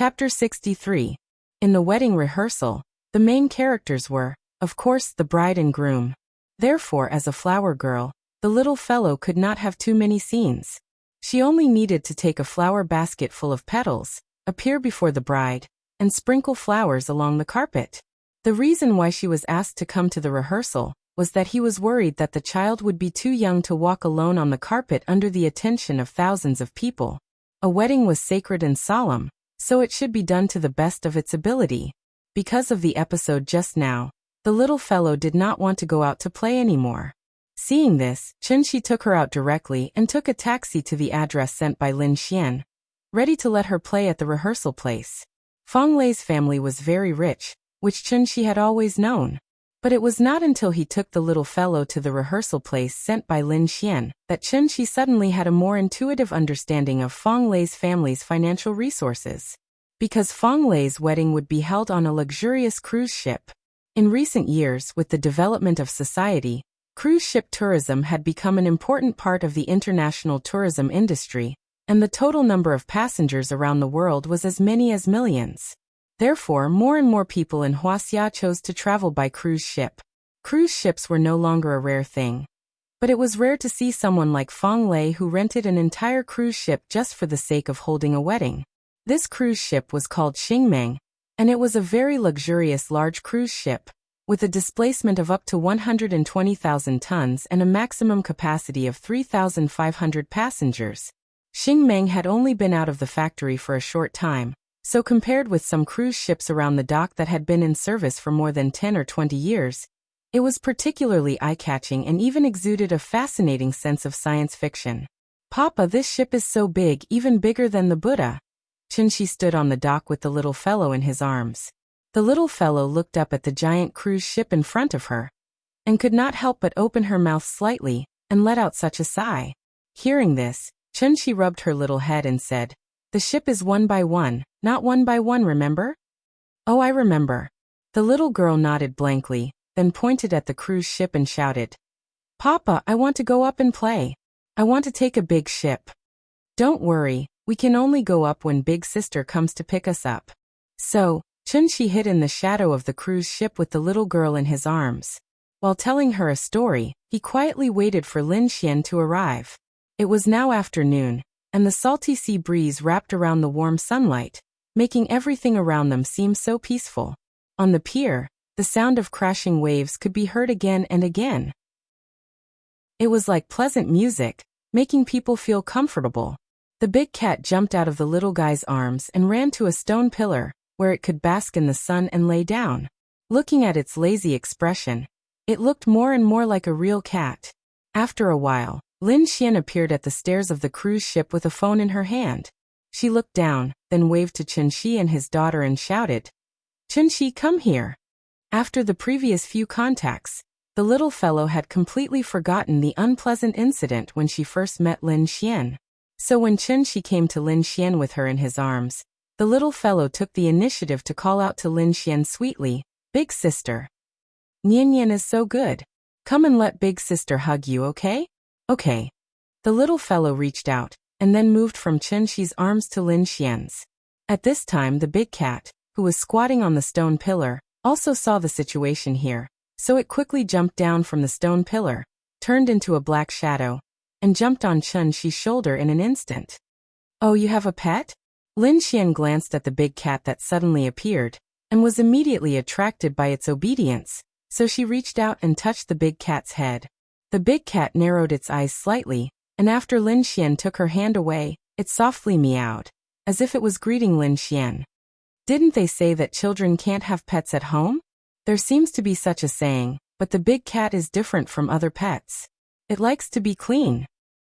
Chapter 63. In the wedding rehearsal, the main characters were, of course, the bride and groom. Therefore, as a flower girl, the little fellow could not have too many scenes. She only needed to take a flower basket full of petals, appear before the bride, and sprinkle flowers along the carpet. The reason why she was asked to come to the rehearsal was that he was worried that the child would be too young to walk alone on the carpet under the attention of thousands of people. A wedding was sacred and solemn, so it should be done to the best of its ability. Because of the episode just now, the little fellow did not want to go out to play anymore. Seeing this, Chunxi took her out directly and took a taxi to the address sent by Lin Xian, ready to let her play at the rehearsal place. Fang Lei's family was very rich, which Chunxi had always known. But it was not until he took the little fellow to the rehearsal place sent by Lin Xian that Chunxi suddenly had a more intuitive understanding of Fang Lei's family's financial resources. Because Fang Lei's wedding would be held on a luxurious cruise ship. In recent years, with the development of society, cruise ship tourism had become an important part of the international tourism industry, and the total number of passengers around the world was as many as millions. Therefore, more and more people in Wuxia chose to travel by cruise ship. Cruise ships were no longer a rare thing. But it was rare to see someone like Fang Lei who rented an entire cruise ship just for the sake of holding a wedding. This cruise ship was called Xingmeng, and it was a very luxurious large cruise ship, with a displacement of up to 120,000 tons and a maximum capacity of 3,500 passengers. Xingmeng had only been out of the factory for a short time, so compared with some cruise ships around the dock that had been in service for more than 10 or 20 years, it was particularly eye-catching and even exuded a fascinating sense of science fiction. "Papa, this ship is so big, even bigger than the Buddha." Chunxi stood on the dock with the little fellow in his arms. The little fellow looked up at the giant cruise ship in front of her, and could not help but open her mouth slightly, and let out such a sigh. Hearing this, Chunxi rubbed her little head and said, "The ship is one by one, not one by one, remember?" "Oh, I remember." The little girl nodded blankly, then pointed at the cruise ship and shouted, "Papa, I want to go up and play. I want to take a big ship." "Don't worry, we can only go up when Big Sister comes to pick us up." So, Chunxi hid in the shadow of the cruise ship with the little girl in his arms. While telling her a story, he quietly waited for Lin Xian to arrive. It was now afternoon, and the salty sea breeze wrapped around the warm sunlight, making everything around them seem so peaceful. On the pier, the sound of crashing waves could be heard again and again. It was like pleasant music, making people feel comfortable. The big cat jumped out of the little guy's arms and ran to a stone pillar, where it could bask in the sun and lay down. Looking at its lazy expression, it looked more and more like a real cat. After a while, Lin Xian appeared at the stairs of the cruise ship with a phone in her hand. She looked down, then waved to Chunxi and his daughter and shouted, "Chunxi, come here." After the previous few contacts, the little fellow had completely forgotten the unpleasant incident when she first met Lin Xian. So when Chunxi came to Lin Xian with her in his arms, the little fellow took the initiative to call out to Lin Xian sweetly, "Big sister. Nian Nian is so good. Come and let Big sister hug you, okay?" "Okay." The little fellow reached out, and then moved from Chunxi's arms to Lin Xian's. At this time the big cat, who was squatting on the stone pillar, also saw the situation here, so it quickly jumped down from the stone pillar, turned into a black shadow, and jumped on Chunxi's shoulder in an instant. "Oh, you have a pet?" Lin Xian glanced at the big cat that suddenly appeared, and was immediately attracted by its obedience, so she reached out and touched the big cat's head. The big cat narrowed its eyes slightly, and after Lin Xian took her hand away, it softly meowed, as if it was greeting Lin Xian. Didn't they say that children can't have pets at home? There seems to be such a saying, but the big cat is different from other pets. It likes to be clean.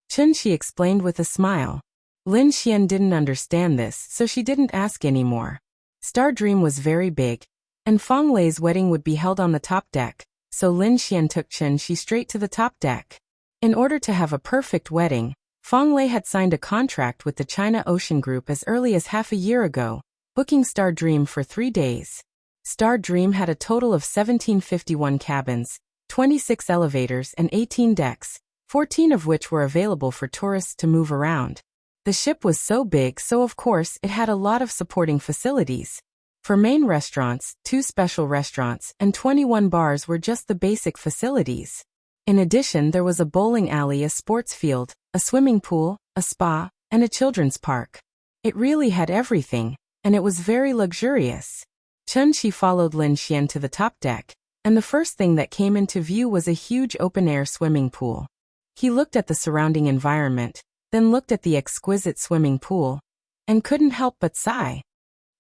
Chunxi explained with a smile. Lin Xian didn't understand this, so she didn't ask anymore. Star Dream was very big, and Fang Lei's wedding would be held on the top deck, so Lin Xian took Chunxi straight to the top deck. In order to have a perfect wedding, Fang Lei had signed a contract with the China Ocean Group as early as half a year ago, booking Star Dream for 3 days. Star Dream had a total of 1751 cabins, 26 elevators and 18 decks, 14 of which were available for tourists to move around. The ship was so big, so of course it had a lot of supporting facilities. For main restaurants, 2 special restaurants, and 21 bars were just the basic facilities. In addition, there was a bowling alley, a sports field, a swimming pool, a spa, and a children's park. It really had everything, and it was very luxurious. Chen Shi followed Lin Xian to the top deck, and the first thing that came into view was a huge open-air swimming pool. He looked at the surrounding environment, then looked at the exquisite swimming pool, and couldn't help but sigh.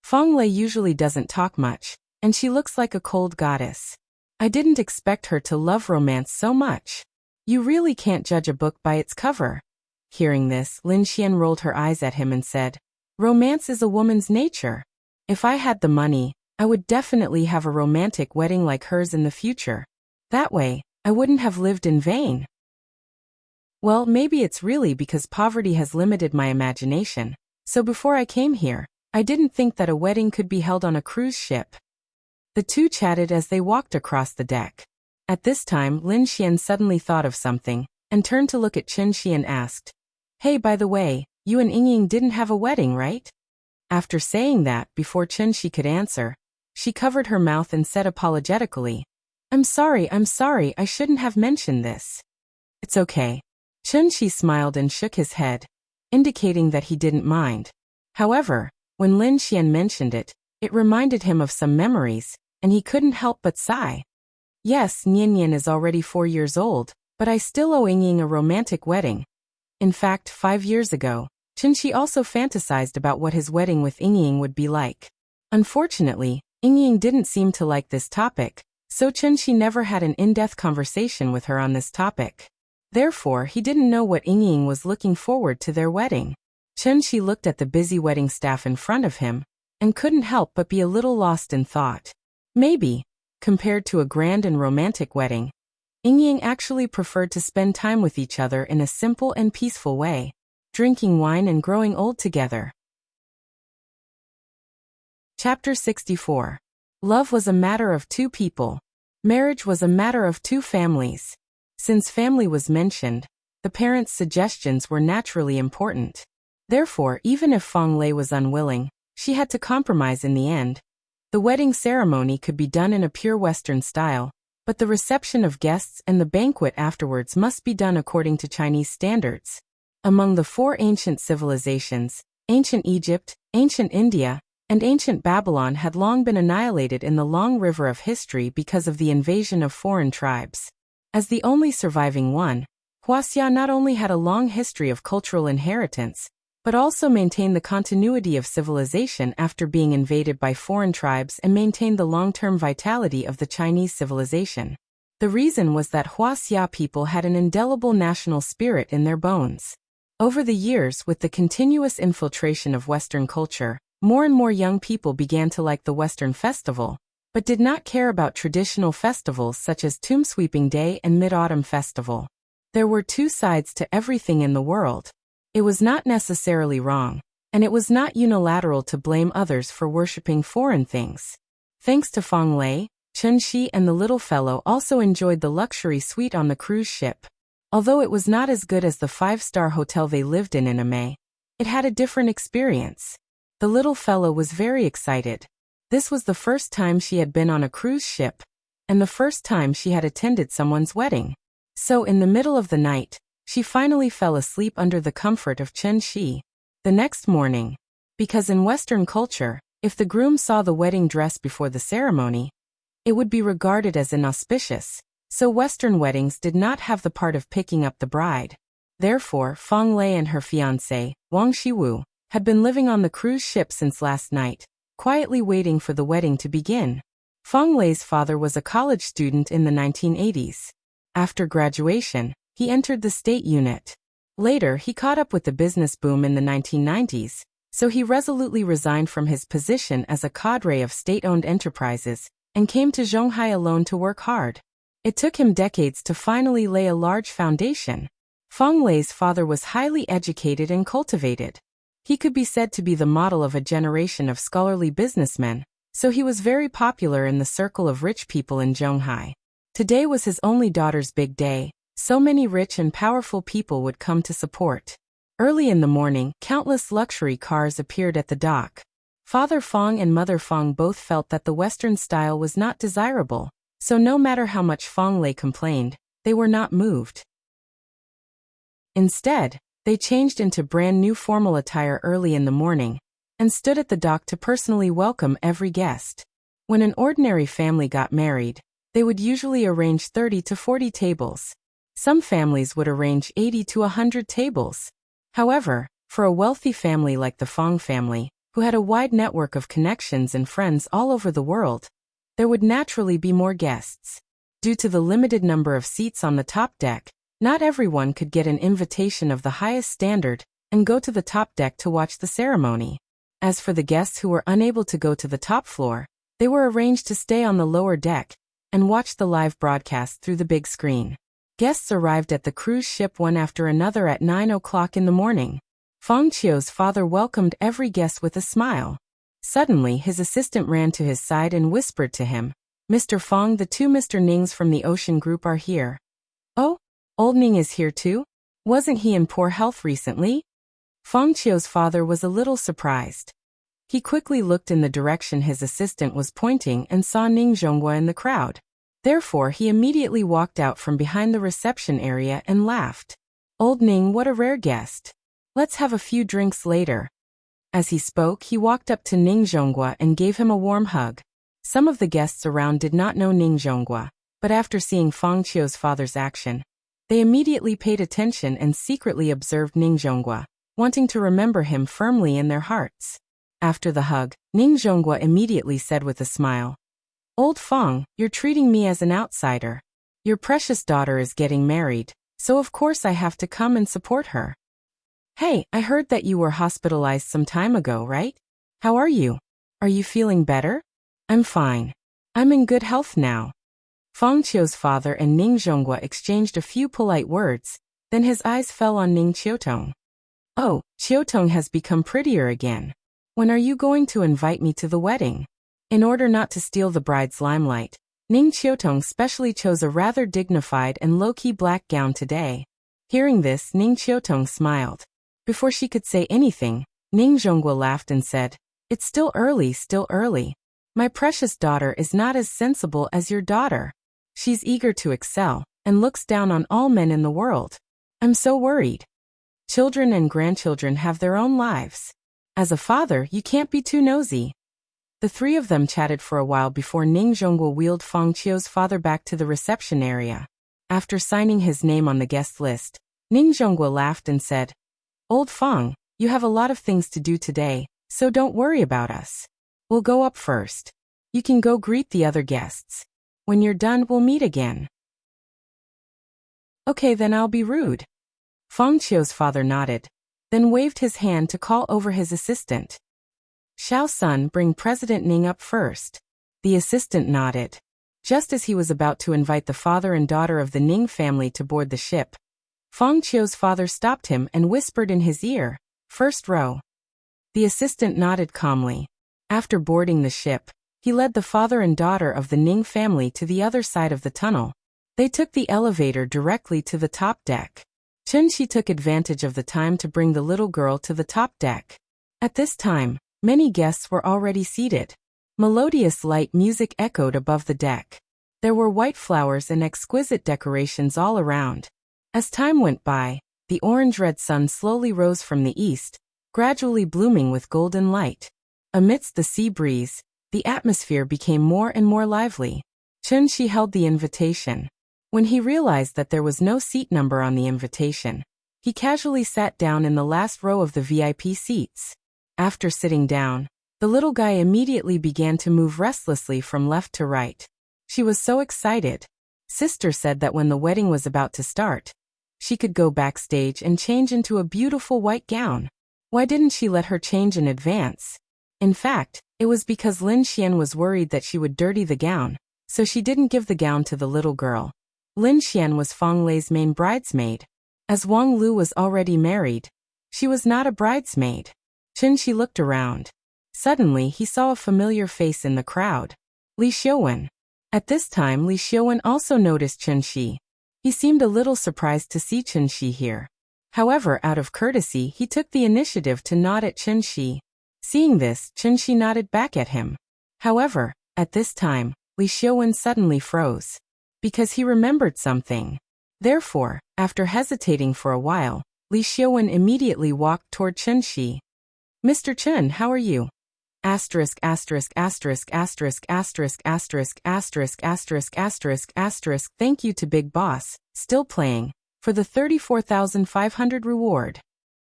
Feng Lei usually doesn't talk much, and she looks like a cold goddess. I didn't expect her to love romance so much. You really can't judge a book by its cover. Hearing this, Lin Xian rolled her eyes at him and said, "Romance is a woman's nature. If I had the money, I would definitely have a romantic wedding like hers in the future. That way, I wouldn't have lived in vain." Well, maybe it's really because poverty has limited my imagination, so before I came here, I didn't think that a wedding could be held on a cruise ship. The two chatted as they walked across the deck. At this time, Lin Xian suddenly thought of something, and turned to look at Chen Shi and asked, "Hey, by the way, you and Yingying didn't have a wedding, right?" After saying that, before Chen Shi could answer, she covered her mouth and said apologetically, I'm sorry, I shouldn't have mentioned this." "It's okay." Chen Shi smiled and shook his head, indicating that he didn't mind. However, when Lin Xian mentioned it, it reminded him of some memories, and he couldn't help but sigh. Yes, Nian is already 4 years old, but I still owe Yingying a romantic wedding. In fact, 5 years ago, Chen Shi also fantasized about what his wedding with Yingying would be like. Unfortunately, Yingying didn't seem to like this topic, so Chen Shi never had an in-depth conversation with her on this topic. Therefore, he didn't know what Yingying was looking forward to their wedding. Chen Shi looked at the busy wedding staff in front of him, and couldn't help but be a little lost in thought. Maybe, compared to a grand and romantic wedding, Yingying actually preferred to spend time with each other in a simple and peaceful way, drinking wine and growing old together. Chapter 64. Love was a matter of 2 people. Marriage was a matter of 2 families. Since family was mentioned, the parents' suggestions were naturally important. Therefore, even if Feng Lei was unwilling, she had to compromise in the end. The wedding ceremony could be done in a pure Western style, but the reception of guests and the banquet afterwards must be done according to Chinese standards. Among the 4 ancient civilizations, ancient Egypt, ancient India, and ancient Babylon had long been annihilated in the long river of history because of the invasion of foreign tribes. As the only surviving one, Wuxia not only had a long history of cultural inheritance, but also maintained the continuity of civilization after being invaded by foreign tribes and maintained the long-term vitality of the Chinese civilization. The reason was that Wuxia people had an indelible national spirit in their bones. Over the years, with the continuous infiltration of Western culture, more and more young people began to like the Western festival, but did not care about traditional festivals such as Tomb Sweeping Day and Mid-Autumn Festival. There were 2 sides to everything in the world. It was not necessarily wrong, and it was not unilateral to blame others for worshipping foreign things. Thanks to Feng Lei, Chen Shi and the little fellow also enjoyed the luxury suite on the cruise ship. Although it was not as good as the 5-star hotel they lived in May, it had a different experience. The little fellow was very excited. This was the first time she had been on a cruise ship, and the first time she had attended someone's wedding. So in the middle of the night, she finally fell asleep under the comfort of Chen Shi. The next morning, because in Western culture, if the groom saw the wedding dress before the ceremony, it would be regarded as inauspicious, so Western weddings did not have the part of picking up the bride. Therefore, Feng Lei and her fiancé, Wang Shiwu, had been living on the cruise ship since last night, quietly waiting for the wedding to begin. Feng Lei's father was a college student in the 1980s. After graduation, he entered the state unit. Later, he caught up with the business boom in the 1990s, so he resolutely resigned from his position as a cadre of state-owned enterprises and came to Zhonghai alone to work hard. It took him decades to finally lay a large foundation. Feng Lei's father was highly educated and cultivated. He could be said to be the model of a generation of scholarly businessmen, so he was very popular in the circle of rich people in Zhonghai. Today was his only daughter's big day. So many rich and powerful people would come to support. Early in the morning, countless luxury cars appeared at the dock. Father Fong and Mother Fong both felt that the Western style was not desirable, so no matter how much Fong Lei complained, they were not moved. Instead, they changed into brand new formal attire early in the morning and stood at the dock to personally welcome every guest. When an ordinary family got married, they would usually arrange 30 to 40 tables. Some families would arrange 80 to 100 tables. However, for a wealthy family like the Fong family, who had a wide network of connections and friends all over the world, there would naturally be more guests. Due to the limited number of seats on the top deck, not everyone could get an invitation of the highest standard and go to the top deck to watch the ceremony. As for the guests who were unable to go to the top floor, they were arranged to stay on the lower deck and watch the live broadcast through the big screen. Guests arrived at the cruise ship one after another at 9 o'clock in the morning. Fong Chio's father welcomed every guest with a smile. Suddenly, his assistant ran to his side and whispered to him, "Mr. Fong, the two Mr. Nings from the Ocean Group are here." "Oh, old Ning is here too? Wasn't he in poor health recently?" Fong Chio's father was a little surprised. He quickly looked in the direction his assistant was pointing and saw Ning Zhonghua in the crowd. Therefore, he immediately walked out from behind the reception area and laughed. "Old Ning, what a rare guest. Let's have a few drinks later." As he spoke, he walked up to Ning Zhonghua and gave him a warm hug. Some of the guests around did not know Ning Zhonghua, but after seeing Fong Chio's father's action, they immediately paid attention and secretly observed Ning Zhonghua, wanting to remember him firmly in their hearts. After the hug, Ning Zhonghua immediately said with a smile, "Old Fong, you're treating me as an outsider. Your precious daughter is getting married, so of course I have to come and support her. Hey, I heard that you were hospitalized some time ago, right? How are you? Are you feeling better?" "I'm fine. I'm in good health now." Fong Chio's father and Ning Zhonghua exchanged a few polite words, then his eyes fell on Ning Chiotong. "Oh, Chiotong has become prettier again. When are you going to invite me to the wedding?" In order not to steal the bride's limelight, Ning Chiotong specially chose a rather dignified and low-key black gown today. Hearing this, Ning Chiotong smiled. Before she could say anything, Ning Zhonghua laughed and said, "It's still early, still early. My precious daughter is not as sensible as your daughter. She's eager to excel and looks down on all men in the world. I'm so worried. Children and grandchildren have their own lives. As a father, you can't be too nosy." The three of them chatted for a while before Ning Zhonghua wheeled Fong Chio's father back to the reception area. After signing his name on the guest list, Ning Zhonghua laughed and said, "Old Fong, you have a lot of things to do today, so don't worry about us. We'll go up first. You can go greet the other guests. When you're done, we'll meet again." "Okay, then I'll be rude." Fong Chio's father nodded, then waved his hand to call over his assistant. "Xiao Sun, bring President Ning up first." The assistant nodded. Just as he was about to invite the father and daughter of the Ning family to board the ship, Fong Chio's father stopped him and whispered in his ear, "First row." The assistant nodded calmly. After boarding the ship, he led the father and daughter of the Ning family to the other side of the tunnel. They took the elevator directly to the top deck. Chun-Shi took advantage of the time to bring the little girl to the top deck. At this time, many guests were already seated. Melodious light music echoed above the deck. There were white flowers and exquisite decorations all around. As time went by, the orange-red sun slowly rose from the east, gradually blooming with golden light. Amidst the sea breeze, the atmosphere became more and more lively. Chun-Shi held the invitation. When he realized that there was no seat number on the invitation, he casually sat down in the last row of the VIP seats. After sitting down, the little guy immediately began to move restlessly from left to right. She was so excited. Sister said that when the wedding was about to start, she could go backstage and change into a beautiful white gown. Why didn't she let her change in advance? In fact, it was because Lin Xian was worried that she would dirty the gown, so she didn't give the gown to the little girl. Lin Xian was Fong Lei's main bridesmaid. As Wang Lu was already married, she was not a bridesmaid. Chun-Shi looked around. Suddenly, he saw a familiar face in the crowd. Li Xiuwen. At this time, Li Xiuwen also noticed Chun-Shi. He seemed a little surprised to see Chun-Shi here. However, out of courtesy, he took the initiative to nod at Chen Shi. Seeing this, Chen Shi nodded back at him. However, at this time, Li Xiaowen suddenly froze. Because he remembered something. Therefore, after hesitating for a while, Li Xiaowen immediately walked toward Chen Shi. Mr. Chen, how are you? Asterisk asterisk asterisk asterisk asterisk asterisk asterisk asterisk asterisk asterisk. Thank you to Big Boss, still playing, for the 34,500 reward.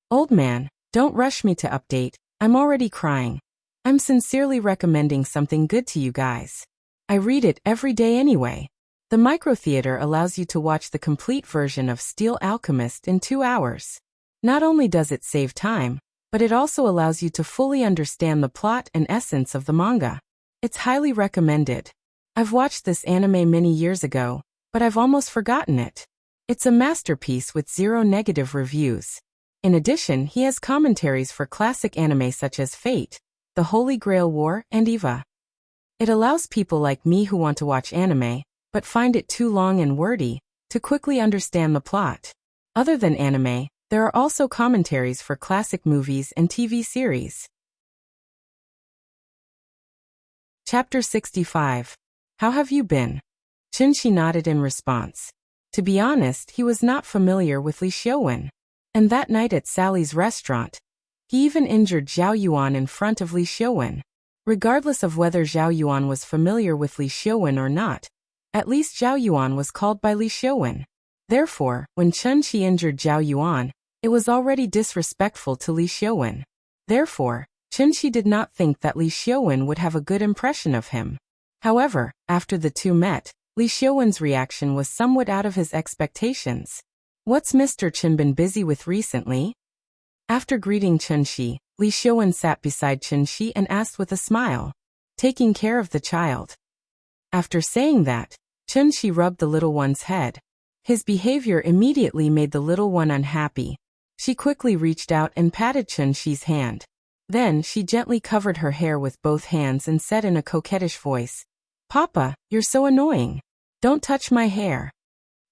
Old man, don't rush me to update, I'm already crying. I'm sincerely recommending something good to you guys. I read it every day anyway. The microtheater allows you to watch the complete version of Steel Alchemist in 2 hours. Not only does it save time, but it also allows you to fully understand the plot and essence of the manga. It's highly recommended. I've watched this anime many years ago, but I've almost forgotten it. It's a masterpiece with 0 negative reviews. In addition, he has commentaries for classic anime such as Fate, The Holy Grail War, and Eva. It allows people like me who want to watch anime, but find it too long and wordy, to quickly understand the plot. Other than anime, there are also commentaries for classic movies and TV series. Chapter 65. How have you been? Chen Shi nodded in response. To be honest, he was not familiar with Li Xiaowen. And that night at Sally's restaurant, he even injured Zhao Yuan in front of Li Xiaowen. Regardless of whether Zhao Yuan was familiar with Li Xiaowen or not, at least Zhao Yuan was called by Li Xiaowen. Therefore, when Chen Shi injured Zhao Yuan, it was already disrespectful to Li Xiaowen. Therefore, Chen Shi did not think that Li Xiaowen would have a good impression of him. However, after the two met, Li Xiaowen's reaction was somewhat out of his expectations. What's Mr. Chen been busy with recently? After greeting Chen Shi, Li Xiaowen sat beside Chen Shi and asked with a smile. Taking care of the child. After saying that, Chen Shi rubbed the little one's head. His behavior immediately made the little one unhappy. She quickly reached out and patted Chen Shi's hand. Then she gently covered her hair with both hands and said in a coquettish voice, "Papa, you're so annoying. Don't touch my hair."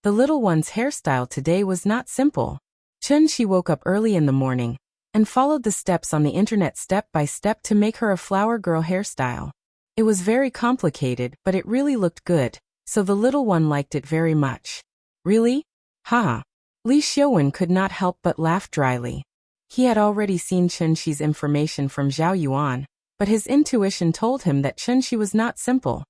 The little one's hairstyle today was not simple. Chen Shi woke up early in the morning and followed the steps on the internet step by step to make her a flower girl hairstyle. It was very complicated, but it really looked good, so the little one liked it very much. Really? Haha. Li Xiaowen could not help but laugh dryly. He had already seen Chen Shi's information from Zhao Yuan, but his intuition told him that Chen Shi was not simple.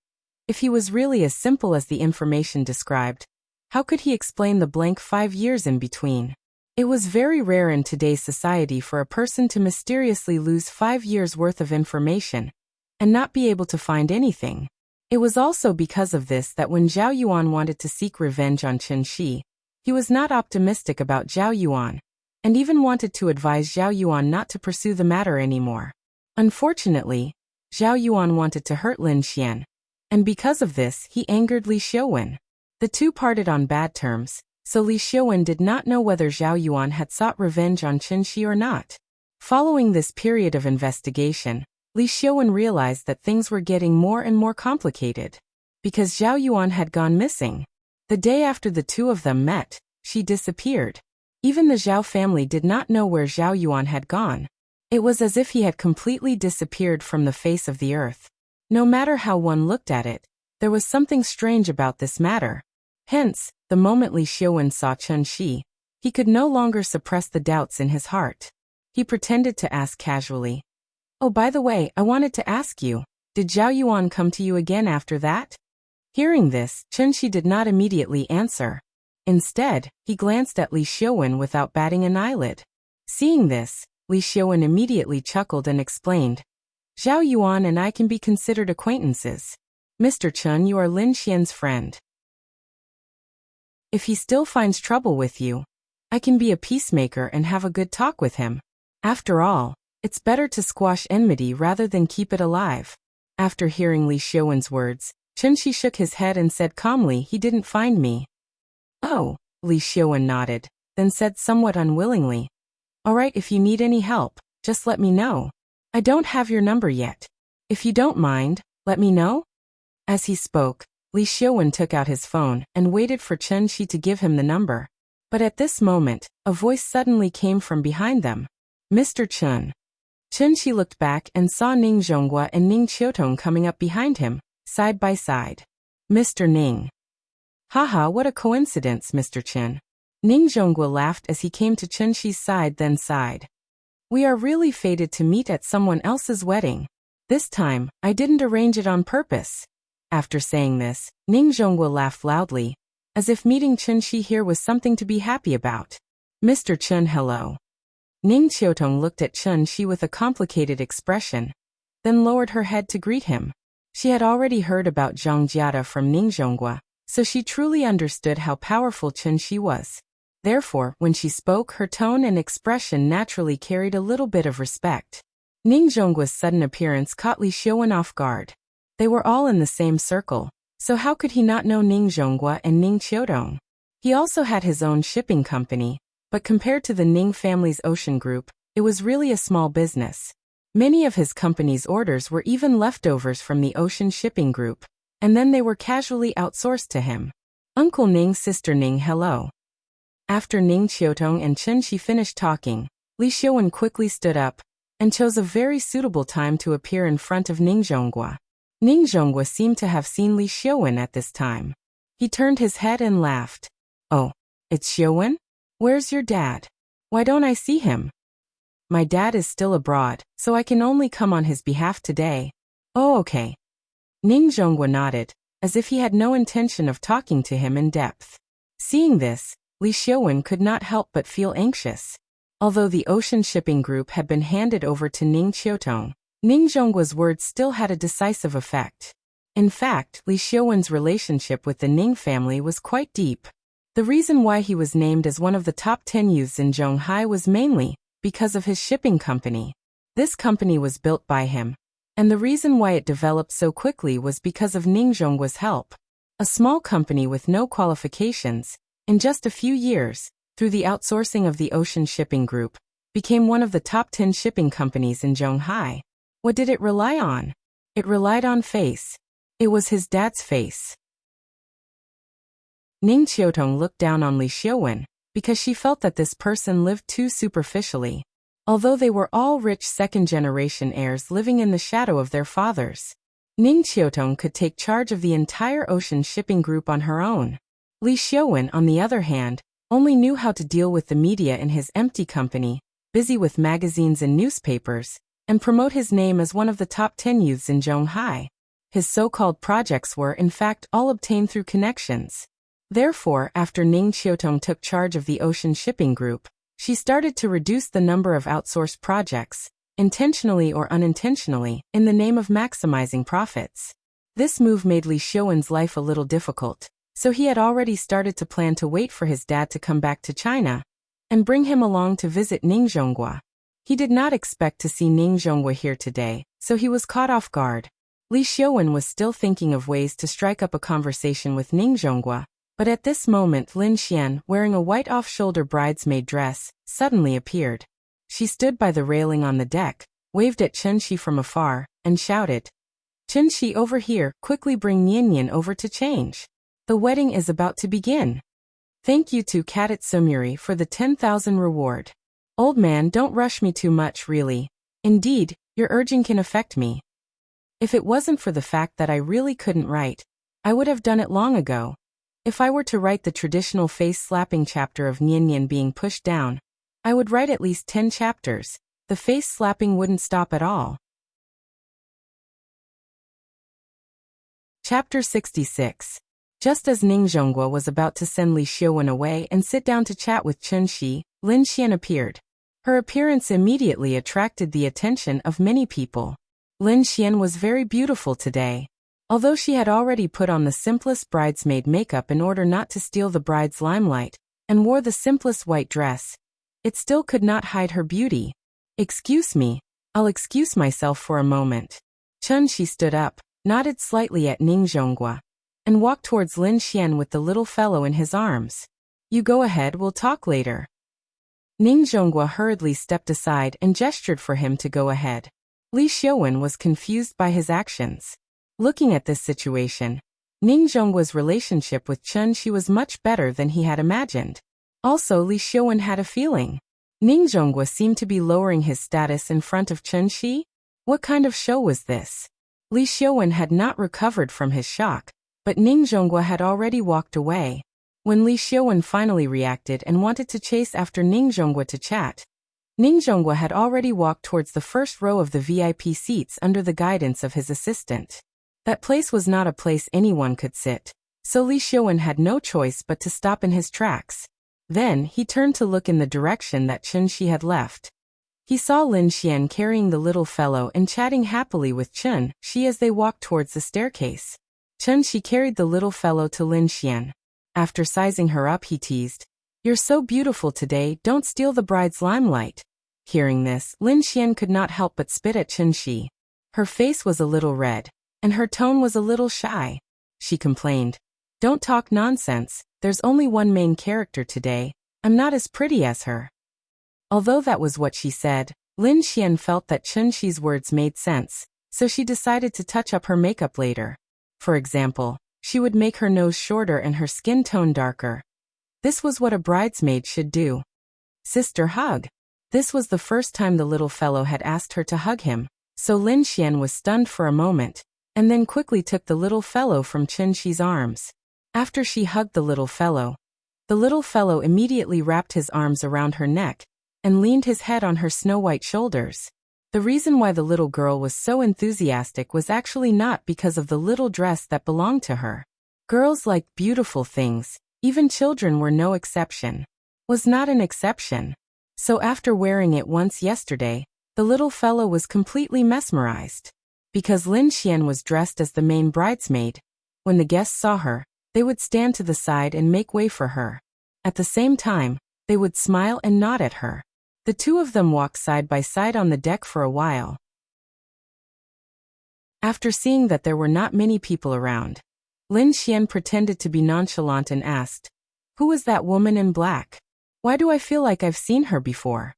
If he was really as simple as the information described, how could he explain the blank 5 years in between? It was very rare in today's society for a person to mysteriously lose 5 years' worth of information and not be able to find anything. It was also because of this that when Zhao Yuan wanted to seek revenge on Chen Shi, he was not optimistic about Zhao Yuan, and even wanted to advise Zhao Yuan not to pursue the matter anymore. Unfortunately, Zhao Yuan wanted to hurt Lin Xian, and because of this he angered Li Xiaowen. The two parted on bad terms, so Li Xiaowen did not know whether Zhao Yuan had sought revenge on Chen Shi or not. Following this period of investigation, Li Xiaowen realized that things were getting more and more complicated. Because Zhao Yuan had gone missing. The day after the two of them met, she disappeared. Even the Zhao family did not know where Zhao Yuan had gone. It was as if he had completely disappeared from the face of the earth. No matter how one looked at it, there was something strange about this matter. Hence, the moment Li Xiaowen saw Chen Shi, he could no longer suppress the doubts in his heart. He pretended to ask casually, "Oh, by the way, I wanted to ask you, did Zhao Yuan come to you again after that?" Hearing this, Chen Shi did not immediately answer. Instead, he glanced at Li Xiaowen without batting an eyelid. Seeing this, Li Xiaowen immediately chuckled and explained, "Zhao Yuan and I can be considered acquaintances. Mr. Chen, you are Lin Xian's friend. If he still finds trouble with you, I can be a peacemaker and have a good talk with him. After all, it's better to squash enmity rather than keep it alive." After hearing Li Xiaowen's words, Chen Shi shook his head and said calmly, "He didn't find me." "Oh," Li Xiaowen nodded, then said somewhat unwillingly, "Alright, if you need any help, just let me know. I don't have your number yet. If you don't mind, let me know." As he spoke, Li Xiaowen took out his phone and waited for Chen Shi to give him the number. But at this moment, a voice suddenly came from behind them. Mr. Chun. Chun-Shi looked back and saw Ning Zhonghua and Ning Qiutong coming up behind him, side by side. Mr. Ning. Haha, what a coincidence, Mr. Chun. Ning Zhonghua laughed as he came to Chun-Shi's side then sighed. We are really fated to meet at someone else's wedding. This time, I didn't arrange it on purpose. After saying this, Ning Zhonghua laughed loudly, as if meeting Chun-Shi here was something to be happy about. Mr. Chun, hello. Ning Qiutong looked at Chun-Shi with a complicated expression, then lowered her head to greet him. She had already heard about Zhang Jiada from Ning Zhonghua, so she truly understood how powerful Chun-Shi was. Therefore, when she spoke, her tone and expression naturally carried a little bit of respect. Ning Zhonghua's sudden appearance caught Li Xiaowen off guard. They were all in the same circle, so how could he not know Ning Zhonghua and Ning Qiutong? He also had his own shipping company, but compared to the Ning family's Ocean Group, it was really a small business. Many of his company's orders were even leftovers from the Ocean Shipping Group, and then they were casually outsourced to him. Uncle Ning, Sister Ning, hello. After Ning Qiutong and Chun-Shi finished talking, Li Xiaowen quickly stood up and chose a very suitable time to appear in front of Ning Zhonghua. Ning Zhonghua seemed to have seen Li Xiaowen at this time. He turned his head and laughed. Oh, it's Xiaowen? Where's your dad? Why don't I see him? My dad is still abroad, so I can only come on his behalf today. Oh, okay. Ning Zhonghua nodded, as if he had no intention of talking to him in depth. Seeing this, Li Xiaowen could not help but feel anxious. Although the Ocean Shipping Group had been handed over to Ning Qiutong, Ning Zhonghua's words still had a decisive effect. In fact, Li Xiaowen's relationship with the Ning family was quite deep. The reason why he was named as one of the top 10 youths in Zhonghai was mainly because of his shipping company. This company was built by him, and the reason why it developed so quickly was because of Ning Zhonghua's help. A small company with no qualifications, in just a few years, through the outsourcing of the Ocean Shipping Group, became one of the top 10 shipping companies in Zhonghai. What did it rely on? It relied on face. It was his dad's face. Ning Qiutong looked down on Li Xiaowen, because she felt that this person lived too superficially. Although they were all rich second-generation heirs living in the shadow of their fathers, Ning Qiutong could take charge of the entire Ocean Shipping Group on her own. Li Xiaowen, on the other hand, only knew how to deal with the media in his empty company, busy with magazines and newspapers, and promote his name as one of the top 10 youths in Zhonghai. His so-called projects were, in fact, all obtained through connections. Therefore, after Ning Qiutong took charge of the Ocean Shipping Group, she started to reduce the number of outsourced projects, intentionally or unintentionally, in the name of maximizing profits. This move made Li Xiaowen's life a little difficult, so he had already started to plan to wait for his dad to come back to China and bring him along to visit Ning Zhonghua. He did not expect to see Ning Zhonghua here today, so he was caught off guard. Li Xiaowen was still thinking of ways to strike up a conversation with Ning Zhonghua, but at this moment Lin Xian, wearing a white off-shoulder bridesmaid dress, suddenly appeared. She stood by the railing on the deck, waved at Chun-Shi from afar, and shouted, "Chun-Shi, over here, quickly bring Nian over to change. The wedding is about to begin. Thank you to Kadet Sumuri for the 10,000 reward. Old man, don't rush me too much, really. Indeed, your urging can affect me. If it wasn't for the fact that I really couldn't write, I would have done it long ago. If I were to write the traditional face-slapping chapter of Nian being pushed down, I would write at least 10 chapters. The face-slapping wouldn't stop at all." Chapter 66. Just as Ning Zhonghua was about to send Li Xiaowen away and sit down to chat with Chun-Shi, Lin Xian appeared. Her appearance immediately attracted the attention of many people. Lin Xian was very beautiful today. Although she had already put on the simplest bridesmaid makeup in order not to steal the bride's limelight, and wore the simplest white dress, it still could not hide her beauty. "Excuse me, I'll excuse myself for a moment." Chun-Shi stood up, nodded slightly at Ning Zhonghua, and walked towards Lin Xian with the little fellow in his arms. "You go ahead, we'll talk later." Ning Zhonghua hurriedly stepped aside and gestured for him to go ahead. Li Xiaowen was confused by his actions. Looking at this situation, Ning Zhonghua's relationship with Chun-Shi was much better than he had imagined. Also, Li Xiaowen had a feeling. Ning Zhonghua seemed to be lowering his status in front of Chen Shi. What kind of show was this? Li Xiaowen had not recovered from his shock, but Ning Zhonghua had already walked away. When Li Xiaowen finally reacted and wanted to chase after Ning Zhonghua to chat, Ning Zhonghua had already walked towards the first row of the VIP seats under the guidance of his assistant. That place was not a place anyone could sit, so Li Xiaowen had no choice but to stop in his tracks. Then, he turned to look in the direction that Chen Shi had left. He saw Lin Xian carrying the little fellow and chatting happily with Chen Shi as they walked towards the staircase. Chen Shi carried the little fellow to Lin Xian. After sizing her up, he teased, "You're so beautiful today, don't steal the bride's limelight." Hearing this, Lin Xian could not help but spit at Chen Shi. Her face was a little red, and her tone was a little shy. She complained, "Don't talk nonsense, there's only one main character today, I'm not as pretty as her." Although that was what she said, Lin Xian felt that Chen Shi's words made sense, so she decided to touch up her makeup later. For example, she would make her nose shorter and her skin tone darker. This was what a bridesmaid should do. Sister hug. This was the first time the little fellow had asked her to hug him, so Lin Xian was stunned for a moment, and then quickly took the little fellow from Chen Shi's arms. After she hugged the little fellow immediately wrapped his arms around her neck and leaned his head on her snow-white shoulders. The reason why the little girl was so enthusiastic was actually not because of the little dress that belonged to her. Girls like beautiful things, even children were no exception. Was not an exception. So after wearing it once yesterday, the little fellow was completely mesmerized. Because Lin Xian was dressed as the main bridesmaid, when the guests saw her, they would stand to the side and make way for her. At the same time, they would smile and nod at her. The two of them walked side by side on the deck for a while. After seeing that there were not many people around, Lin Xian pretended to be nonchalant and asked, "Who is that woman in black? Why do I feel like I've seen her before?"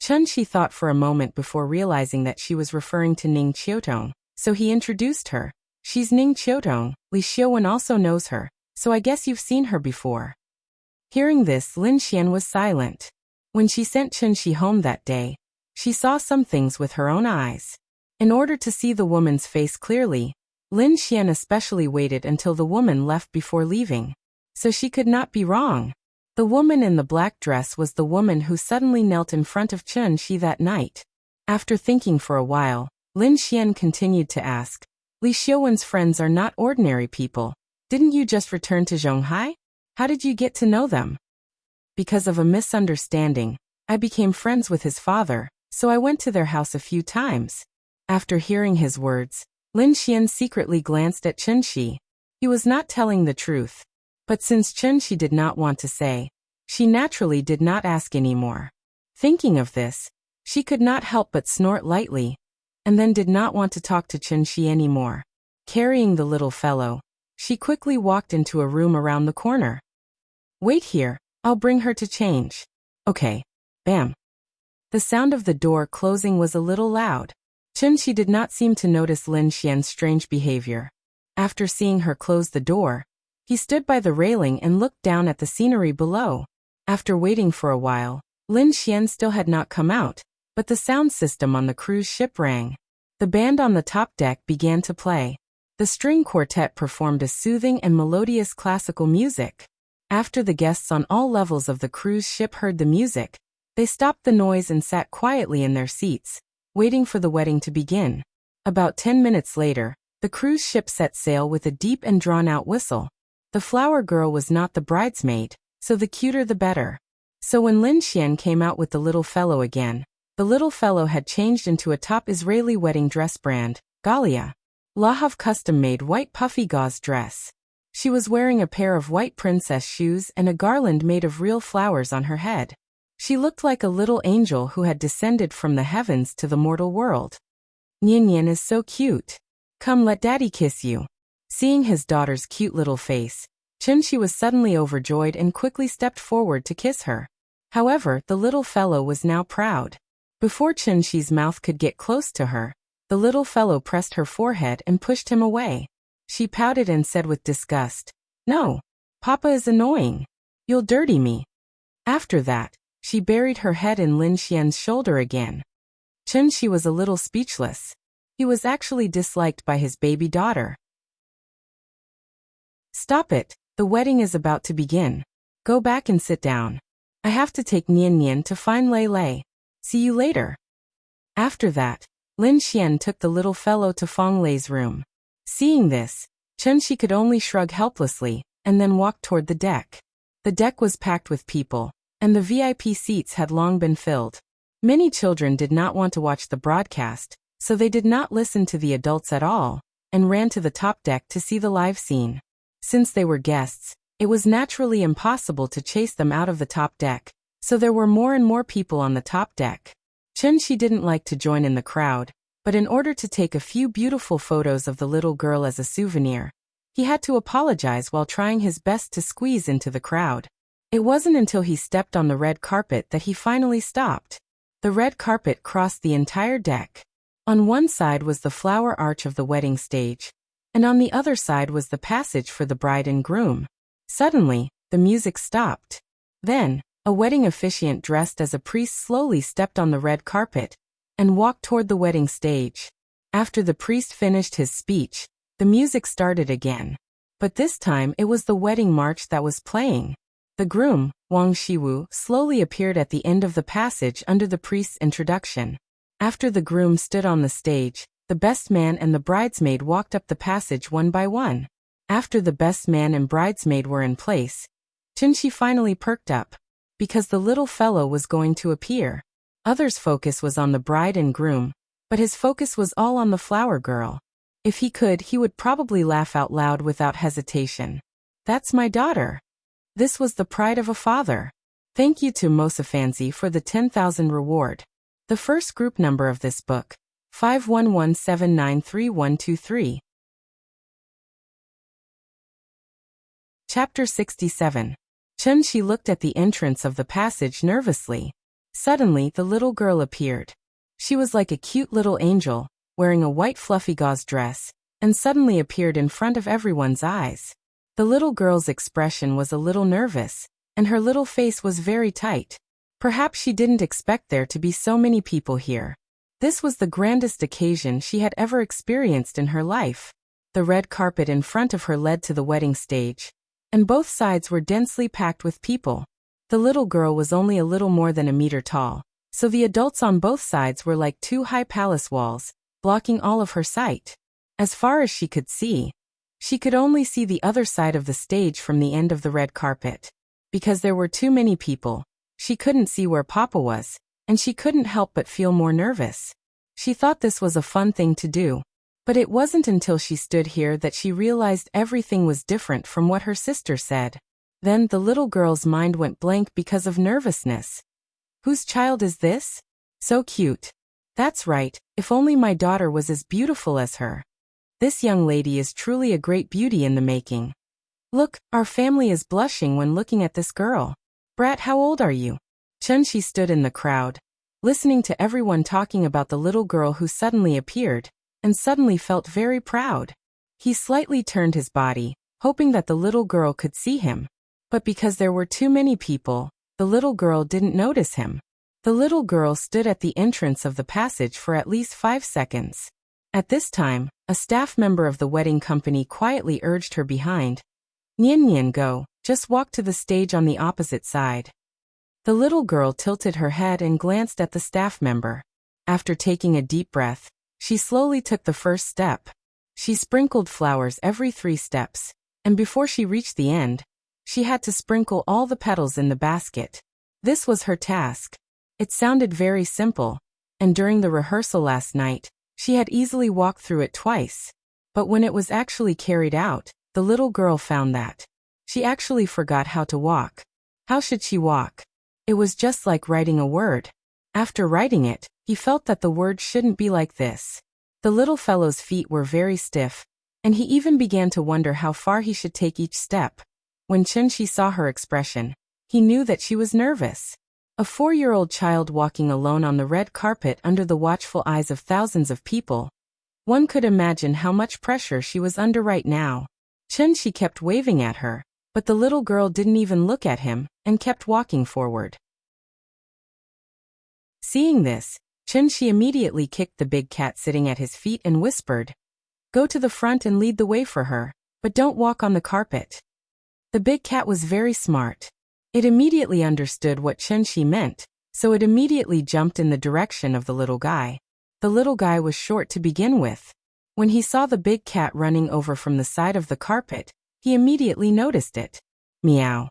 Chen Shi thought for a moment before realizing that she was referring to Ning Qiutong, so he introduced her. "She's Ning Qiutong, Li Xiaowen also knows her, so I guess you've seen her before." Hearing this, Lin Xian was silent. When she sent Chen Shi home that day, she saw some things with her own eyes. In order to see the woman's face clearly, Lin Xian especially waited until the woman left before leaving. So she could not be wrong. The woman in the black dress was the woman who suddenly knelt in front of Chen Shi that night. After thinking for a while, Lin Xian continued to ask, "Li Xiaowen's friends are not ordinary people. Didn't you just return to Zhonghai? How did you get to know them?" "Because of a misunderstanding, I became friends with his father, so I went to their house a few times." After hearing his words, Lin Xian secretly glanced at Chen Shi. He was not telling the truth. But since Chen Shi did not want to say, she naturally did not ask anymore. Thinking of this, she could not help but snort lightly, and then did not want to talk to Chen Shi anymore. Carrying the little fellow, she quickly walked into a room around the corner. "Wait here, I'll bring her to change." "Okay." Bam. The sound of the door closing was a little loud. Chen Shi did not seem to notice Lin Xian's strange behavior. After seeing her close the door, he stood by the railing and looked down at the scenery below. After waiting for a while, Lin Xian still had not come out, but the sound system on the cruise ship rang. The band on the top deck began to play. The string quartet performed a soothing and melodious classical music. After the guests on all levels of the cruise ship heard the music, they stopped the noise and sat quietly in their seats, waiting for the wedding to begin. About 10 minutes later, the cruise ship set sail with a deep and drawn-out whistle. The flower girl was not the bridesmaid, so the cuter the better. So when Lin Xian came out with the little fellow again, the little fellow had changed into a top Israeli wedding dress brand, Galia. Lahav custom-made white puffy gauze dress. She was wearing a pair of white princess shoes and a garland made of real flowers on her head. She looked like a little angel who had descended from the heavens to the mortal world. "Nian Nian is so cute. Come, let daddy kiss you." Seeing his daughter's cute little face, Chen Shi was suddenly overjoyed and quickly stepped forward to kiss her. However, the little fellow was now proud. Before Chen Shi's mouth could get close to her, the little fellow pressed her forehead and pushed him away. She pouted and said with disgust, "No, Papa is annoying. You'll dirty me." After that, she buried her head in Lin Xian's shoulder again. Chunxi was a little speechless. He was actually disliked by his baby daughter. Stop it, the wedding is about to begin. Go back and sit down. I have to take Nian Nian to find Lei Lei. See you later. After that, Lin Xian took the little fellow to Fang Lei's room. Seeing this, Chunxi could only shrug helplessly, and then walk toward the deck. The deck was packed with people, and the VIP seats had long been filled. Many children did not want to watch the broadcast, so they did not listen to the adults at all, and ran to the top deck to see the live scene. Since they were guests, it was naturally impossible to chase them out of the top deck, so there were more and more people on the top deck. Chunxi didn't like to join in the crowd, but in order to take a few beautiful photos of the little girl as a souvenir, he had to apologize while trying his best to squeeze into the crowd. It wasn't until he stepped on the red carpet that he finally stopped. The red carpet crossed the entire deck. On one side was the flower arch of the wedding stage, and on the other side was the passage for the bride and groom. Suddenly, the music stopped. Then, a wedding officiant dressed as a priest slowly stepped on the red carpet and walked toward the wedding stage. After the priest finished his speech, the music started again. But this time it was the wedding march that was playing. The groom, Wang Shiwu, slowly appeared at the end of the passage under the priest's introduction. After the groom stood on the stage, the best man and the bridesmaid walked up the passage one by one. After the best man and bridesmaid were in place, Chunxi finally perked up, because the little fellow was going to appear. Others' focus was on the bride and groom, but his focus was all on the flower girl. If he could, he would probably laugh out loud without hesitation. That's my daughter. This was the pride of a father. Thank you to Mosafanzi for the 10,000 reward. The first group number of this book, 5117933123. Chapter 67. Chunxi looked at the entrance of the passage nervously. Suddenly, the little girl appeared. She was like a cute little angel, wearing a white fluffy gauze dress, and suddenly appeared in front of everyone's eyes. The little girl's expression was a little nervous, and her little face was very tight. Perhaps she didn't expect there to be so many people here. This was the grandest occasion she had ever experienced in her life. The red carpet in front of her led to the wedding stage, and both sides were densely packed with people. The little girl was only a little more than a meter tall, so the adults on both sides were like two high palace walls, blocking all of her sight. As far as she could see, she could only see the other side of the stage from the end of the red carpet. Because there were too many people, she couldn't see where Papa was, and she couldn't help but feel more nervous. She thought this was a fun thing to do, but it wasn't until she stood here that she realized everything was different from what her sister said. Then the little girl's mind went blank because of nervousness. Whose child is this? So cute. That's right, if only my daughter was as beautiful as her. This young lady is truly a great beauty in the making. Look, our family is blushing when looking at this girl. Brat, how old are you? Chunxi stood in the crowd, listening to everyone talking about the little girl who suddenly appeared, and suddenly felt very proud. He slightly turned his body, hoping that the little girl could see him. But because there were too many people, the little girl didn't notice him. The little girl stood at the entrance of the passage for at least 5 seconds. At this time, a staff member of the wedding company quietly urged her behind. Nian Nian, go, just walk to the stage on the opposite side. The little girl tilted her head and glanced at the staff member. After taking a deep breath, she slowly took the first step. She sprinkled flowers every 3 steps, and before she reached the end, she had to sprinkle all the petals in the basket. This was her task. It sounded very simple, and during the rehearsal last night, she had easily walked through it twice. But when it was actually carried out, the little girl found that she actually forgot how to walk. How should she walk? It was just like writing a word. After writing it, he felt that the word shouldn't be like this. The little fellow's feet were very stiff, and he even began to wonder how far he should take each step. When Chunxi saw her expression, he knew that she was nervous. A 4-year-old child walking alone on the red carpet under the watchful eyes of thousands of people. One could imagine how much pressure she was under right now. Chunxi kept waving at her, But the little girl didn't even look at him and kept walking forward. Seeing this, Chunxi immediately kicked the big cat sitting at his feet and whispered, "Go to the front and lead the way for her, but don't walk on the carpet." The big cat was very smart. It immediately understood what Chunxi meant, so it immediately jumped in the direction of the little guy. The little guy was short to begin with. When he saw the big cat running over from the side of the carpet, he immediately noticed it. Meow.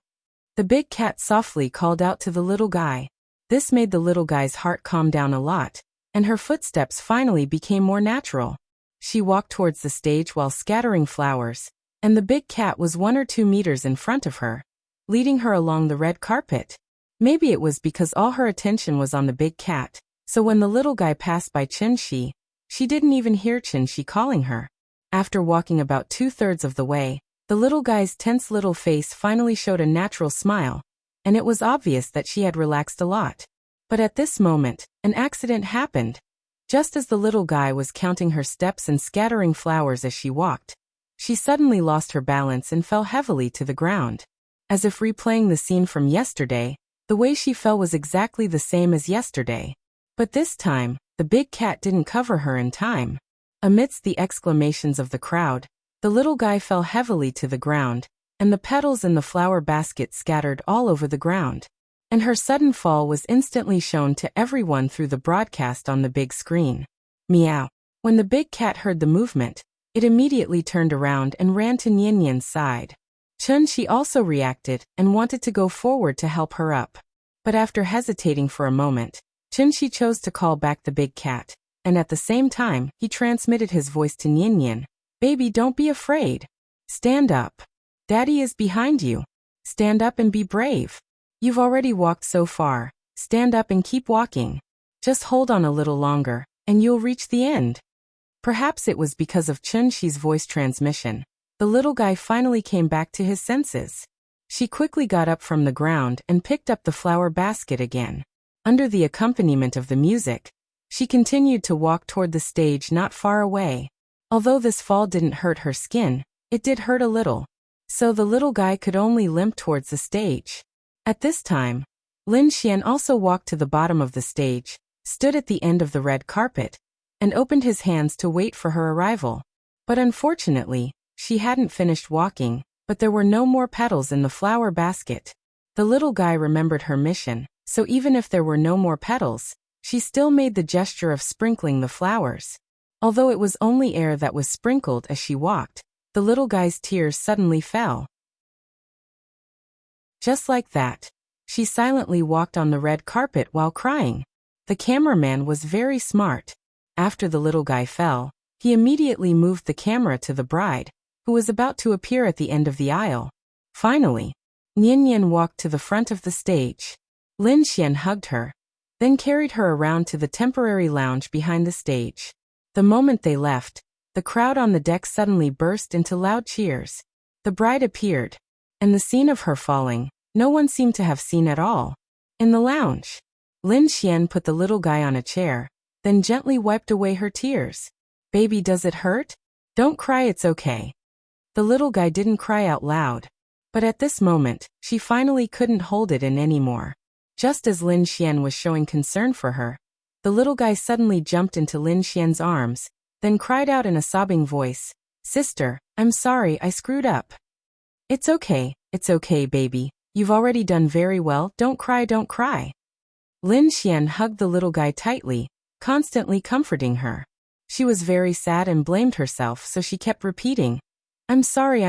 The big cat softly called out to the little guy. This made the little guy's heart calm down a lot, and her footsteps finally became more natural. She walked towards the stage while scattering flowers, and the big cat was 1 or 2 meters in front of her, leading her along the red carpet. Maybe it was because all her attention was on the big cat, so when the little guy passed by Chunxi, she didn't even hear Chunxi calling her. After walking about 2/3 of the way, the little guy's tense little face finally showed a natural smile, and it was obvious that she had relaxed a lot. But at this moment, an accident happened. Just as the little guy was counting her steps and scattering flowers as she walked, she suddenly lost her balance and fell heavily to the ground. As if replaying the scene from yesterday, the way she fell was exactly the same as yesterday. But this time, the big cat didn't cover her in time. Amidst the exclamations of the crowd, the little guy fell heavily to the ground, and the petals in the flower basket scattered all over the ground. And her sudden fall was instantly shown to everyone through the broadcast on the big screen. Meow. When the big cat heard the movement, it immediately turned around and ran to Nianyan's side. Chunxi also reacted and wanted to go forward to help her up. But after hesitating for a moment, Chunxi chose to call back the big cat, and at the same time, he transmitted his voice to Nianyan. "Baby, don't be afraid. Stand up. Daddy is behind you. Stand up and be brave. You've already walked so far. Stand up and keep walking. Just hold on a little longer, and you'll reach the end." Perhaps it was because of Chunxi's voice transmission. The little guy finally came back to his senses. She quickly got up from the ground and picked up the flower basket again. Under the accompaniment of the music, she continued to walk toward the stage not far away. Although this fall didn't hurt her skin, it did hurt a little. So the little guy could only limp towards the stage. At this time, Lin Xian also walked to the bottom of the stage, stood at the end of the red carpet, and opened his hands to wait for her arrival. But unfortunately, she hadn't finished walking, but there were no more petals in the flower basket. The little guy remembered her mission, so even if there were no more petals, she still made the gesture of sprinkling the flowers. Although it was only air that was sprinkled as she walked, the little guy's tears suddenly fell. Just like that, she silently walked on the red carpet while crying. The cameraman was very smart. After the little guy fell, he immediately moved the camera to the bride, who was about to appear at the end of the aisle. Finally, Nianyan walked to the front of the stage. Lin Xian hugged her, then carried her around to the temporary lounge behind the stage. The moment they left, the crowd on the deck suddenly burst into loud cheers. The bride appeared, and the scene of her falling, no one seemed to have seen at all. In the lounge, Lin Xian put the little guy on a chair, then gently wiped away her tears. "Baby, does it hurt? Don't cry, it's okay." The little guy didn't cry out loud. But at this moment, she finally couldn't hold it in anymore. Just as Lin Xian was showing concern for her, the little guy suddenly jumped into Lin Xian's arms, then cried out in a sobbing voice, "Sister, I'm sorry, I screwed up." It's okay, baby. You've already done very well, don't cry, don't cry." Lin Xian hugged the little guy tightly, constantly comforting her. She was very sad and blamed herself, so she kept repeating, I'm sorry.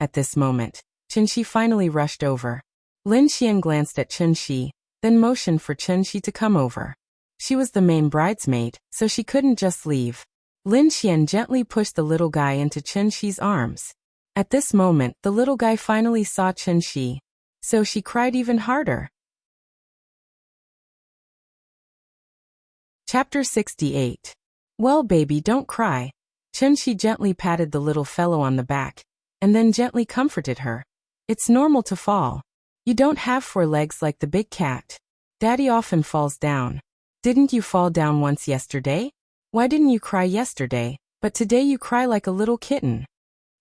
At this moment, Chunxi finally rushed over. Lin Xian glanced at Chunxi, then motioned for Chunxi to come over. She was the main bridesmaid, so she couldn't just leave. Lin Xian gently pushed the little guy into Chunxi's arms. At this moment, the little guy finally saw Chunxi, so she cried even harder. Chapter 68. Well, baby, don't cry. Chunxi gently patted the little fellow on the back, and then gently comforted her. It's normal to fall. You don't have 4 legs like the big cat. Daddy often falls down. Didn't you fall down once yesterday? Why didn't you cry yesterday, but today you cry like a little kitten?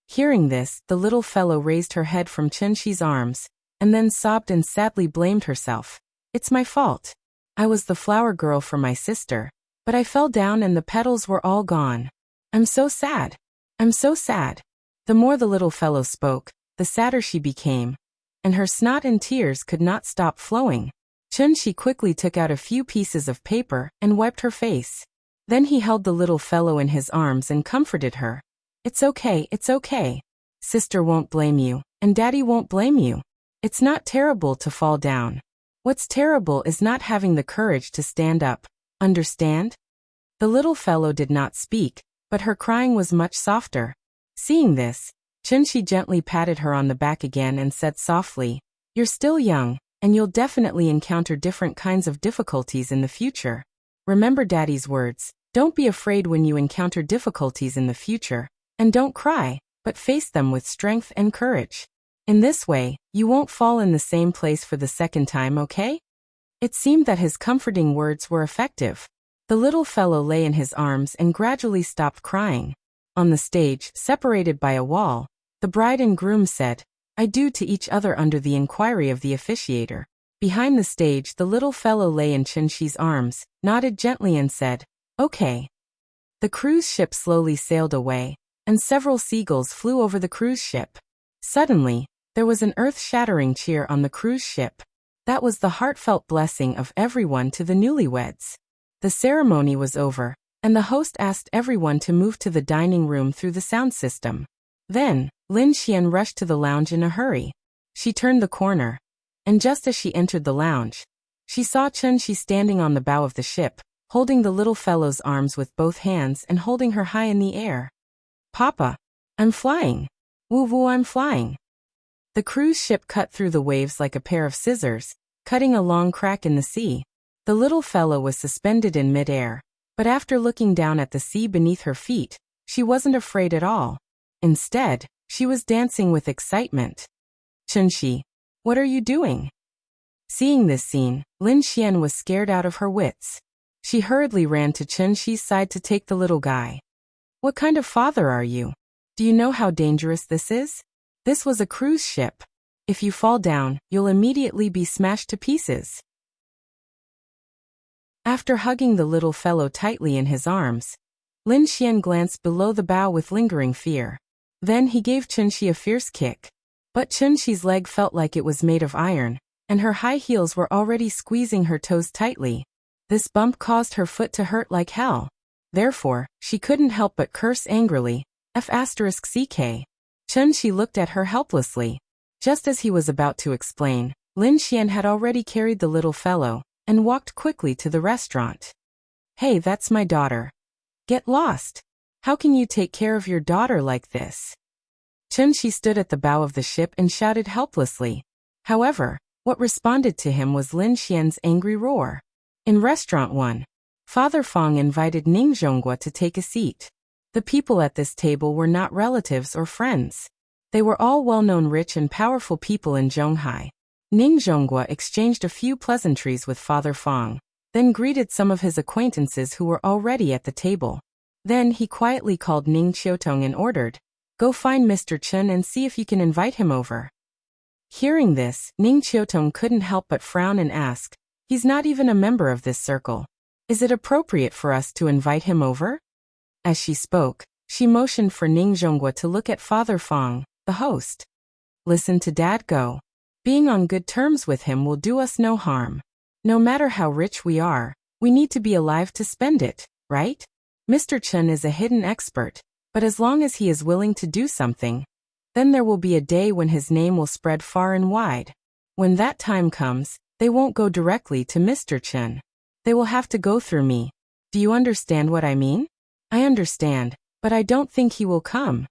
Hearing this, the little fellow raised her head from Chen-Shi's arms, and then sobbed and sadly blamed herself. It's my fault. I was the flower girl for my sister, but I fell down and the petals were all gone. I'm so sad. I'm so sad. The more the little fellow spoke, the sadder she became, and her snot and tears could not stop flowing. Chen-Shi quickly took out a few pieces of paper and wiped her face. Then he held the little fellow in his arms and comforted her. It's okay, it's okay. Sister won't blame you, and Daddy won't blame you. It's not terrible to fall down. What's terrible is not having the courage to stand up. Understand? The little fellow did not speak, but her crying was much softer. Seeing this, Chen-Shi gently patted her on the back again and said softly, You're still young, and you'll definitely encounter different kinds of difficulties in the future. Remember Daddy's words, don't be afraid when you encounter difficulties in the future, and don't cry, but face them with strength and courage. In this way, you won't fall in the same place for the second time, okay? It seemed that his comforting words were effective. The little fellow lay in his arms and gradually stopped crying. On the stage, separated by a wall, the bride and groom said, I do to each other under the inquiry of the officiator. Behind the stage, the little fellow lay in Chen-Shi's arms, nodded gently and said, Okay. The cruise ship slowly sailed away, and several seagulls flew over the cruise ship. Suddenly, there was an earth-shattering cheer on the cruise ship. That was the heartfelt blessing of everyone to the newlyweds. The ceremony was over, and the host asked everyone to move to the dining room through the sound system. Then, Lin Xian rushed to the lounge in a hurry. She turned the corner, and just as she entered the lounge, she saw Chen-Shi standing on the bow of the ship, holding the little fellow's arms with both hands and holding her high in the air. Papa, I'm flying. Woo woo, I'm flying. The cruise ship cut through the waves like a pair of scissors, cutting a long crack in the sea. The little fellow was suspended in mid-air, but after looking down at the sea beneath her feet, she wasn't afraid at all. Instead, she was dancing with excitement. Chen-Shi, what are you doing? Seeing this scene, Lin Xian was scared out of her wits. She hurriedly ran to Chen-Shi's side to take the little guy. What kind of father are you? Do you know how dangerous this is? This was a cruise ship. If you fall down, you'll immediately be smashed to pieces. After hugging the little fellow tightly in his arms, Lin Xian glanced below the bow with lingering fear. Then he gave Chen-Shi a fierce kick. But Chen-Shi's leg felt like it was made of iron, and her high heels were already squeezing her toes tightly. This bump caused her foot to hurt like hell. Therefore, she couldn't help but curse angrily, F***CK. Chen-Shi looked at her helplessly. Just as he was about to explain, Lin Xian had already carried the little fellow, and walked quickly to the restaurant. Hey, that's my daughter. Get lost. How can you take care of your daughter like this? Chen-Shi stood at the bow of the ship and shouted helplessly. However, what responded to him was Lin Xian's angry roar. In Restaurant 1, Father Fong invited Ning Zhonghua to take a seat. The people at this table were not relatives or friends. They were all well-known rich and powerful people in Zhonghai. Ning Zhonghua exchanged a few pleasantries with Father Fong, then greeted some of his acquaintances who were already at the table. Then he quietly called Ning Qiutong and ordered, Go find Mr. Chen and see if you can invite him over. Hearing this, Ning Qiutong couldn't help but frown and ask, He's not even a member of this circle. Is it appropriate for us to invite him over? As she spoke, she motioned for Ning Zhonghua to look at Father Fong, the host. Listen to Dad go. Being on good terms with him will do us no harm. No matter how rich we are, we need to be alive to spend it, right? Mr. Chen is a hidden expert, but as long as he is willing to do something, then there will be a day when his name will spread far and wide. When that time comes, they won't go directly to Mr. Chen. They will have to go through me. Do you understand what I mean? I understand, but I don't think he will come.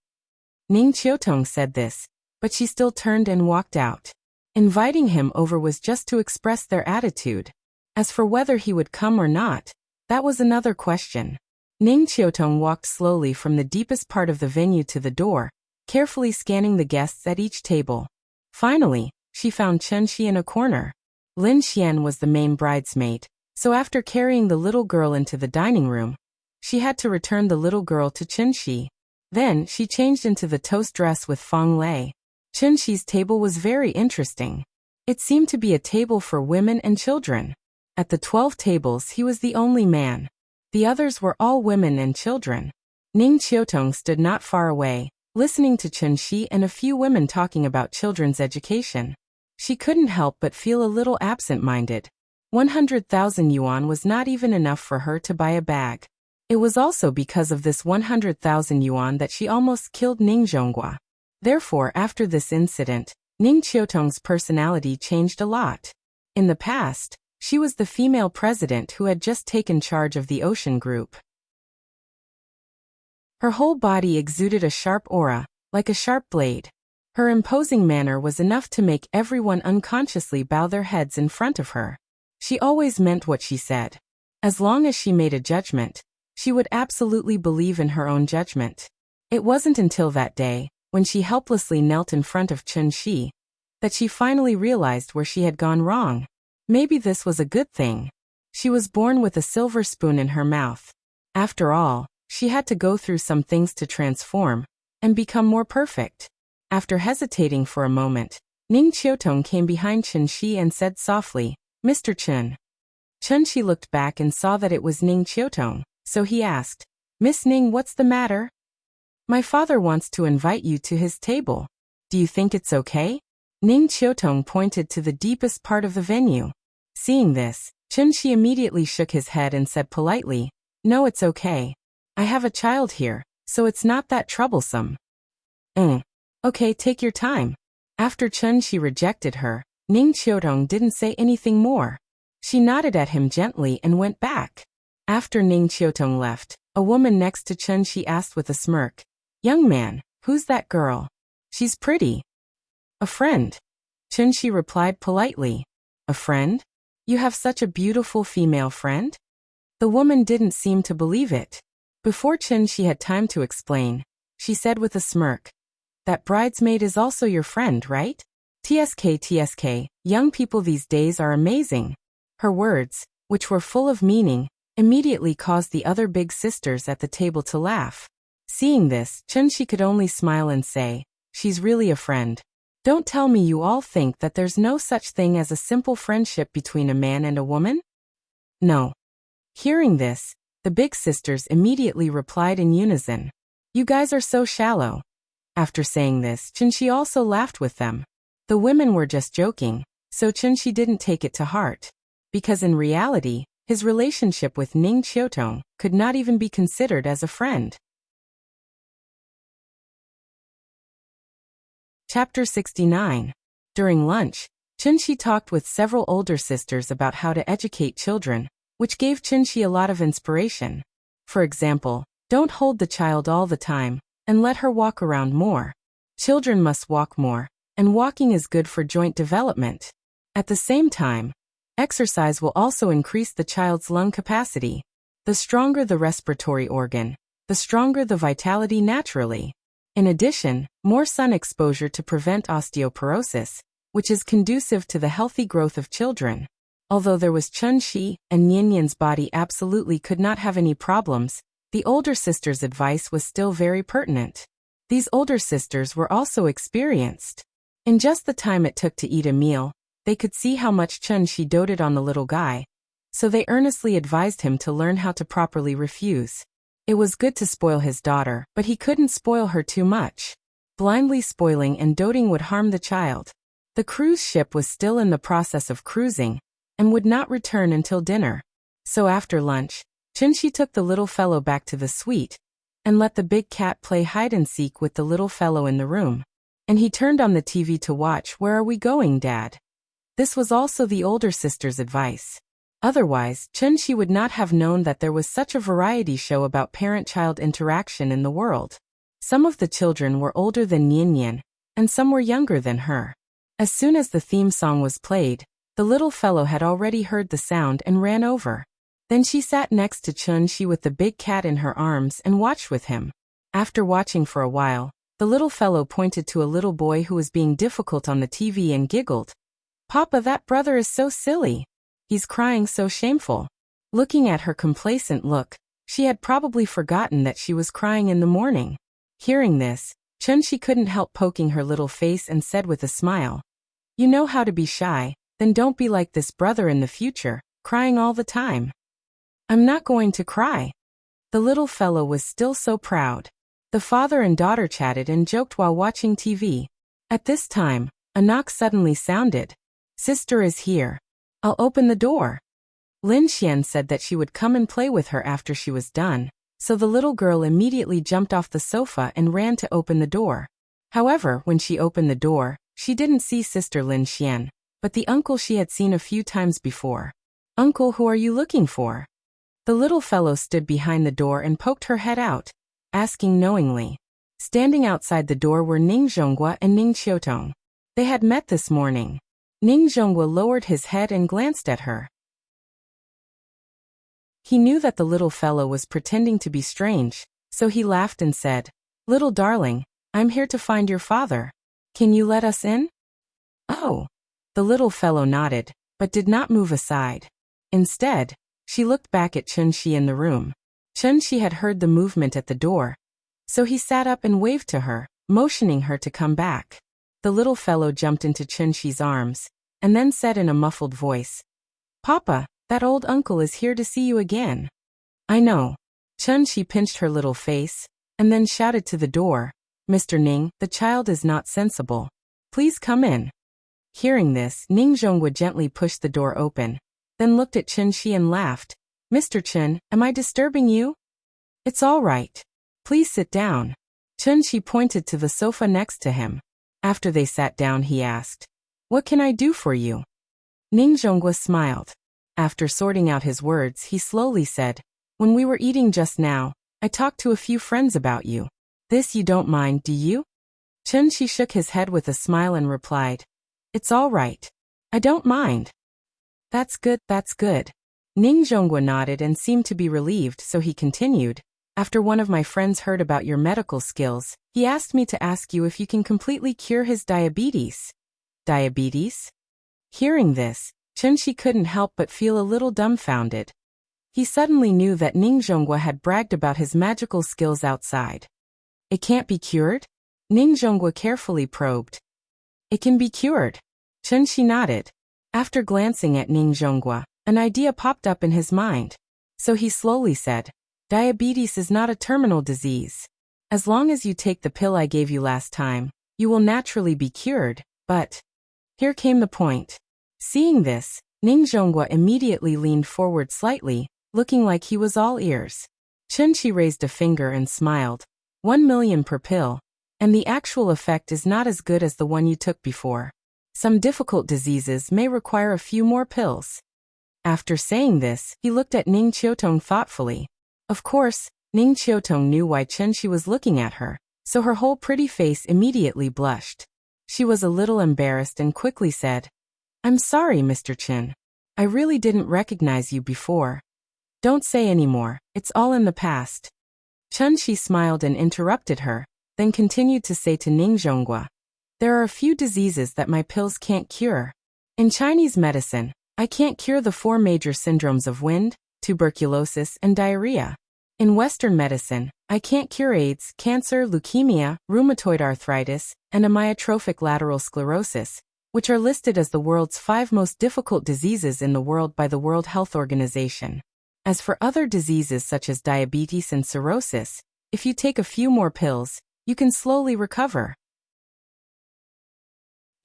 Ning Qiutong said this, but she still turned and walked out. Inviting him over was just to express their attitude. As for whether he would come or not, that was another question. Ning Qiutong walked slowly from the deepest part of the venue to the door, carefully scanning the guests at each table. Finally, she found Chen-Shi in a corner. Lin Xian was the main bridesmaid, so after carrying the little girl into the dining room, she had to return the little girl to Chen-Shi. Then, she changed into the toast dress with Feng Lei. Chunxi's table was very interesting. It seemed to be a table for women and children. At the 12 tables he was the only man. The others were all women and children. Ning Qiutong stood not far away, listening to Chunxi and a few women talking about children's education. She couldn't help but feel a little absent-minded. 100,000 yuan was not even enough for her to buy a bag. It was also because of this 100,000 yuan that she almost killed Ning Zhonghua. Therefore, after this incident, Ning Qiutong's personality changed a lot. In the past, she was the female president who had just taken charge of the Ocean Group. Her whole body exuded a sharp aura, like a sharp blade. Her imposing manner was enough to make everyone unconsciously bow their heads in front of her. She always meant what she said. As long as she made a judgment, she would absolutely believe in her own judgment. It wasn't until that day, when she helplessly knelt in front of Chunxi, that she finally realized where she had gone wrong. Maybe this was a good thing. She was born with a silver spoon in her mouth. After all, she had to go through some things to transform and become more perfect. After hesitating for a moment, Ning Qiutong came behind Chunxi and said softly, "Mr. Chun." Chunxi looked back and saw that it was Ning Qiutong, so he asked, "Miss Ning, what's the matter?" "My father wants to invite you to his table. Do you think it's okay?" Ning Qiutong pointed to the deepest part of the venue. Seeing this, Chunxi immediately shook his head and said politely, "No, it's okay. I have a child here, so it's not that troublesome." Okay, take your time." After Chunxi rejected her, Ning Qiutong didn't say anything more. She nodded at him gently and went back. After Ning Qiutong left, a woman next to Chunxi asked with a smirk, "Young man, who's that girl? She's pretty." "A friend." Chunxi replied politely. "A friend? You have such a beautiful female friend?" The woman didn't seem to believe it. Before Chunxi had time to explain, she said with a smirk, "That bridesmaid is also your friend, right? TSK, young people these days are amazing." Her words, which were full of meaning, immediately caused the other big sisters at the table to laugh. Seeing this, Chunxi could only smile and say, "She's really a friend. Don't tell me you all think that there's no such thing as a simple friendship between a man and a woman?" "No." Hearing this, the big sisters immediately replied in unison, "You guys are so shallow." After saying this, Chunxi also laughed with them. The women were just joking, so Chunxi didn't take it to heart. Because in reality, his relationship with Ning Qiutong could not even be considered as a friend. Chapter 69. During lunch, Chunxi talked with several older sisters about how to educate children, which gave Chunxi a lot of inspiration. For example, don't hold the child all the time, and let her walk around more. Children must walk more, and walking is good for joint development. At the same time, exercise will also increase the child's lung capacity. The stronger the respiratory organ, the stronger the vitality naturally. In addition, more sun exposure to prevent osteoporosis, which is conducive to the healthy growth of children. Although there was Chunxi, and Nianyan's body absolutely could not have any problems, the older sister's advice was still very pertinent. These older sisters were also experienced. In just the time it took to eat a meal, they could see how much Chunxi doted on the little guy, so they earnestly advised him to learn how to properly refuse. It was good to spoil his daughter, but he couldn't spoil her too much. Blindly spoiling and doting would harm the child. The cruise ship was still in the process of cruising, and would not return until dinner. So after lunch, Chunxi took the little fellow back to the suite, and let the big cat play hide-and-seek with the little fellow in the room. And he turned on the TV to watch Where Are We Going, Dad? This was also the older sister's advice. Otherwise, Chunxi would not have known that there was such a variety show about parent-child interaction in the world. Some of the children were older than Nianyan, and some were younger than her. As soon as the theme song was played, the little fellow had already heard the sound and ran over. Then she sat next to Chunxi with the big cat in her arms and watched with him. After watching for a while, the little fellow pointed to a little boy who was being difficult on the TV and giggled. "Papa, that brother is so silly. He's crying so shameful." Looking at her complacent look, she had probably forgotten that she was crying in the morning. Hearing this, Chun-Shi couldn't help poking her little face and said with a smile, "You know how to be shy, then don't be like this brother in the future, crying all the time." "I'm not going to cry." The little fellow was still so proud. The father and daughter chatted and joked while watching TV. At this time, a knock suddenly sounded. "Sister is here. I'll open the door." Lin Xian said that she would come and play with her after she was done, so the little girl immediately jumped off the sofa and ran to open the door. However, when she opened the door, she didn't see Sister Lin Xian, but the uncle she had seen a few times before. "Uncle, who are you looking for?" The little fellow stood behind the door and poked her head out, asking knowingly. Standing outside the door were Ning Zhonghua and Ning Qiutong. They had met this morning. Ning Zhonghua lowered his head and glanced at her. He knew that the little fellow was pretending to be strange, so he laughed and said, "Little darling, I'm here to find your father. Can you let us in?" "Oh." The little fellow nodded, but did not move aside. Instead, she looked back at Chun-Shi in the room. Chun-Shi had heard the movement at the door, so he sat up and waved to her, motioning her to come back. The little fellow jumped into Chun-Shi's arms, and then said in a muffled voice, "Papa, that old uncle is here to see you again." "I know." Chun-Shi pinched her little face, and then shouted to the door, "Mr. Ning, the child is not sensible. Please come in." Hearing this, Ning Zhonghua gently pushed the door open, then looked at Chun-Shi and laughed. "Mr. Chen, am I disturbing you?" "It's all right. Please sit down." Chun-Shi pointed to the sofa next to him. After they sat down, he asked, "What can I do for you?" Ning Zhonghua smiled. After sorting out his words, he slowly said, "When we were eating just now, I talked to a few friends about you. This you don't mind, do you?" Chun-Shi shook his head with a smile and replied, "It's all right. I don't mind." That's good, that's good." Ning Zhonghua nodded and seemed to be relieved, so he continued, "After one of my friends heard about your medical skills, he asked me to ask you if you can completely cure his diabetes." "Diabetes?" Hearing this, Chun-Shi couldn't help but feel a little dumbfounded. He suddenly knew that Ning Zhonghua had bragged about his magical skills outside. "It can't be cured?" Ning Zhonghua carefully probed. "It can be cured." Chun-Shi nodded. After glancing at Ning Zhonghua, an idea popped up in his mind. So he slowly said, "Diabetes is not a terminal disease. As long as you take the pill I gave you last time, you will naturally be cured, but..." Here came the point. Seeing this, Ning Zhonghua immediately leaned forward slightly, looking like he was all ears. Chun-Shi raised a finger and smiled. 1 million per pill, and the actual effect is not as good as the one you took before. Some difficult diseases may require a few more pills." After saying this, he looked at Ning Qiutong thoughtfully. Of course, Ning Qiutong knew why Chun-Shi was looking at her, so her whole pretty face immediately blushed. She was a little embarrassed and quickly said, "I'm sorry, Mr. Chen. I really didn't recognize you before." "Don't say any more, it's all in the past." Chun-Shi smiled and interrupted her, then continued to say to Ning Zhonghua, "There are a few diseases that my pills can't cure. In Chinese medicine, I can't cure the 4 major syndromes of wind, tuberculosis, and diarrhea. In Western medicine, I can't cure AIDS, cancer, leukemia, rheumatoid arthritis, and amyotrophic lateral sclerosis, which are listed as the world's 5 most difficult diseases in the world by the World Health Organization. As for other diseases such as diabetes and cirrhosis, if you take a few more pills, you can slowly recover."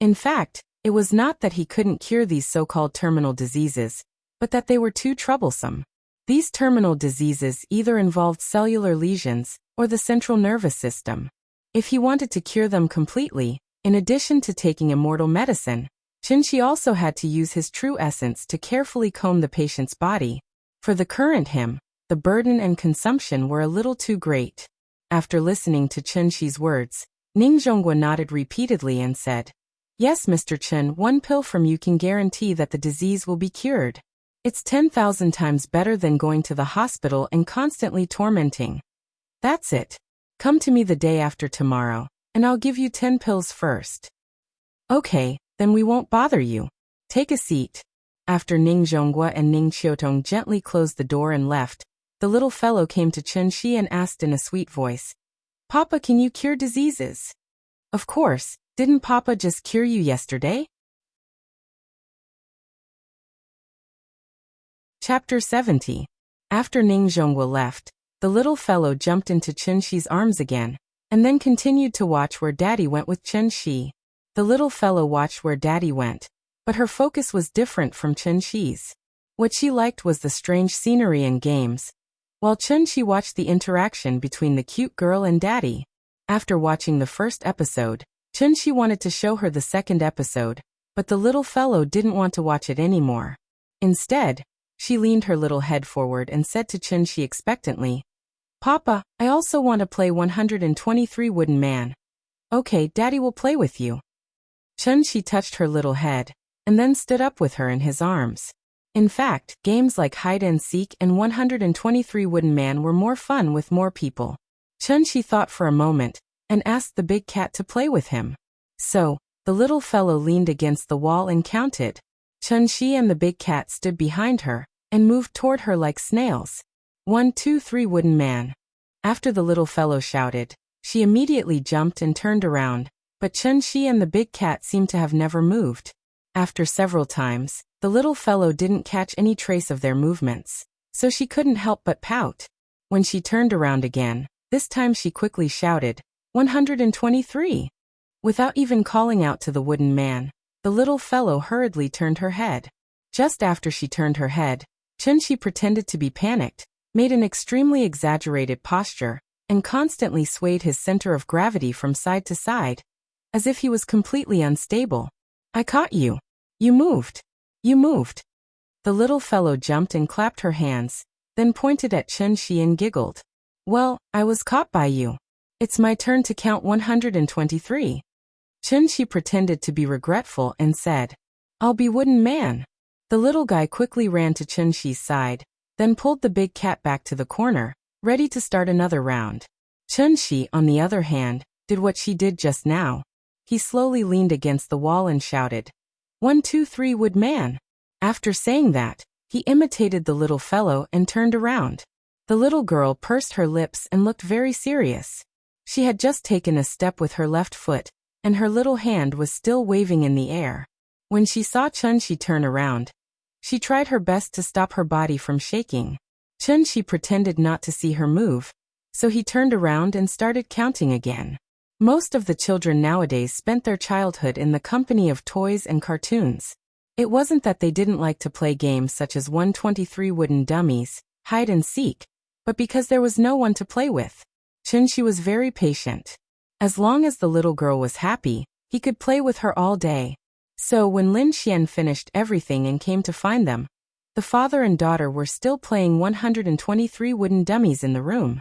In fact, it was not that he couldn't cure these so-called terminal diseases, but that they were too troublesome. These terminal diseases either involved cellular lesions or the central nervous system. If he wanted to cure them completely, in addition to taking immortal medicine, Chun-Shi also had to use his true essence to carefully comb the patient's body. For the current him, the burden and consumption were a little too great. After listening to Chun-Shi's words, Ning Zhonghua nodded repeatedly and said, "Yes, Mr. Chen, 1 pill from you can guarantee that the disease will be cured. It's 10,000 times better than going to the hospital and constantly tormenting. That's it. Come to me the day after tomorrow, and I'll give you 10 pills first." "Okay, then we won't bother you. Take a seat." After Ning Zhonghua and Ning Qiutong gently closed the door and left, the little fellow came to Chun-Shi and asked in a sweet voice, Papa, can you cure diseases? Of course, didn't Papa just cure you yesterday? Chapter 70. After Ning Zhongguo left, the little fellow jumped into Chen Shi's arms again, and then continued to watch where Daddy went with Chen Shi. The little fellow watched where Daddy went, but her focus was different from Chen Shi's. What she liked was the strange scenery and games, while Chen Shi watched the interaction between the cute girl and Daddy. After watching the first episode, Chen Shi wanted to show her the second episode, but the little fellow didn't want to watch it anymore. Instead, she leaned her little head forward and said to Chen Shi expectantly, Papa, I also want to play 123 Wooden Man. Okay, Daddy will play with you. Chen Shi touched her little head, and then stood up with her in his arms. In fact, games like hide and seek and 123 Wooden Man were more fun with more people. Chen Shi thought for a moment, and asked the big cat to play with him. So, the little fellow leaned against the wall and counted. Chen Shi and the big cat stood behind her, and moved toward her like snails. 1, 2, 3 Wooden Man. After the little fellow shouted, she immediately jumped and turned around, but Chen Shi and the big cat seemed to have never moved. After several times, the little fellow didn't catch any trace of their movements, so she couldn't help but pout. When she turned around again, this time she quickly shouted, 123. Without even calling out to the wooden man, the little fellow hurriedly turned her head. Just after she turned her head, Chen Shi pretended to be panicked, made an extremely exaggerated posture, and constantly swayed his center of gravity from side to side, as if he was completely unstable. I caught you. You moved. You moved. The little fellow jumped and clapped her hands, then pointed at Chen Shi and giggled. Well, I was caught by you. It's my turn to count 123. Chen Shi pretended to be regretful and said, I'll be Wooden Man. The little guy quickly ran to Chen Shi's side, then pulled the big cat back to the corner, ready to start another round. Chen Shi, on the other hand, did what she did just now. He slowly leaned against the wall and shouted, 1, 2, 3 Wood Man. After saying that, he imitated the little fellow and turned around. The little girl pursed her lips and looked very serious. She had just taken a step with her left foot, and her little hand was still waving in the air. When she saw Chen Shi turn around, she tried her best to stop her body from shaking. Chen Shi pretended not to see her move, so he turned around and started counting again. Most of the children nowadays spent their childhood in the company of toys and cartoons. It wasn't that they didn't like to play games such as 123 Wooden Dummies, hide and seek, but because there was no one to play with. Chen Shi was very patient. As long as the little girl was happy, he could play with her all day. So when Lin Xian finished everything and came to find them, the father and daughter were still playing 123 wooden dummies in the room.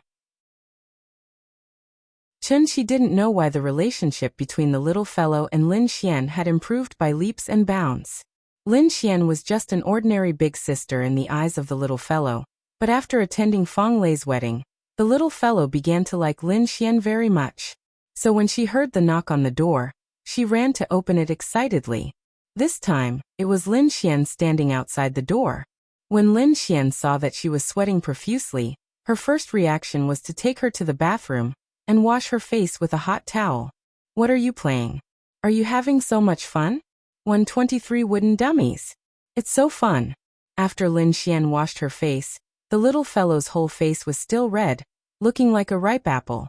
Chen Shi didn't know why the relationship between the little fellow and Lin Xian had improved by leaps and bounds. Lin Xian was just an ordinary big sister in the eyes of the little fellow, but after attending Feng Lei's wedding, the little fellow began to like Lin Xian very much. So when she heard the knock on the door, she ran to open it excitedly. This time, it was Lin Xian standing outside the door. When Lin Xian saw that she was sweating profusely, her first reaction was to take her to the bathroom and wash her face with a hot towel. What are you playing? Are you having so much fun? 123 wooden dummies. It's so fun. After Lin Xian washed her face, the little fellow's whole face was still red, looking like a ripe apple.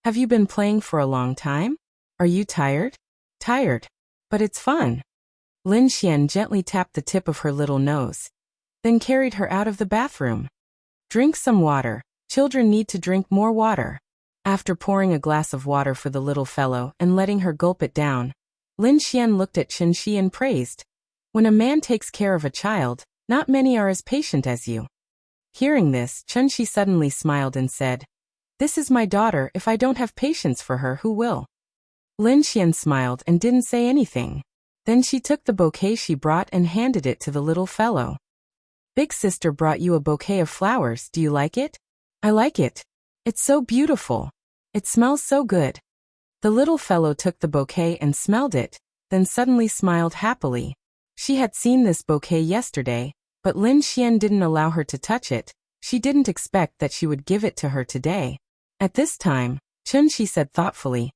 Have you been playing for a long time? Are you tired? Tired. But it's fun. Lin Xian gently tapped the tip of her little nose, then carried her out of the bathroom. Drink some water. Children need to drink more water. After pouring a glass of water for the little fellow and letting her gulp it down, Lin Xian looked at Chen Shi and praised. When a man takes care of a child, not many are as patient as you. Hearing this, Chen Shi suddenly smiled and said, This is my daughter. If I don't have patience for her, who will? Lin Xian smiled and didn't say anything. Then she took the bouquet she brought and handed it to the little fellow. Big sister brought you a bouquet of flowers. Do you like it? I like it. It's so beautiful. It smells so good. The little fellow took the bouquet and smelled it, then suddenly smiled happily. She had seen this bouquet yesterday, but Lin Xian didn't allow her to touch it. She didn't expect that she would give it to her today. At this time, Chun-Shi said thoughtfully.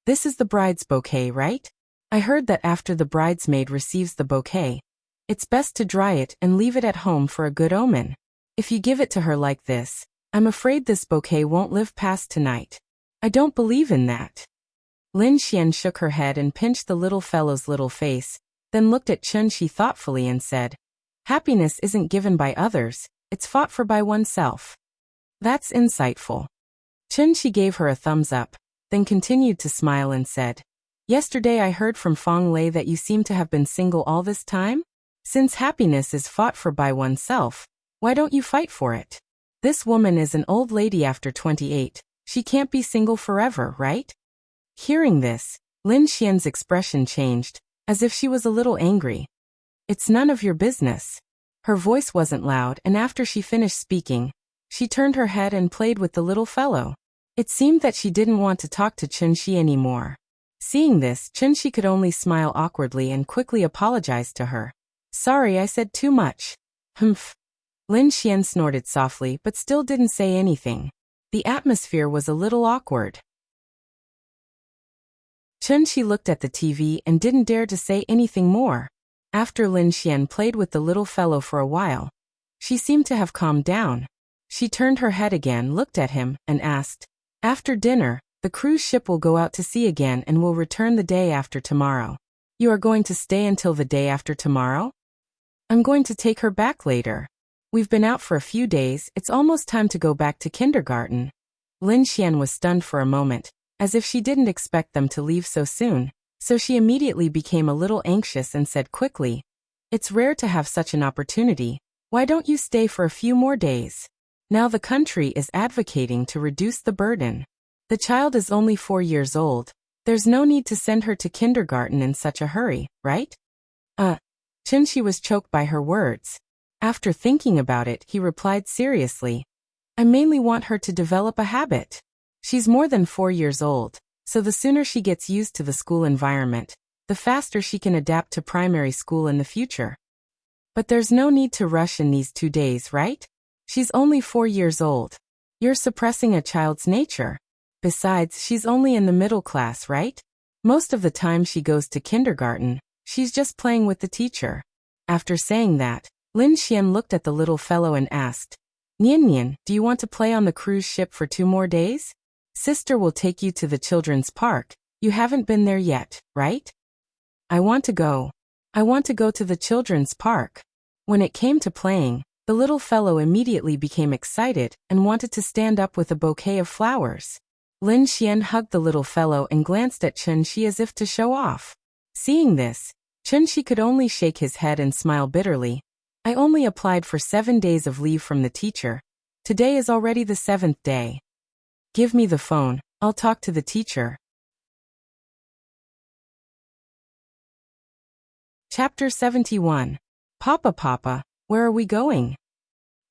This is the bride's bouquet, right? I heard that after the bridesmaid receives the bouquet, it's best to dry it and leave it at home for a good omen. If you give it to her like this, I'm afraid this bouquet won't live past tonight. I don't believe in that. Lin Xian shook her head and pinched the little fellow's little face, then looked at Chun-Shi thoughtfully and said, Happiness isn't given by others, it's fought for by oneself. That's insightful. Chun-Shi gave her a thumbs up, then continued to smile and said, Yesterday I heard from Fong Lei that you seem to have been single all this time? Since happiness is fought for by oneself, why don't you fight for it? This woman is an old lady after 28, she can't be single forever, right? Hearing this, Lin Xian's expression changed, as if she was a little angry. It's none of your business. Her voice wasn't loud, and after she finished speaking, she turned her head and played with the little fellow. It seemed that she didn't want to talk to Chun-Shi anymore. Seeing this, Chun-Shi could only smile awkwardly and quickly apologize to her. Sorry, I said too much. Humph. Lin Xian snorted softly but still didn't say anything. The atmosphere was a little awkward. Chun-Shi looked at the TV and didn't dare to say anything more. After Lin Xian played with the little fellow for a while, she seemed to have calmed down. She turned her head again, looked at him, and asked, After dinner, the cruise ship will go out to sea again and will return the day after tomorrow. You are going to stay until the day after tomorrow? I'm going to take her back later. We've been out for a few days, it's almost time to go back to kindergarten. Lin Xian was stunned for a moment, as if she didn't expect them to leave so soon, so she immediately became a little anxious and said quickly, It's rare to have such an opportunity, why don't you stay for a few more days? Now the country is advocating to reduce the burden. The child is only 4 years old, there's no need to send her to kindergarten in such a hurry, right? Chun-Shi was choked by her words. After thinking about it, he replied seriously, I mainly want her to develop a habit. She's more than 4 years old, so the sooner she gets used to the school environment, the faster she can adapt to primary school in the future. But there's no need to rush in these 2 days, right? She's only 4 years old. You're suppressing a child's nature. Besides, she's only in the middle class, right? Most of the time she goes to kindergarten, she's just playing with the teacher. After saying that, Lin Xian looked at the little fellow and asked, Nian Nian, do you want to play on the cruise ship for 2 more days? Sister will take you to the children's park. You haven't been there yet, right? I want to go. I want to go to the children's park. When it came to playing, the little fellow immediately became excited and wanted to stand up with a bouquet of flowers. Lin Xian hugged the little fellow and glanced at Chun-Shi as if to show off. Seeing this, Chun-Shi could only shake his head and smile bitterly. I only applied for 7 days of leave from the teacher. Today is already the 7th day. Give me the phone, I'll talk to the teacher. Chapter 71. Papa Papa, where are we going?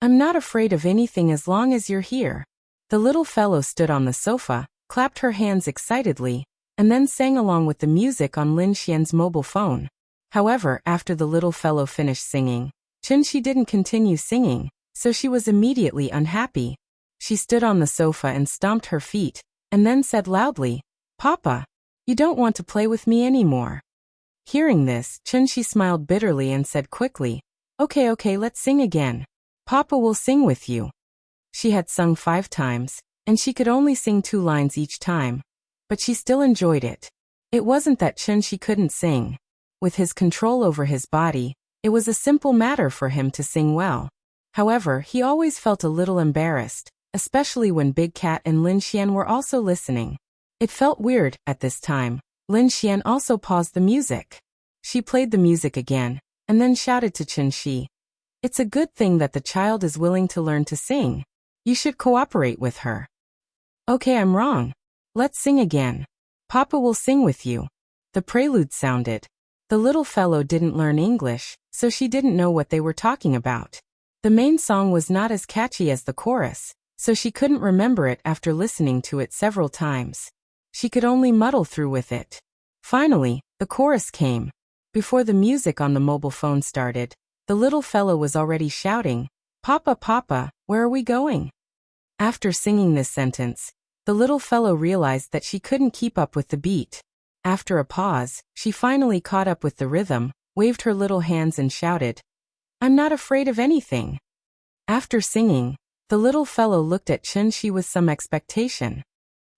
I'm not afraid of anything as long as you're here. The little fellow stood on the sofa, clapped her hands excitedly, and then sang along with the music on Lin Xian's mobile phone. However, after the little fellow finished singing, Chun-Shi didn't continue singing, so she was immediately unhappy. She stood on the sofa and stomped her feet, and then said loudly, Papa, you don't want to play with me anymore. Hearing this, Chun-Shi smiled bitterly and said quickly, Okay, let's sing again. Papa will sing with you. She had sung 5 times, and she could only sing 2 lines each time, but she still enjoyed it. It wasn't that Chun-Shi couldn't sing. With his control over his body, it was a simple matter for him to sing well. However, he always felt a little embarrassed, especially when Big Cat and Lin Xian were also listening. It felt weird. At this time, Lin Xian also paused the music. She played the music again, and then shouted to Chun-Shi, It's a good thing that the child is willing to learn to sing. You should cooperate with her. Okay, I'm wrong. Let's sing again. Papa will sing with you. The prelude sounded. The little fellow didn't learn English, so she didn't know what they were talking about. The main song was not as catchy as the chorus, so she couldn't remember it after listening to it several times. She could only muddle through with it. Finally, the chorus came. Before the music on the mobile phone started, the little fellow was already shouting, Papa, Papa, where are we going? After singing this sentence, The little fellow realized that she couldn't keep up with the beat. After a pause, she finally caught up with the rhythm, waved her little hands and shouted, "I'm not afraid of anything." After singing, the little fellow looked at Chun-Shi with some expectation.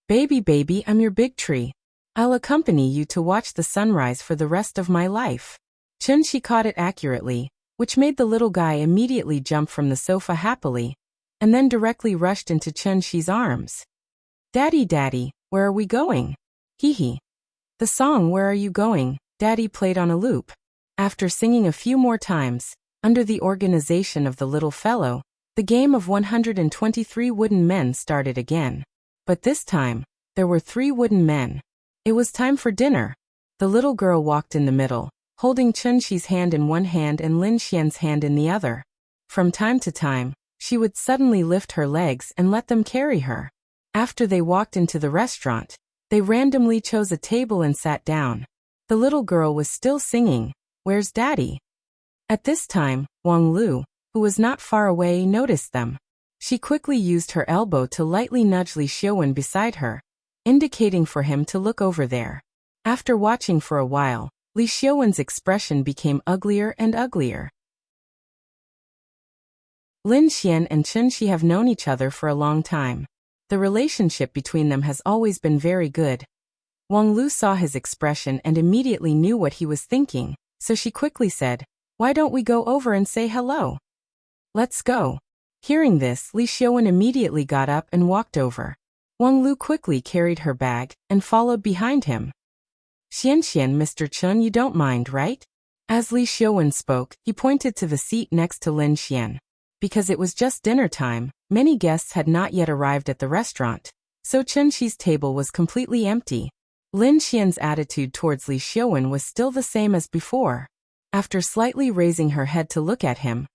Baby, baby, I'm your big tree. I'll accompany you to watch the sunrise for the rest of my life." Chun-Shi caught it accurately, which made the little guy immediately jump from the sofa happily, and then directly rushed into Chun-Shi's arms. "Daddy, Daddy, where are we going?" Hee hee. The song "Where Are You Going, Daddy" played on a loop. After singing a few more times, under the organization of the little fellow, the game of 123 wooden men started again. But this time, there were 3 wooden men. It was time for dinner. The little girl walked in the middle, holding Chun-Shi's hand in one hand and Lin Xian's hand in the other. From time to time, she would suddenly lift her legs and let them carry her. After they walked into the restaurant, they randomly chose a table and sat down. The little girl was still singing, "Where's Daddy?" At this time, Wang Lu, who was not far away, noticed them. She quickly used her elbow to lightly nudge Li Xiaowen beside her, indicating for him to look over there. After watching for a while, Li Xiaowen's expression became uglier and uglier. Lin Xian and Chun-Shi have known each other for a long time. The relationship between them has always been very good. Wang Lu saw his expression and immediately knew what he was thinking, so she quickly said, "Why don't we go over and say hello?" "Let's go." Hearing this, Li Xiaowen immediately got up and walked over. Wang Lu quickly carried her bag and followed behind him. "Xian, Mr. Chun, you don't mind, right?" As Li Xiaowen spoke, he pointed to the seat next to Lin Xian. Because it was just dinner time, many guests had not yet arrived at the restaurant, so Chun-Shi's table was completely empty. Lin Xian's attitude towards Li Xiaowen was still the same as before. After slightly raising her head to look at him,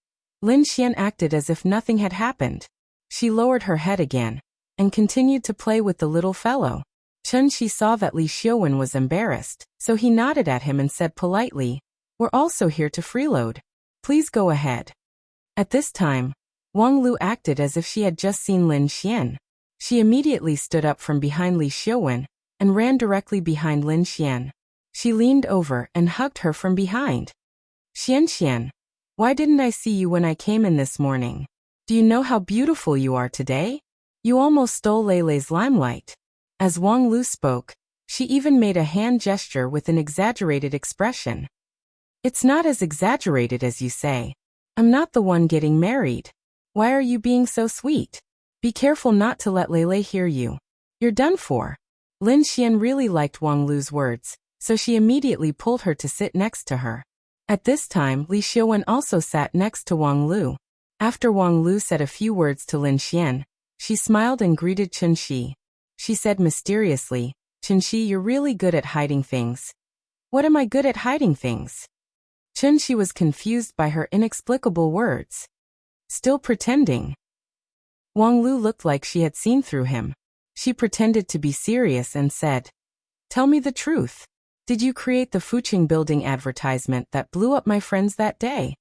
Lin Xian acted as if nothing had happened. She lowered her head again and continued to play with the little fellow. Chun-Shi saw that Li Xiaowen was embarrassed, so he nodded at him and said politely, "We're also here to freeload. Please go ahead." At this time, Wang Lu acted as if she had just seen Lin Xian. She immediately stood up from behind Li Xiaowen and ran directly behind Lin Xian. She leaned over and hugged her from behind. Xian, why didn't I see you when I came in this morning? Do you know how beautiful you are today? You almost stole Leilei's limelight." As Wang Lu spoke, she even made a hand gesture with an exaggerated expression. "It's not as exaggerated as you say. I'm not the one getting married. Why are you being so sweet? Be careful not to let Leilei hear you. You're done for." Lin Xian really liked Wang Lu's words, so she immediately pulled her to sit next to her. At this time, Li Xiaowen also sat next to Wang Lu. After Wang Lu said a few words to Lin Xian, she smiled and greeted Chun-Shi. She said mysteriously, "Chun-Shi, you're really good at hiding things." "What am I good at hiding things?" Chun-Shi was confused by her inexplicable words. "Still pretending." Wang Lu looked like she had seen through him. She pretended to be serious and said, "Tell me the truth. Did you create the Fuqing building advertisement that blew up my friends that day?"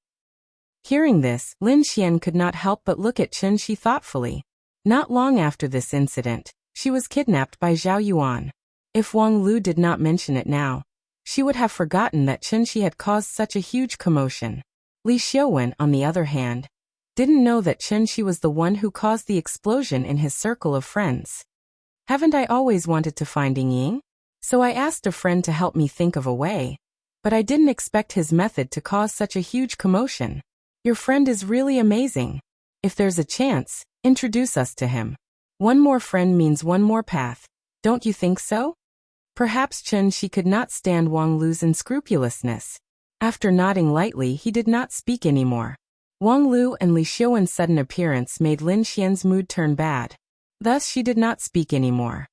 Hearing this, Lin Xian could not help but look at Chun-Shi thoughtfully. Not long after this incident, she was kidnapped by Zhao Yuan. If Wang Lu did not mention it now, she would have forgotten that Chun-Shi had caused such a huge commotion. Li Xiaowen, on the other hand, didn't know that Chun-Shi was the one who caused the explosion in his circle of friends. "Haven't I always wanted to find Ying? So I asked a friend to help me think of a way. But I didn't expect his method to cause such a huge commotion. Your friend is really amazing. If there's a chance, introduce us to him. One more friend means one more path. Don't you think so?" Perhaps Chun-Shi could not stand Wang Lu's unscrupulousness. After nodding lightly, he did not speak anymore. Wang Lu and Li Xiaowen's sudden appearance made Lin Xian's mood turn bad. Thus she did not speak anymore.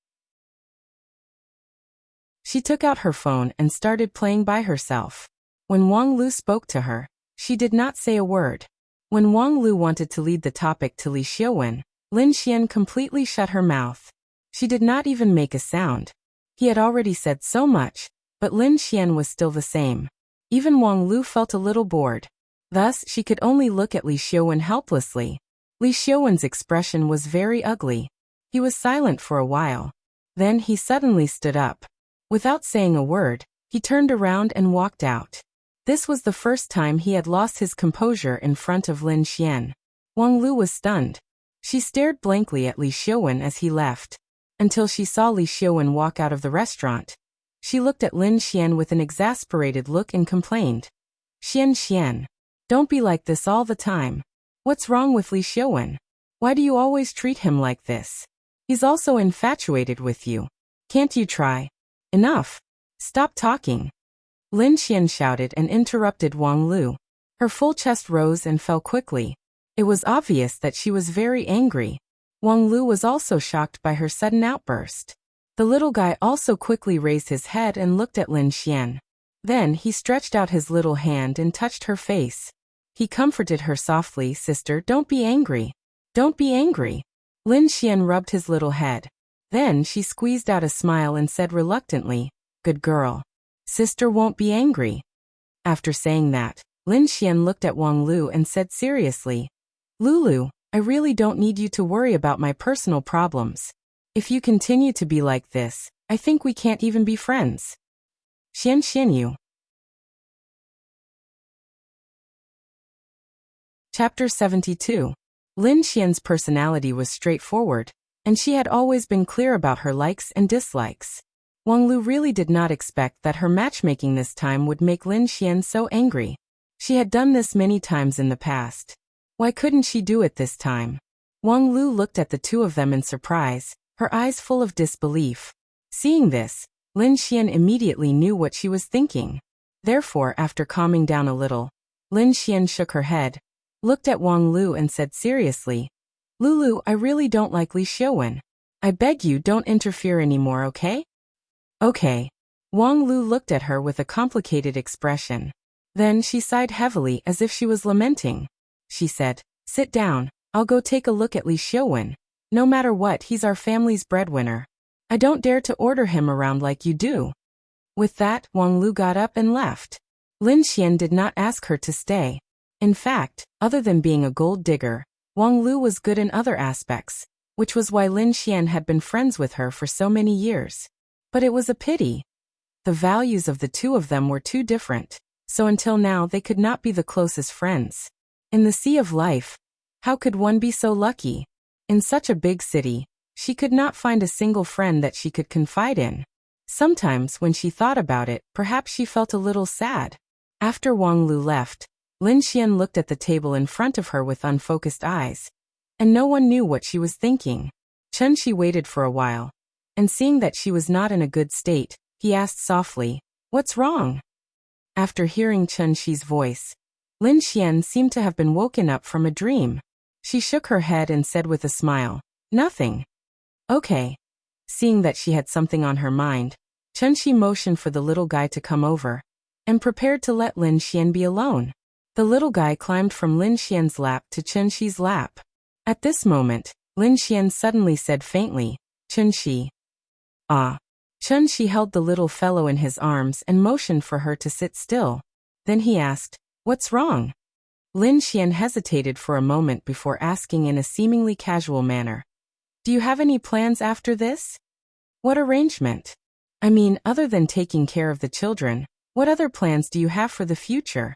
She took out her phone and started playing by herself. When Wang Lu spoke to her, she did not say a word. When Wang Lu wanted to lead the topic to Li Xiaowen, Lin Xian completely shut her mouth. She did not even make a sound. He had already said so much, but Lin Xian was still the same. Even Wang Lu felt a little bored. Thus, she could only look at Li Xiaowen helplessly. Li Xiaowen's expression was very ugly. He was silent for a while. Then he suddenly stood up. Without saying a word, he turned around and walked out. This was the first time he had lost his composure in front of Lin Xian. Wang Lu was stunned. She stared blankly at Li Xiaowen as he left, until she saw Li Xiaowen walk out of the restaurant. She looked at Lin Xian with an exasperated look and complained. Xian, don't be like this all the time. What's wrong with Li Xiaowen? Why do you always treat him like this? He's also infatuated with you. Can't you try? Enough. Stop talking. Lin Xian shouted and interrupted Wang Lu. Her full chest rose and fell quickly. It was obvious that she was very angry. Wang Lu was also shocked by her sudden outburst. The little guy also quickly raised his head and looked at Lin Xian. Then he stretched out his little hand and touched her face. He comforted her softly. Sister, don't be angry. Don't be angry. Lin Xian rubbed his little head. Then she squeezed out a smile and said reluctantly, Good girl. Sister won't be angry. After saying that, Lin Xian looked at Wang Lu and said seriously, Lulu, I really don't need you to worry about my personal problems. If you continue to be like this, I think we can't even be friends. Xian you. Chapter 72. Lin Xian's personality was straightforward, and she had always been clear about her likes and dislikes. Wang Lu really did not expect that her matchmaking this time would make Lin Xian so angry. She had done this many times in the past. Why couldn't she do it this time? Wang Lu looked at the two of them in surprise, her eyes full of disbelief. Seeing this, Lin Xian immediately knew what she was thinking. Therefore, after calming down a little, Lin Xian shook her head, looked at Wang Lu and said seriously, Lulu, I really don't like Li Xiaowen. I beg you don't interfere anymore, okay? Okay. Wang Lu looked at her with a complicated expression. Then she sighed heavily as if she was lamenting. She said, Sit down, I'll go take a look at Li Xiaowen. No matter what, he's our family's breadwinner. I don't dare to order him around like you do. With that, Wang Lu got up and left. Lin Xian did not ask her to stay. In fact, other than being a gold digger, Wang Lu was good in other aspects, which was why Lin Xian had been friends with her for so many years. But it was a pity. The values of the two of them were too different, so until now they could not be the closest friends. In the sea of life, how could one be so lucky? In such a big city, she could not find a single friend that she could confide in. Sometimes when she thought about it, perhaps she felt a little sad. After Wang Lu left, Lin Xian looked at the table in front of her with unfocused eyes, and no one knew what she was thinking. Chen Shi waited for a while, and seeing that she was not in a good state, he asked softly, What's wrong? After hearing Chen Shi's voice, Lin Xian seemed to have been woken up from a dream. She shook her head and said with a smile, Nothing. Okay. Seeing that she had something on her mind, Chen Shi motioned for the little guy to come over, and prepared to let Lin Xian be alone. The little guy climbed from Lin Xian's lap to Chen Shi's lap. At this moment, Lin Xian suddenly said faintly, Chen Shi. Ah. Chen Shi held the little fellow in his arms and motioned for her to sit still. Then he asked, What's wrong? Lin Xian hesitated for a moment before asking in a seemingly casual manner, Do you have any plans after this? What arrangement? I mean, other than taking care of the children, what other plans do you have for the future?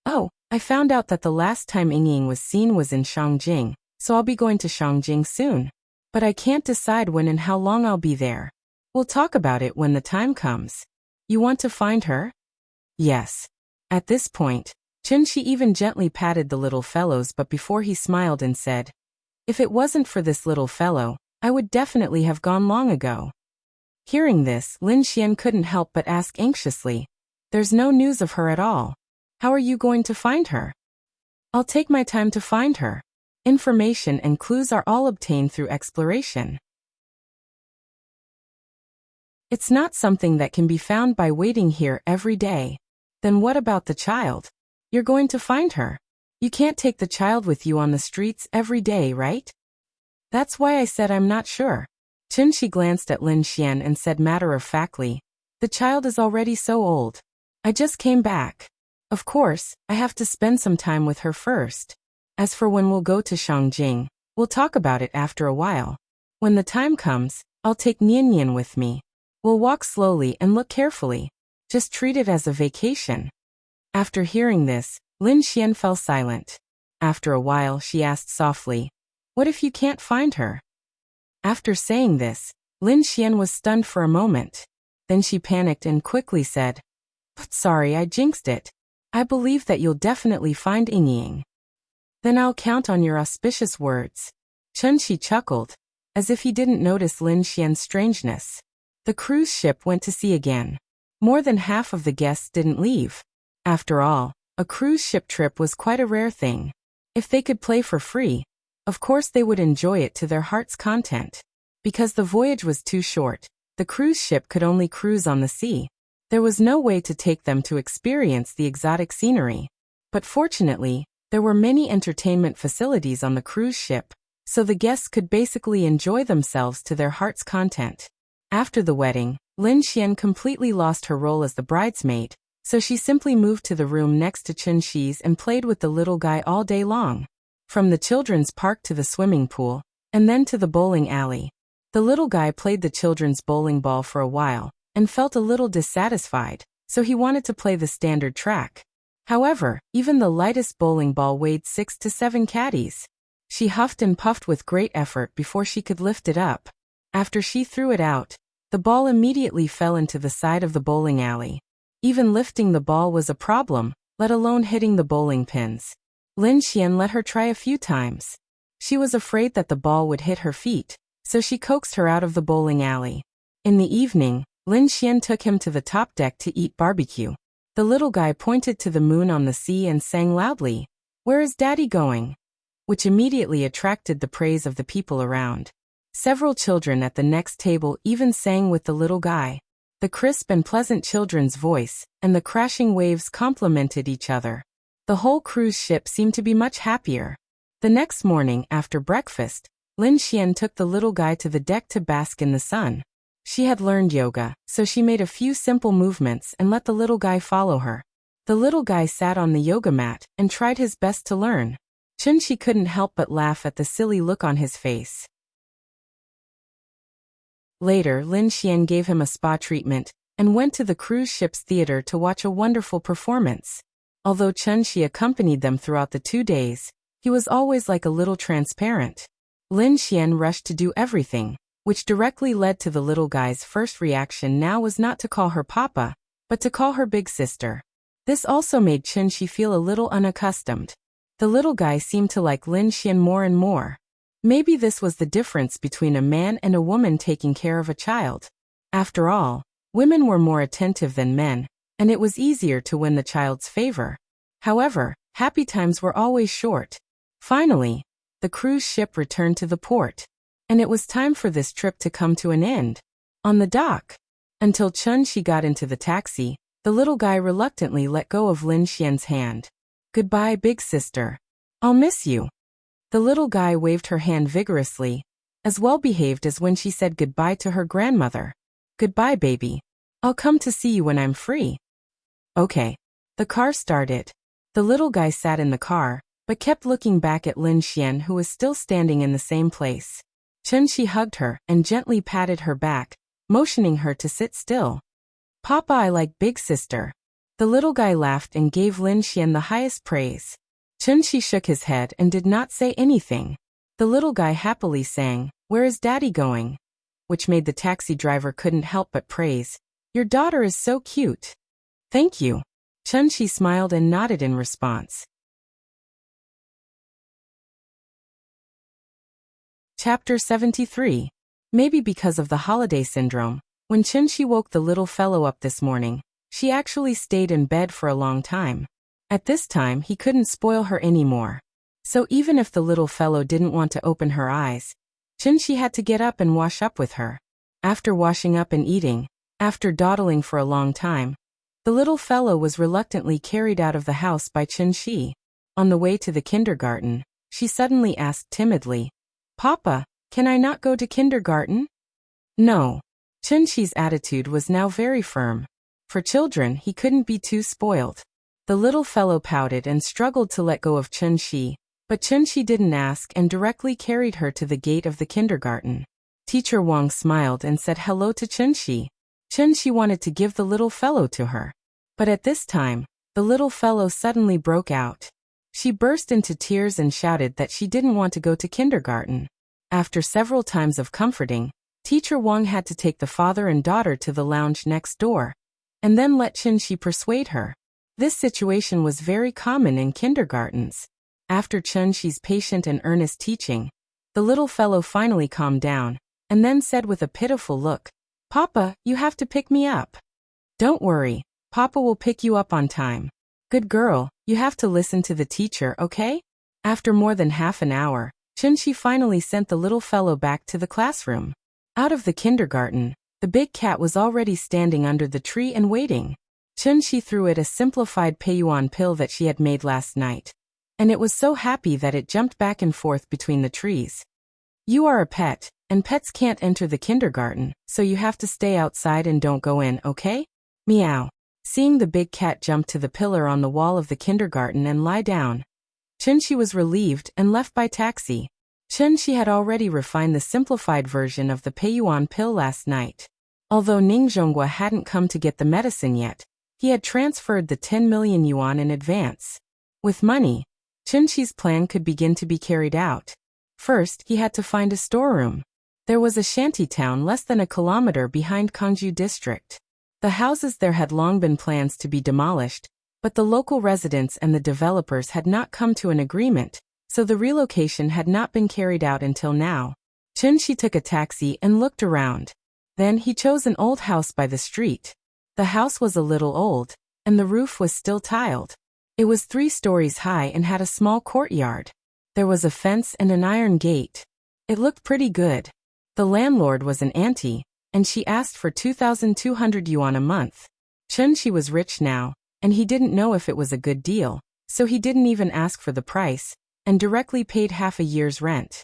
Oh, I found out that the last time Ying was seen was in Shangjing, so I'll be going to Shangjing soon. But I can't decide when and how long I'll be there. We'll talk about it when the time comes. You want to find her? Yes. At this point, Chen Shi even gently patted the little fellows, but before he smiled and said, If it wasn't for this little fellow, I would definitely have gone long ago. Hearing this, Lin Xian couldn't help but ask anxiously, There's no news of her at all. How are you going to find her? I'll take my time to find her. Information and clues are all obtained through exploration. It's not something that can be found by waiting here every day. Then what about the child? You're going to find her. You can't take the child with you on the streets every day, right? That's why I said I'm not sure. Chen Shi glanced at Lin Xian and said matter-of-factly, The child is already so old. I just came back. Of course, I have to spend some time with her first. As for when we'll go to Shangjing, we'll talk about it after a while. When the time comes, I'll take Nian Nian with me. We'll walk slowly and look carefully. Just treat it as a vacation." After hearing this, Lin Xian fell silent. After a while she asked softly, "What if you can't find her?" After saying this, Lin Xian was stunned for a moment. Then she panicked and quickly said, "But sorry, I jinxed it. I believe that you'll definitely find Ying." "Then I'll count on your auspicious words." Chen Shi chuckled, as if he didn't notice Lin Xian's strangeness. The cruise ship went to sea again. More than half of the guests didn't leave. After all, a cruise ship trip was quite a rare thing. If they could play for free, of course they would enjoy it to their heart's content. Because the voyage was too short, the cruise ship could only cruise on the sea. There was no way to take them to experience the exotic scenery. But fortunately, there were many entertainment facilities on the cruise ship, so the guests could basically enjoy themselves to their heart's content. After the wedding, Lin Xian completely lost her role as the bridesmaid, so she simply moved to the room next to Chen Shi's and played with the little guy all day long. From the children's park to the swimming pool, and then to the bowling alley. The little guy played the children's bowling ball for a while, and felt a little dissatisfied, so he wanted to play the standard track. However, even the lightest bowling ball weighed 6 to 7 caddies. She huffed and puffed with great effort before she could lift it up. After she threw it out, the ball immediately fell into the side of the bowling alley. Even lifting the ball was a problem, let alone hitting the bowling pins. Lin Xian let her try a few times. She was afraid that the ball would hit her feet, so she coaxed her out of the bowling alley. In the evening, Lin Xian took him to the top deck to eat barbecue. The little guy pointed to the moon on the sea and sang loudly, "Where is Daddy going?" which immediately attracted the praise of the people around. Several children at the next table even sang with the little guy. The crisp and pleasant children's voice and the crashing waves complemented each other. The whole cruise ship seemed to be much happier. The next morning after breakfast, Lin Xian took the little guy to the deck to bask in the sun. She had learned yoga, so she made a few simple movements and let the little guy follow her. The little guy sat on the yoga mat and tried his best to learn. Chen Shi couldn't help but laugh at the silly look on his face. Later, Lin Xian gave him a spa treatment and went to the cruise ship's theater to watch a wonderful performance. Although Chen Shi accompanied them throughout the 2 days, he was always like a little transparent. Lin Xian rushed to do everything, which directly led to the little guy's first reaction now was not to call her Papa, but to call her big sister. This also made Chen Shi feel a little unaccustomed. The little guy seemed to like Lin Xian more and more. Maybe this was the difference between a man and a woman taking care of a child. After all, women were more attentive than men, and it was easier to win the child's favor. However, happy times were always short. Finally, the cruise ship returned to the port, and it was time for this trip to come to an end. On the dock, until Chen Shi got into the taxi, the little guy reluctantly let go of Lin Xian's hand. "Goodbye, big sister. I'll miss you." The little guy waved her hand vigorously, as well behaved as when she said goodbye to her grandmother. "Goodbye, baby. I'll come to see you when I'm free." Okay. The car started. The little guy sat in the car, but kept looking back at Lin Xian, who was still standing in the same place. Chen Shi hugged her and gently patted her back, motioning her to sit still. "Papa, I like big sister." The little guy laughed and gave Lin Xian the highest praise. Chen Shi shook his head and did not say anything. The little guy happily sang, "Where is Daddy going?" which made the taxi driver couldn't help but praise, "Your daughter is so cute." "Thank you." Chen Shi smiled and nodded in response. Chapter 73. Maybe because of the holiday syndrome, when Chen Shi woke the little fellow up this morning, she actually stayed in bed for a long time. At this time he couldn't spoil her anymore. So even if the little fellow didn't want to open her eyes, Chen Shi had to get up and wash up with her. After washing up and eating, after dawdling for a long time, the little fellow was reluctantly carried out of the house by Chen Shi. On the way to the kindergarten, she suddenly asked timidly, "Papa, can I not go to kindergarten?" No. Chen Shi's attitude was now very firm. For children, he couldn't be too spoiled. The little fellow pouted and struggled to let go of Chen Shi, but Chen Shi didn't ask and directly carried her to the gate of the kindergarten. Teacher Wang smiled and said hello to Chunxi. Chunxi wanted to give the little fellow to her. But at this time, the little fellow suddenly broke out. She burst into tears and shouted that she didn't want to go to kindergarten. After several times of comforting, Teacher Wang had to take the father and daughter to the lounge next door, and then let Chunxi persuade her. This situation was very common in kindergartens. After Chunxi's patient and earnest teaching, the little fellow finally calmed down, and then said with a pitiful look, "Papa, you have to pick me up." "Don't worry, Papa will pick you up on time. Good girl, you have to listen to the teacher, okay?" After more than half an hour, Chunxi finally sent the little fellow back to the classroom. Out of the kindergarten, the big cat was already standing under the tree and waiting. Chunxi threw it a simplified Peiyuan pill that she had made last night, and it was so happy that it jumped back and forth between the trees. "You are a pet, and pets can't enter the kindergarten, so you have to stay outside and don't go in, okay? Meow." Seeing the big cat jump to the pillar on the wall of the kindergarten and lie down, Chunxi was relieved and left by taxi. Chunxi had already refined the simplified version of the Peiyuan pill last night. Although Ning Zhonghua hadn't come to get the medicine yet, he had transferred the 10 million yuan in advance. With money, Chunxi's plan could begin to be carried out. First, he had to find a storeroom. There was a shanty town less than a kilometer behind Kangju district. The houses there had long been plans to be demolished, but the local residents and the developers had not come to an agreement, so the relocation had not been carried out until now. Chunxi took a taxi and looked around. Then he chose an old house by the street. The house was a little old, and the roof was still tiled. It was 3 stories high and had a small courtyard. There was a fence and an iron gate. It looked pretty good. The landlord was an auntie, and she asked for 2,200 yuan a month. Chunxi was rich now, and he didn't know if it was a good deal, so he didn't even ask for the price, and directly paid half a year's rent.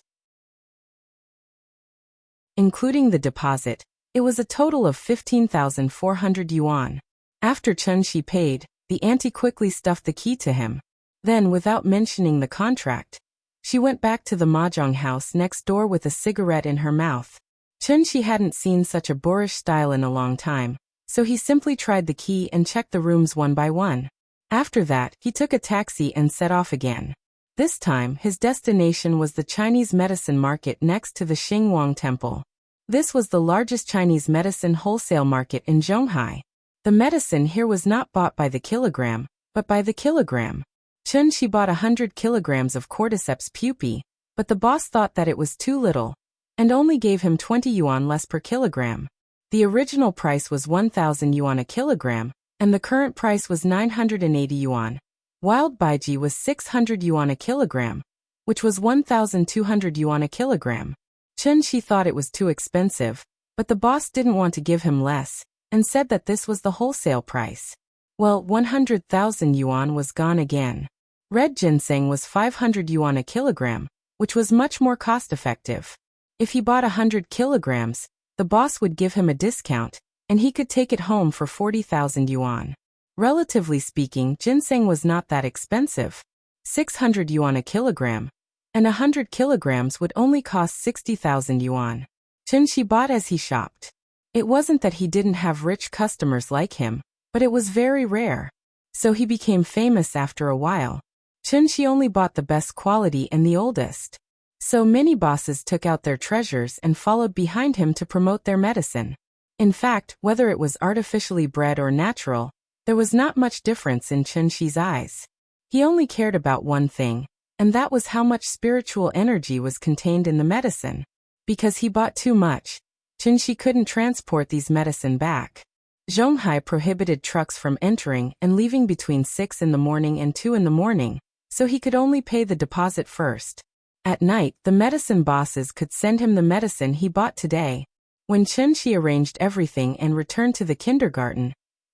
Including the deposit, it was a total of 15,400 yuan. After Chunxi paid, the auntie quickly stuffed the key to him. Then, without mentioning the contract, she went back to the mahjong house next door with a cigarette in her mouth. Chunxi hadn't seen such a boorish style in a long time, so he simply tried the key and checked the rooms one by one. After that, he took a taxi and set off again. This time, his destination was the Chinese medicine market next to the Xingwang Temple. This was the largest Chinese medicine wholesale market in Zhonghai. The medicine here was not bought by the kilogram, but by the kilogram. Chunxi bought 100 kilograms of cordyceps pupae, but the boss thought that it was too little, and only gave him 20 yuan less per kilogram. The original price was 1,000 yuan a kilogram, and the current price was 980 yuan. Wild baiji was 600 yuan a kilogram, which was 1,200 yuan a kilogram. Chunxi thought it was too expensive, but the boss didn't want to give him less, and said that this was the wholesale price. Well, 100,000 yuan was gone again. Red ginseng was 500 yuan a kilogram, which was much more cost-effective. If he bought 100 kilograms, the boss would give him a discount, and he could take it home for 40,000 yuan. Relatively speaking, ginseng was not that expensive. 600 yuan a kilogram, and 100 kilograms would only cost 60,000 yuan. Chunxi bought as he shopped. It wasn't that he didn't have rich customers like him, but it was very rare. So he became famous after a while. Chunxi only bought the best quality and the oldest. So many bosses took out their treasures and followed behind him to promote their medicine. In fact, whether it was artificially bred or natural, there was not much difference in Chunxi's eyes. He only cared about one thing, and that was how much spiritual energy was contained in the medicine. Because he bought too much, Chunxi couldn't transport these medicine back. Zhonghai prohibited trucks from entering and leaving between 6 in the morning and 2 in the morning, so he could only pay the deposit first. At night, the medicine bosses could send him the medicine he bought today. When Chunxi arranged everything and returned to the kindergarten,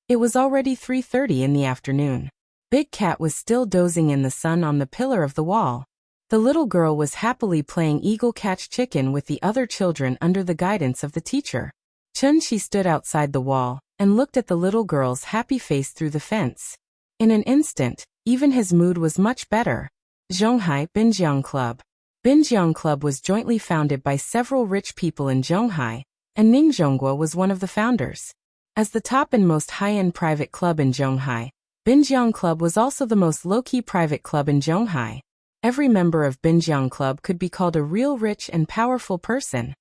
it was already 3:30 in the afternoon. Big Cat was still dozing in the sun on the pillar of the wall. The little girl was happily playing eagle catch chicken with the other children under the guidance of the teacher. Chunxi stood outside the wall and looked at the little girl's happy face through the fence. In an instant, even his mood was much better. Zhonghai Binjiang Club. Binjiang Club was jointly founded by several rich people in Zhonghai, and Ningzhonghua was one of the founders. As the top and most high-end private club in Zhonghai, Binjiang Club was also the most low-key private club in Zhonghai. Every member of Binjiang Club could be called a real rich and powerful person.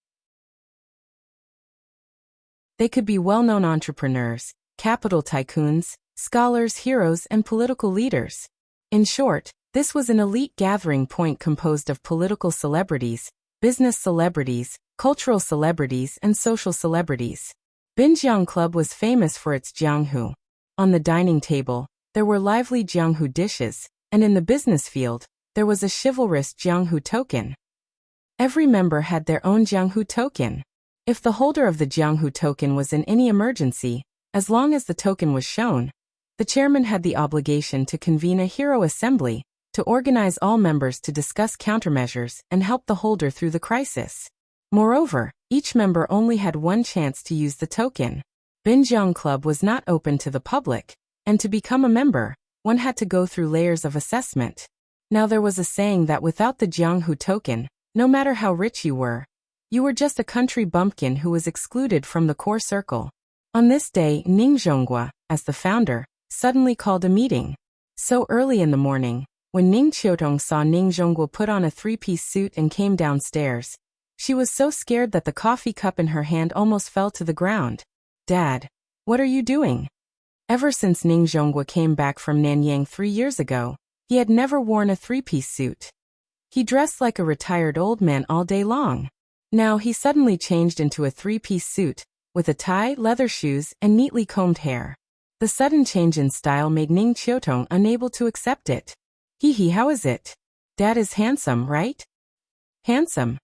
They could be well-known entrepreneurs, capital tycoons, scholars, heroes, and political leaders. In short, this was an elite gathering point composed of political celebrities, business celebrities, cultural celebrities, and social celebrities. Binjiang Club was famous for its jianghu. On the dining table, there were lively jianghu dishes, and in the business field, there was a chivalrous jianghu token. Every member had their own jianghu token. If the holder of the jianghu token was in any emergency, as long as the token was shown, the chairman had the obligation to convene a hero assembly, to organize all members to discuss countermeasures and help the holder through the crisis. Moreover, each member only had one chance to use the token. Binjiang Club was not open to the public, and to become a member, one had to go through layers of assessment. Now there was a saying that without the jianghu token, no matter how rich you were just a country bumpkin who was excluded from the core circle. On this day, Ningzhonghua, as the founder, suddenly called a meeting. So early in the morning, when Ning Qiutong saw Ningzhonghua put on a three-piece suit and came downstairs, she was so scared that the coffee cup in her hand almost fell to the ground. "Dad, what are you doing?" Ever since Ningzhonghua came back from Nanyang 3 years ago, he had never worn a three-piece suit. He dressed like a retired old man all day long. Now he suddenly changed into a three-piece suit, with a tie, leather shoes, and neatly combed hair. The sudden change in style made Ning Qiutong unable to accept it. "Hee, how is it? Dad is handsome, right?" "Handsome?"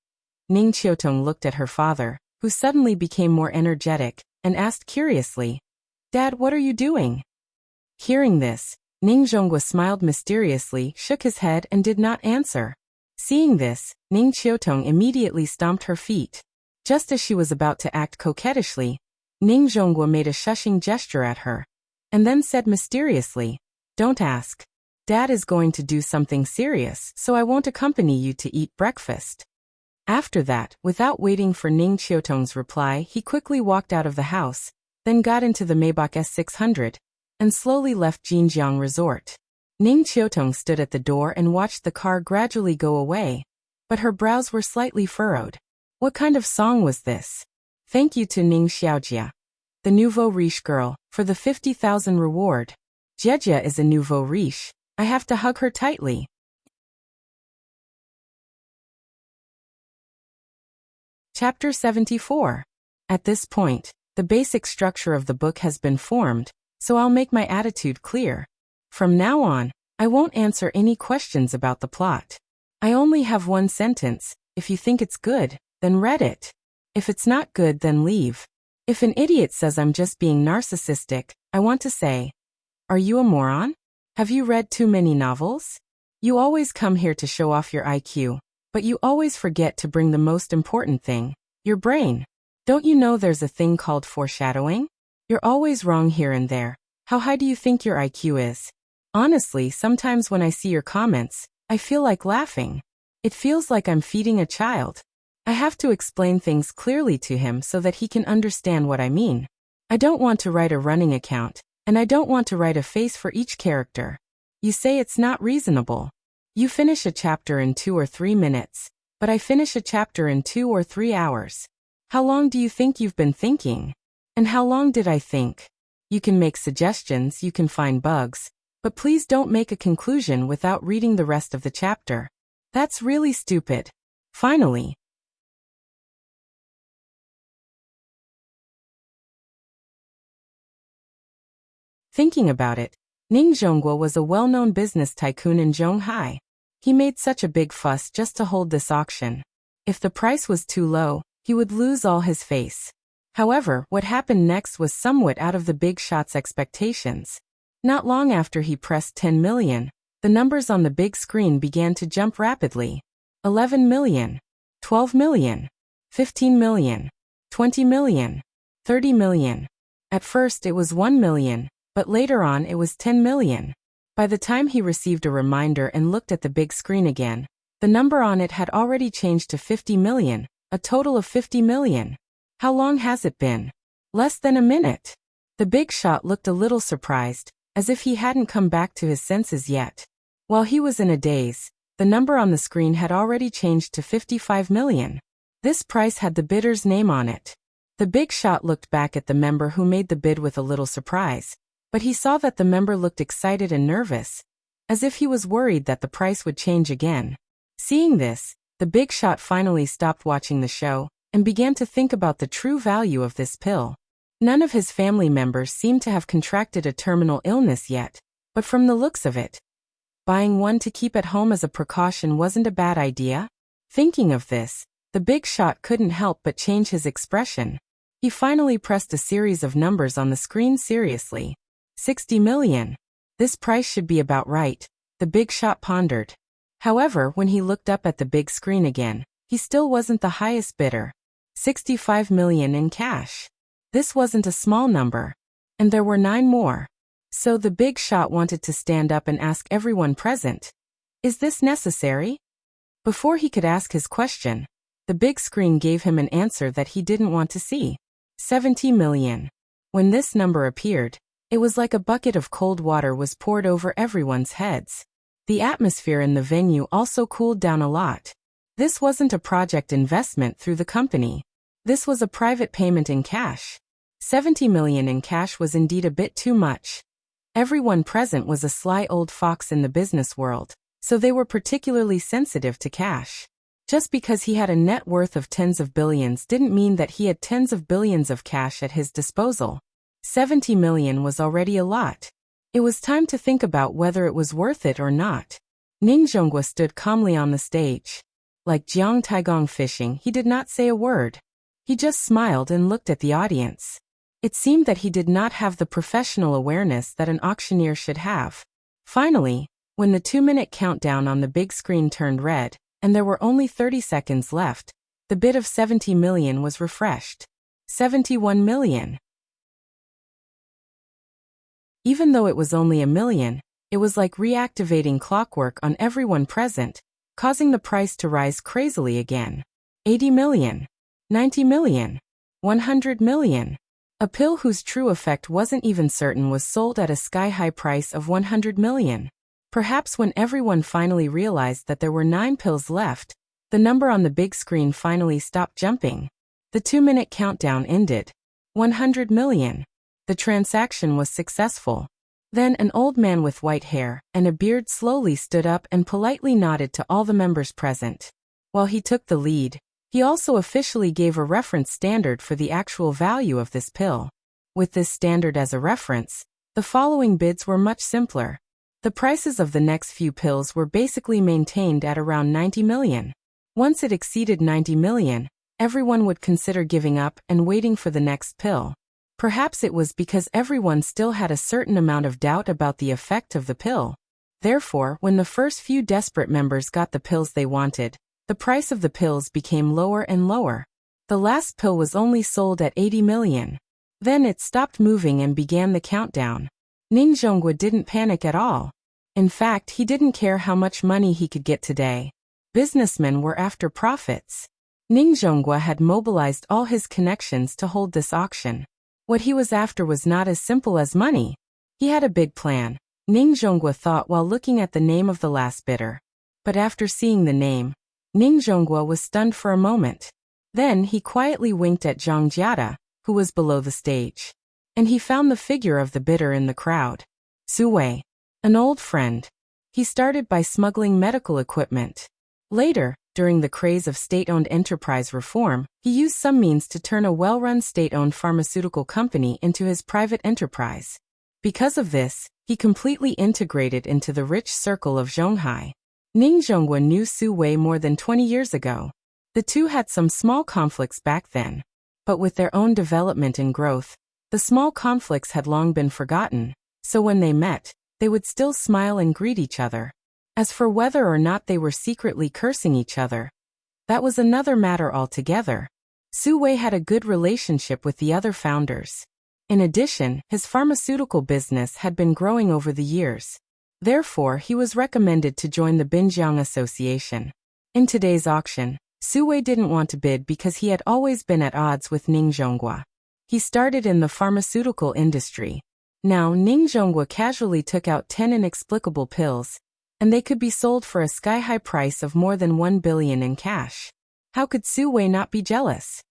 Ning Qiutong looked at her father, who suddenly became more energetic, and asked curiously, "Dad, what are you doing?" Hearing this, Ningzhonghua smiled mysteriously, shook his head, and did not answer. Seeing this, Ning Qiutong immediately stomped her feet. Just as she was about to act coquettishly, Ningzhonghua made a shushing gesture at her, and then said mysteriously, "Don't ask. Dad is going to do something serious, so I won't accompany you to eat breakfast." After that, without waiting for Ning Qiutong's reply, he quickly walked out of the house, then got into the Maybach S600, and slowly left Jinjiang Resort. Ning Qiutong stood at the door and watched the car gradually go away, but her brows were slightly furrowed. What kind of song was this? Thank you to Ning Xiaojia, the nouveau riche girl, for the 50,000 reward. Jejia is a nouveau riche. I have to hug her tightly. Chapter 74. At this point, the basic structure of the book has been formed, so I'll make my attitude clear. From now on, I won't answer any questions about the plot. I only have one sentence: if you think it's good, then read it. If it's not good, then leave. If an idiot says I'm just being narcissistic, I want to say, are you a moron? Have you read too many novels? You always come here to show off your IQ, but you always forget to bring the most important thing, your brain. Don't you know there's a thing called foreshadowing? You're always wrong here and there. How high do you think your IQ is? Honestly, sometimes when I see your comments, I feel like laughing. It feels like I'm feeding a child. I have to explain things clearly to him so that he can understand what I mean. I don't want to write a running account, and I don't want to write a face for each character. You say it's not reasonable. You finish a chapter in 2 or 3 minutes, but I finish a chapter in 2 or 3 hours. How long do you think you've been thinking? And how long did I think? You can make suggestions, you can find bugs, but please don't make a conclusion without reading the rest of the chapter. That's really stupid. Finally, thinking about it, Ningzhonghua was a well-known business tycoon in Zhonghai. He made such a big fuss just to hold this auction. If the price was too low, he would lose all his face. However, what happened next was somewhat out of the big shot's expectations. Not long after he pressed 10 million, the numbers on the big screen began to jump rapidly. 11 million, 12 million, 15 million, 20 million, 30 million. At first it was 1 million, but later on it was 10 million. By the time he received a reminder and looked at the big screen again, The number on it had already changed to 50 million, a total of 50 million. How long has it been? Less than a minute. The big shot looked a little surprised, as if he hadn't come back to his senses yet. While he was in a daze, the number on the screen had already changed to 55 million. This price had the bidder's name on it. The big shot looked back at the member who made the bid with a little surprise, but he saw that the member looked excited and nervous, as if he was worried that the price would change again. Seeing this, the big shot finally stopped watching the show and began to think about the true value of this pill. None of his family members seemed to have contracted a terminal illness yet, but from the looks of it, buying one to keep at home as a precaution wasn't a bad idea. Thinking of this, the big shot couldn't help but change his expression. He finally pressed a series of numbers on the screen seriously. 60 million. This price should be about right, the big shot pondered. However, when he looked up at the big screen again, he still wasn't the highest bidder. 65 million in cash. This wasn't a small number. And there were 9 more. So the big shot wanted to stand up and ask everyone present, "Is this necessary?" Before he could ask his question, the big screen gave him an answer that he didn't want to see. 70 million. When this number appeared, it was like a bucket of cold water was poured over everyone's heads. The atmosphere in the venue also cooled down a lot. This wasn't a project investment through the company. This was a private payment in cash. 70 million in cash was indeed a bit too much. Everyone present was a sly old fox in the business world, so they were particularly sensitive to cash. Just because he had a net worth of tens of billions didn't mean that he had tens of billions of cash at his disposal. 70 million was already a lot. It was time to think about whether it was worth it or not. Ning Zhonghua stood calmly on the stage. Like Jiang Taigong fishing, he did not say a word. He just smiled and looked at the audience. It seemed that he did not have the professional awareness that an auctioneer should have. Finally, when the 2-minute countdown on the big screen turned red, and there were only 30 seconds left, the bid of 70 million was refreshed. 71 million. Even though it was only a million, it was like reactivating clockwork on everyone present, causing the price to rise crazily again. 80 million. 90 million. 100 million. A pill whose true effect wasn't even certain was sold at a sky-high price of 100 million. Perhaps when everyone finally realized that there were 9 pills left, the number on the big screen finally stopped jumping. The 2-minute countdown ended. 100 million. The transaction was successful. Then an old man with white hair and a beard slowly stood up and politely nodded to all the members present. While he took the lead, he also officially gave a reference standard for the actual value of this pill. With this standard as a reference, the following bids were much simpler. The prices of the next few pills were basically maintained at around 90 million. Once it exceeded 90 million, everyone would consider giving up and waiting for the next pill. Perhaps it was because everyone still had a certain amount of doubt about the effect of the pill. Therefore, when the first few desperate members got the pills they wanted, the price of the pills became lower and lower. The last pill was only sold at 80 million. Then it stopped moving and began the countdown. Ning Zhonghua didn't panic at all. In fact, he didn't care how much money he could get today. Businessmen were after profits. Ning Zhonghua had mobilized all his connections to hold this auction. What he was after was not as simple as money. He had a big plan, Ning Zhonghua thought while looking at the name of the last bidder. But after seeing the name, Ning Zhonghua was stunned for a moment. Then he quietly winked at Zhang Jiada, who was below the stage. And he found the figure of the bidder in the crowd. Su Wei, an old friend. He started by smuggling medical equipment. Later, during the craze of state-owned enterprise reform, he used some means to turn a well-run state-owned pharmaceutical company into his private enterprise. Because of this, he completely integrated into the rich circle of Zhonghai. Ning Zhonghua knew Su Wei more than 20 years ago. The two had some small conflicts back then. But with their own development and growth, the small conflicts had long been forgotten, so when they met, they would still smile and greet each other. As for whether or not they were secretly cursing each other, that was another matter altogether. Su Wei had a good relationship with the other founders. In addition, his pharmaceutical business had been growing over the years. Therefore, he was recommended to join the Binjiang Association. In today's auction, Su Wei didn't want to bid because he had always been at odds with Ning Zhonghua. He started in the pharmaceutical industry. Now Ning Zhonghua casually took out 10 inexplicable pills, and they could be sold for a sky-high price of more than 1 billion in cash. How could Su Wei not be jealous?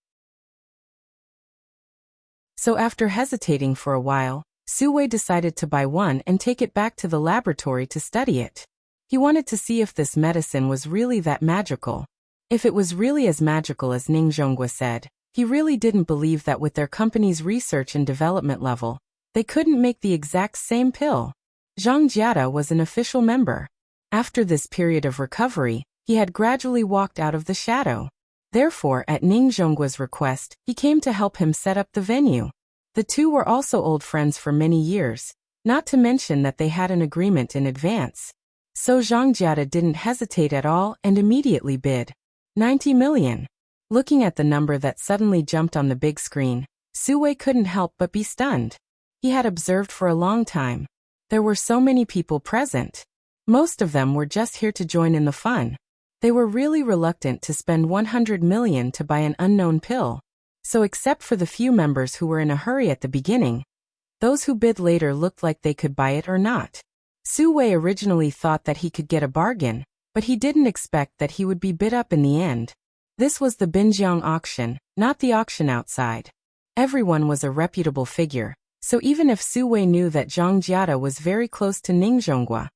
So after hesitating for a while, Su Wei decided to buy one and take it back to the laboratory to study it. He wanted to see if this medicine was really that magical. If it was really as magical as Ning Zhonghua said, he really didn't believe that with their company's research and development level, they couldn't make the exact same pill. Zhang Jiada was an official member. After this period of recovery, he had gradually walked out of the shadow. Therefore, at Ning Zhonggua's request, he came to help him set up the venue. The two were also old friends for many years, not to mention that they had an agreement in advance. So Zhang Jiada didn't hesitate at all and immediately bid 90 million. Looking at the number that suddenly jumped on the big screen, Su Wei couldn't help but be stunned. He had observed for a long time. There were so many people present. Most of them were just here to join in the fun. They were really reluctant to spend 100 million to buy an unknown pill. So except for the few members who were in a hurry at the beginning, those who bid later looked like they could buy it or not. Su Wei originally thought that he could get a bargain, but he didn't expect that he would be bid up in the end. This was the Binjiang auction, not the auction outside. Everyone was a reputable figure, so even if Su Wei knew that Zhang Jiada was very close to Ning Zhonghua,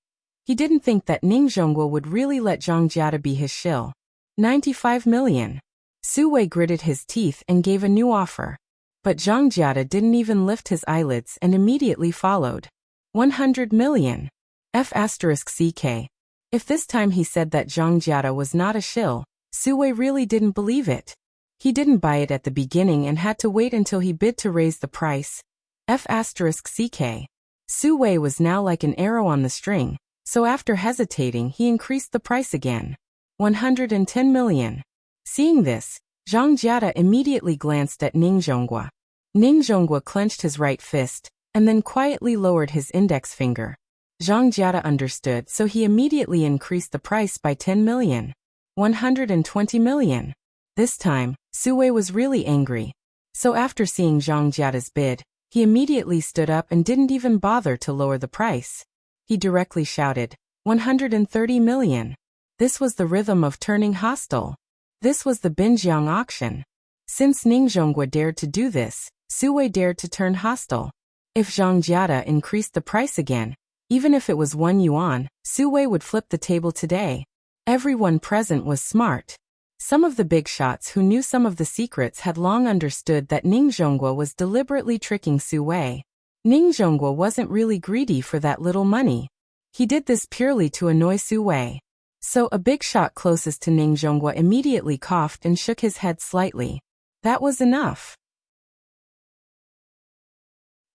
he didn't think that Ning Zhonghua would really let Zhang Jiada be his shill. 95 million. Su Wei gritted his teeth and gave a new offer. But Zhang Jiada didn't even lift his eyelids and immediately followed. 100 million. F*CK. If this time he said that Zhang Jiada was not a shill, Su Wei really didn't believe it. He didn't buy it at the beginning and had to wait until he bid to raise the price. F*CK. Su Wei was now like an arrow on the string, so after hesitating he increased the price again. 110 million. Seeing this, Zhang Jiada immediately glanced at Ning Zhonghua. Ning Zhonghua clenched his right fist, and then quietly lowered his index finger. Zhang Jiada understood, so he immediately increased the price by 10 million. 120 million. This time, Su Wei was really angry. So after seeing Zhang Jiada's bid, he immediately stood up and didn't even bother to lower the price. He directly shouted, 130 million. This was the rhythm of turning hostile. This was the Binjiang auction. Since Ning Zhonghua dared to do this, Su Wei dared to turn hostile. If Zhang Jiada increased the price again, even if it was 1 yuan, Su Wei would flip the table today. Everyone present was smart. Some of the big shots who knew some of the secrets had long understood that Ning Zhonghua was deliberately tricking Su Wei. Ning Zhonghua wasn't really greedy for that little money. He did this purely to annoy Su Wei. So a big shot closest to Ning Zhonghua immediately coughed and shook his head slightly. That was enough.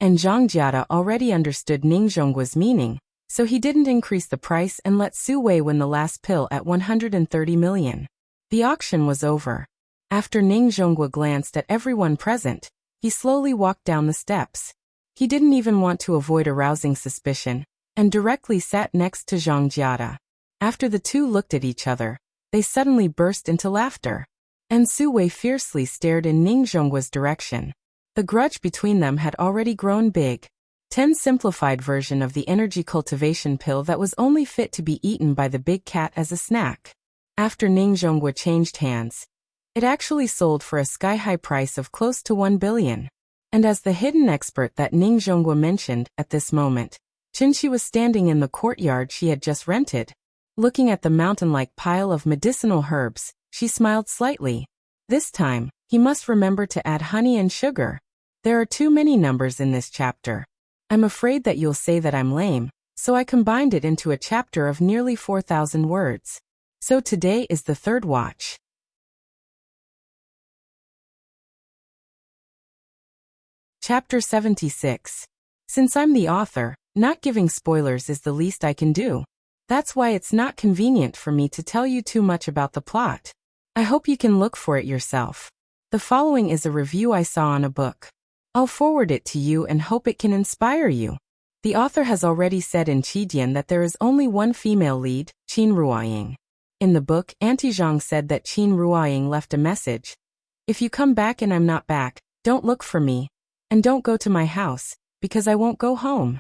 And Zhang Jiada already understood Ning Zhonggua's meaning, so he didn't increase the price and let Su Wei win the last pill at 130 million. The auction was over. After Ning Zhonghua glanced at everyone present, he slowly walked down the steps. He didn't even want to avoid arousing suspicion, and directly sat next to Zhang Jiada. After the two looked at each other, they suddenly burst into laughter. And Su Wei fiercely stared in Ning Zhonggua's direction. The grudge between them had already grown big. 10 simplified version of the energy cultivation pill that was only fit to be eaten by the big cat as a snack. After Ning Zhonghua changed hands, it actually sold for a sky-high price of close to 1 billion. And as the hidden expert that Ning Zhonghua mentioned at this moment, Qinshi was standing in the courtyard she had just rented. Looking at the mountain-like pile of medicinal herbs, she smiled slightly. This time, he must remember to add honey and sugar. There are too many numbers in this chapter. I'm afraid that you'll say that I'm lame, so I combined it into a chapter of nearly 4,000 words. So today is the third watch. Chapter 76. Since I'm the author, not giving spoilers is the least I can do. That's why it's not convenient for me to tell you too much about the plot. I hope you can look for it yourself. The following is a review I saw on a book. I'll forward it to you and hope it can inspire you. The author has already said in Qidian that there is only one female lead, Qin Ruoying. In the book, Auntie Zhang said that Qin Ruoying left a message. If you come back and I'm not back, don't look for me. And don't go to my house, because I won't go home.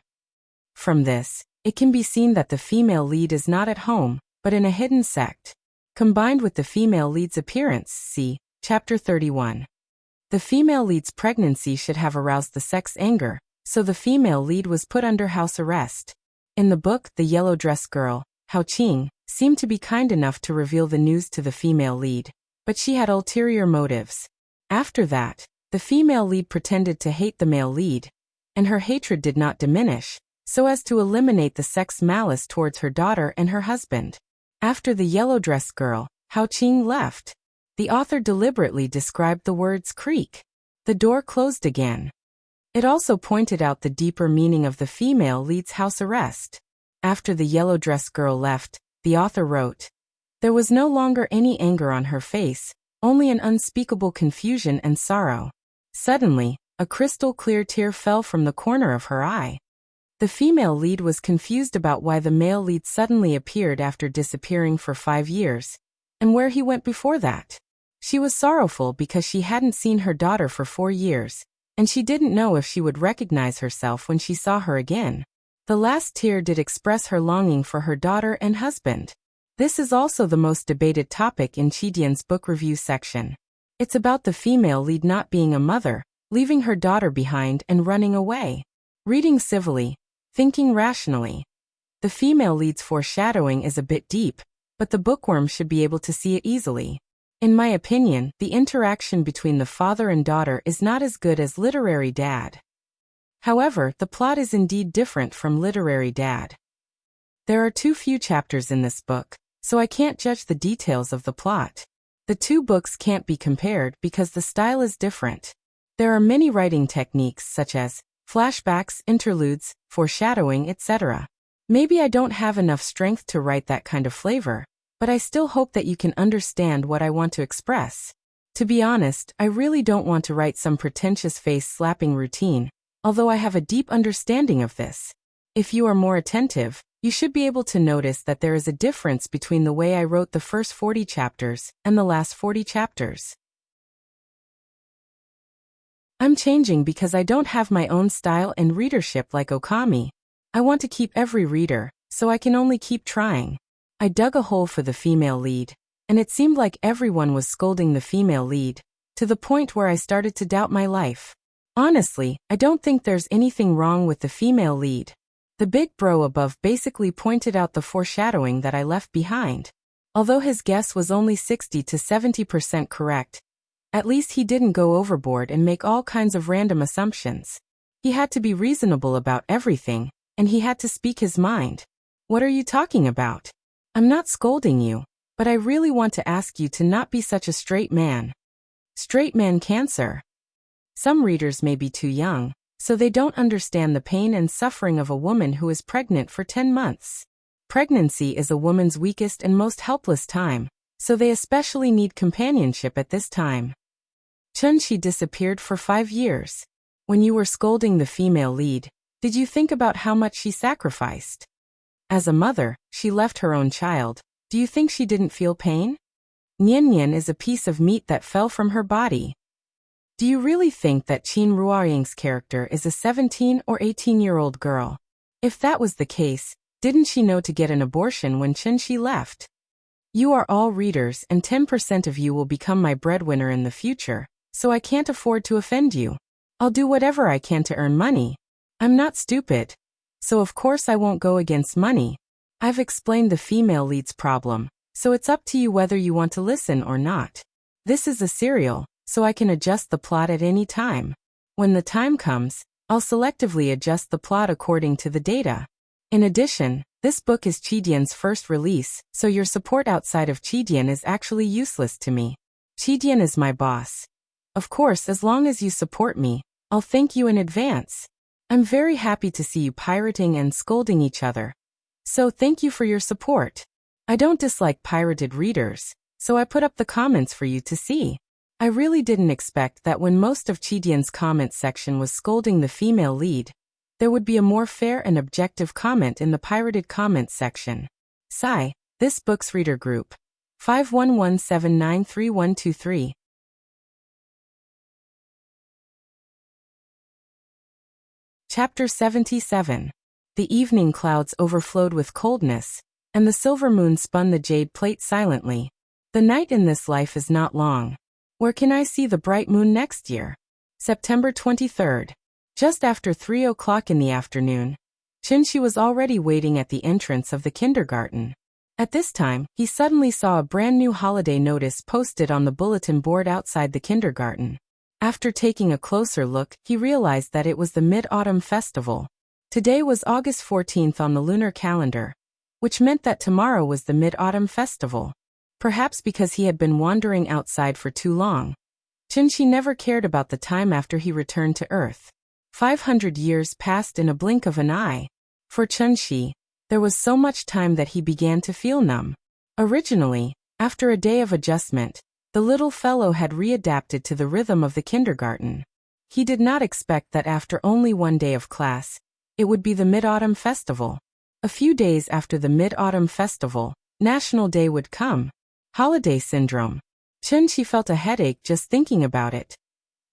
From this, it can be seen that the female lead is not at home, but in a hidden sect. Combined with the female lead's appearance, see Chapter 31. The female lead's pregnancy should have aroused the sect's anger, so the female lead was put under house arrest. In the book, the yellow dress girl, Hao Qing, seemed to be kind enough to reveal the news to the female lead, but she had ulterior motives. After that, the female lead pretended to hate the male lead, and her hatred did not diminish, so as to eliminate the sect's malice towards her daughter and her husband. After the yellow dress girl, Hao Qing left. The author deliberately described the words creak. The door closed again. It also pointed out the deeper meaning of the female lead's house arrest. After the yellow dress girl left, the author wrote, there was no longer any anger on her face, only an unspeakable confusion and sorrow. Suddenly, a crystal-clear tear fell from the corner of her eye. The female lead was confused about why the male lead suddenly appeared after disappearing for 5 years, and where he went before that. She was sorrowful because she hadn't seen her daughter for 4 years, and she didn't know if she would recognize herself when she saw her again. The last tear did express her longing for her daughter and husband. This is also the most debated topic in Qidian's book review section. It's about the female lead not being a mother, leaving her daughter behind and running away. Reading civilly, thinking rationally. The female lead's foreshadowing is a bit deep, but the bookworm should be able to see it easily. In my opinion, the interaction between the father and daughter is not as good as Literary Dad. However, the plot is indeed different from Literary Dad. There are too few chapters in this book, so I can't judge the details of the plot. The two books can't be compared because the style is different. There are many writing techniques such as flashbacks, interludes, foreshadowing, etc. Maybe I don't have enough strength to write that kind of flavor, but I still hope that you can understand what I want to express. To be honest, I really don't want to write some pretentious face-slapping routine, although I have a deep understanding of this. If you are more attentive, you should be able to notice that there is a difference between the way I wrote the first 40 chapters and the last 40 chapters. I'm changing because I don't have my own style and readership like Okami. I want to keep every reader, so I can only keep trying. I dug a hole for the female lead, and it seemed like everyone was scolding the female lead, to the point where I started to doubt my life. Honestly, I don't think there's anything wrong with the female lead. The big bro above basically pointed out the foreshadowing that I left behind. Although his guess was only 60 to 70% correct, at least he didn't go overboard and make all kinds of random assumptions. He had to be reasonable about everything, and he had to speak his mind. What are you talking about? I'm not scolding you, but I really want to ask you to not be such a straight man. Straight man cancer. Some readers may be too young, so they don't understand the pain and suffering of a woman who is pregnant for 10 months. Pregnancy is a woman's weakest and most helpless time, so they especially need companionship at this time. Chun-Chi disappeared for 5 years. When you were scolding the female lead, did you think about how much she sacrificed? As a mother, she left her own child. Do you think she didn't feel pain? Nian Nian is a piece of meat that fell from her body. Do you really think that Qin Ruoying's character is a 17 or 18-year-old girl? If that was the case, didn't she know to get an abortion when Chun-Chi left? You are all readers and 10% of you will become my breadwinner in the future, so I can't afford to offend you. I'll do whatever I can to earn money. I'm not stupid. So of course I won't go against money. I've explained the female lead's problem, so it's up to you whether you want to listen or not. This is a serial, so I can adjust the plot at any time. When the time comes, I'll selectively adjust the plot according to the data. In addition, this book is Qidian's first release, so your support outside of Qidian is actually useless to me. Qidian is my boss. Of course, as long as you support me, I'll thank you in advance. I'm very happy to see you pirating and scolding each other. So thank you for your support. I don't dislike pirated readers, so I put up the comments for you to see. I really didn't expect that when most of Qidian's comment section was scolding the female lead, there would be a more fair and objective comment in the pirated comments section. Sigh, this book's reader group. 5117933123. Chapter 77. The evening clouds overflowed with coldness, and the silver moon spun the jade plate silently. The night in this life is not long. Where can I see the bright moon next year? September 23rd. Just after 3 o'clock in the afternoon, Chinchi was already waiting at the entrance of the kindergarten. At this time, he suddenly saw a brand new holiday notice posted on the bulletin board outside the kindergarten. After taking a closer look, he realized that it was the Mid-Autumn Festival. Today was August 14th on the lunar calendar, which meant that tomorrow was the Mid-Autumn Festival. Perhaps because he had been wandering outside for too long, Chinchi never cared about the time after he returned to Earth. 500 years passed in a blink of an eye. For Chinchi, there was so much time that he began to feel numb. Originally, after a day of adjustment, the little fellow had readapted to the rhythm of the kindergarten. He did not expect that after only one day of class, it would be the Mid-Autumn Festival. A few days after the Mid-Autumn Festival, National Day would come. Holiday syndrome. Chinchi felt a headache just thinking about it.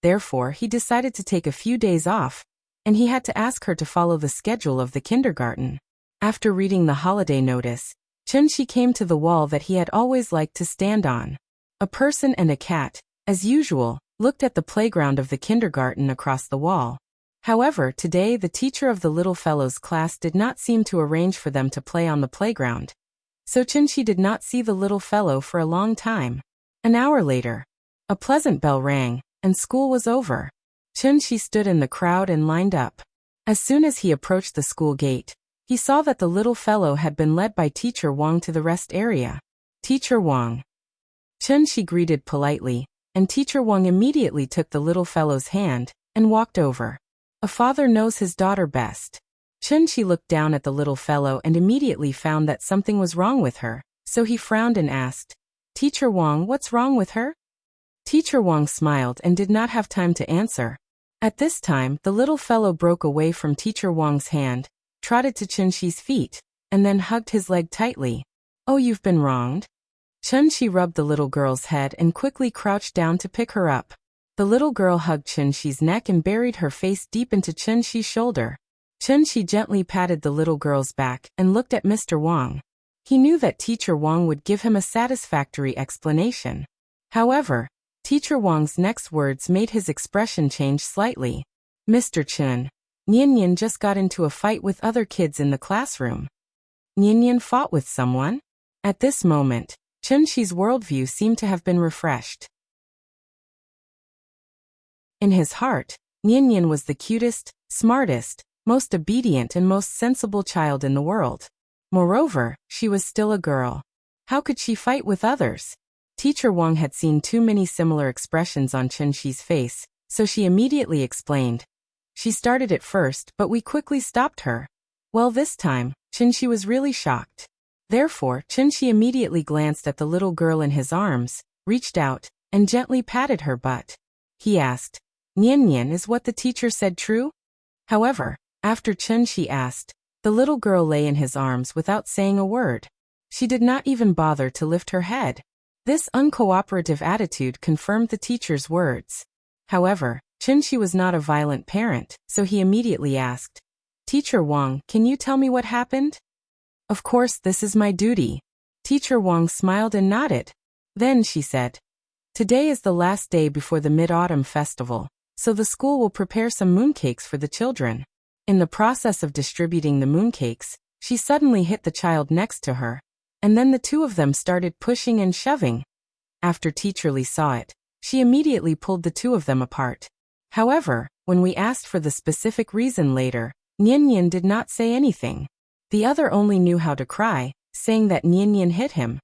Therefore, he decided to take a few days off, and he had to ask her to follow the schedule of the kindergarten. After reading the holiday notice, Chinchi came to the wall that he had always liked to stand on. A person and a cat, as usual, looked at the playground of the kindergarten across the wall. However, today the teacher of the little fellow's class did not seem to arrange for them to play on the playground. So Chinchi did not see the little fellow for a long time. An hour later, a pleasant bell rang, and school was over. Chinchi stood in the crowd and lined up. As soon as he approached the school gate, he saw that the little fellow had been led by Teacher Wang to the rest area. Teacher Wang. Chinchi greeted politely, and Teacher Wang immediately took the little fellow's hand and walked over. A father knows his daughter best. Chinchi looked down at the little fellow and immediately found that something was wrong with her, so he frowned and asked, "Teacher Wang, what's wrong with her?" Teacher Wang smiled and did not have time to answer. At this time, the little fellow broke away from Teacher Wang's hand, trotted to Chinchi's feet, and then hugged his leg tightly. "Oh, you've been wronged?" Chinchi rubbed the little girl's head and quickly crouched down to pick her up. The little girl hugged Chinchi's neck and buried her face deep into Chinchi's shoulder. Chinchi gently patted the little girl's back and looked at Mr. Wang. He knew that Teacher Wang would give him a satisfactory explanation. However, Teacher Wang's next words made his expression change slightly. "Mr. Chen, Nian just got into a fight with other kids in the classroom." Nian fought with someone? At this moment, Chinchi's worldview seemed to have been refreshed. In his heart, Nian was the cutest, smartest, most obedient and most sensible child in the world. Moreover, she was still a girl. How could she fight with others? Teacher Wang had seen too many similar expressions on Chinchi's face, so she immediately explained. "She started it first, but we quickly stopped her." Well, this time, Chinchi was really shocked. Therefore, Chinchi immediately glanced at the little girl in his arms, reached out, and gently patted her butt. He asked, "Nian, is what the teacher said true?" However, after Chinchi asked, the little girl lay in his arms without saying a word. She did not even bother to lift her head. This uncooperative attitude confirmed the teacher's words. However, Chinchi was not a violent parent, so he immediately asked, "Teacher Wang, can you tell me what happened?" "Of course, this is my duty." Teacher Wang smiled and nodded. Then she said, "Today is the last day before the Mid-Autumn Festival, so the school will prepare some mooncakes for the children." In the process of distributing the mooncakes, she suddenly hit the child next to her, and then the two of them started pushing and shoving. After Teacher Li saw it, she immediately pulled the two of them apart. However, when we asked for the specific reason later, Nian did not say anything. The other only knew how to cry, saying that Nian hit him.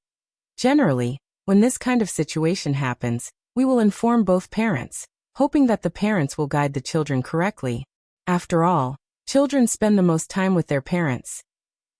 Generally, when this kind of situation happens, we will inform both parents, hoping that the parents will guide the children correctly. After all, children spend the most time with their parents.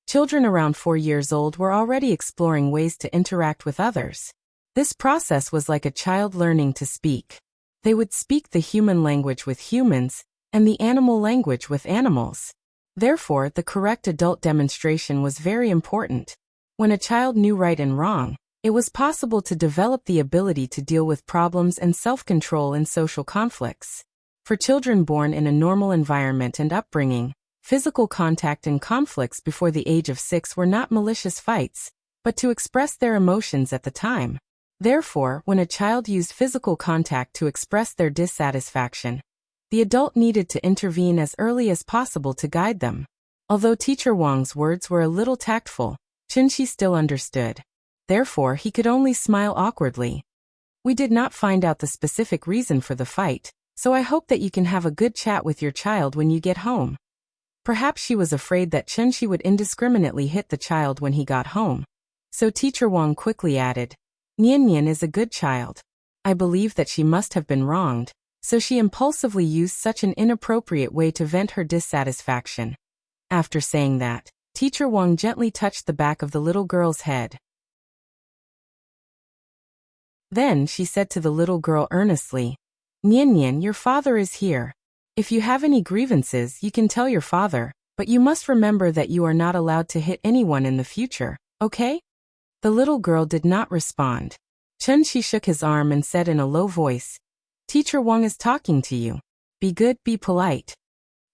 Children around 4 years old were already exploring ways to interact with others. This process was like a child learning to speak. They would speak the human language with humans, and the animal language with animals. Therefore, the correct adult demonstration was very important. When a child knew right and wrong, It was possible to develop the ability to deal with problems and self-control in social conflicts. For children born in a normal environment and upbringing, physical contact and conflicts before the age of 6 were not malicious fights, but to express their emotions at the time. Therefore, when a child used physical contact to express their dissatisfaction, the adult needed to intervene as early as possible to guide them. Although Teacher Wang's words were a little tactful, Chunxi still understood. Therefore, he could only smile awkwardly. We did not find out the specific reason for the fight, so I hope that you can have a good chat with your child when you get home. Perhaps she was afraid that Chunxi would indiscriminately hit the child when he got home. So Teacher Wang quickly added, Nian Nian is a good child. I believe that she must have been wronged, so she impulsively used such an inappropriate way to vent her dissatisfaction. After saying that, Teacher Wang gently touched the back of the little girl's head. Then she said to the little girl earnestly, Nian Nian, your father is here. If you have any grievances, you can tell your father, but you must remember that you are not allowed to hit anyone in the future, okay? The little girl did not respond. Chunxi shook his arm and said in a low voice, Teacher Wang is talking to you. Be good, be polite.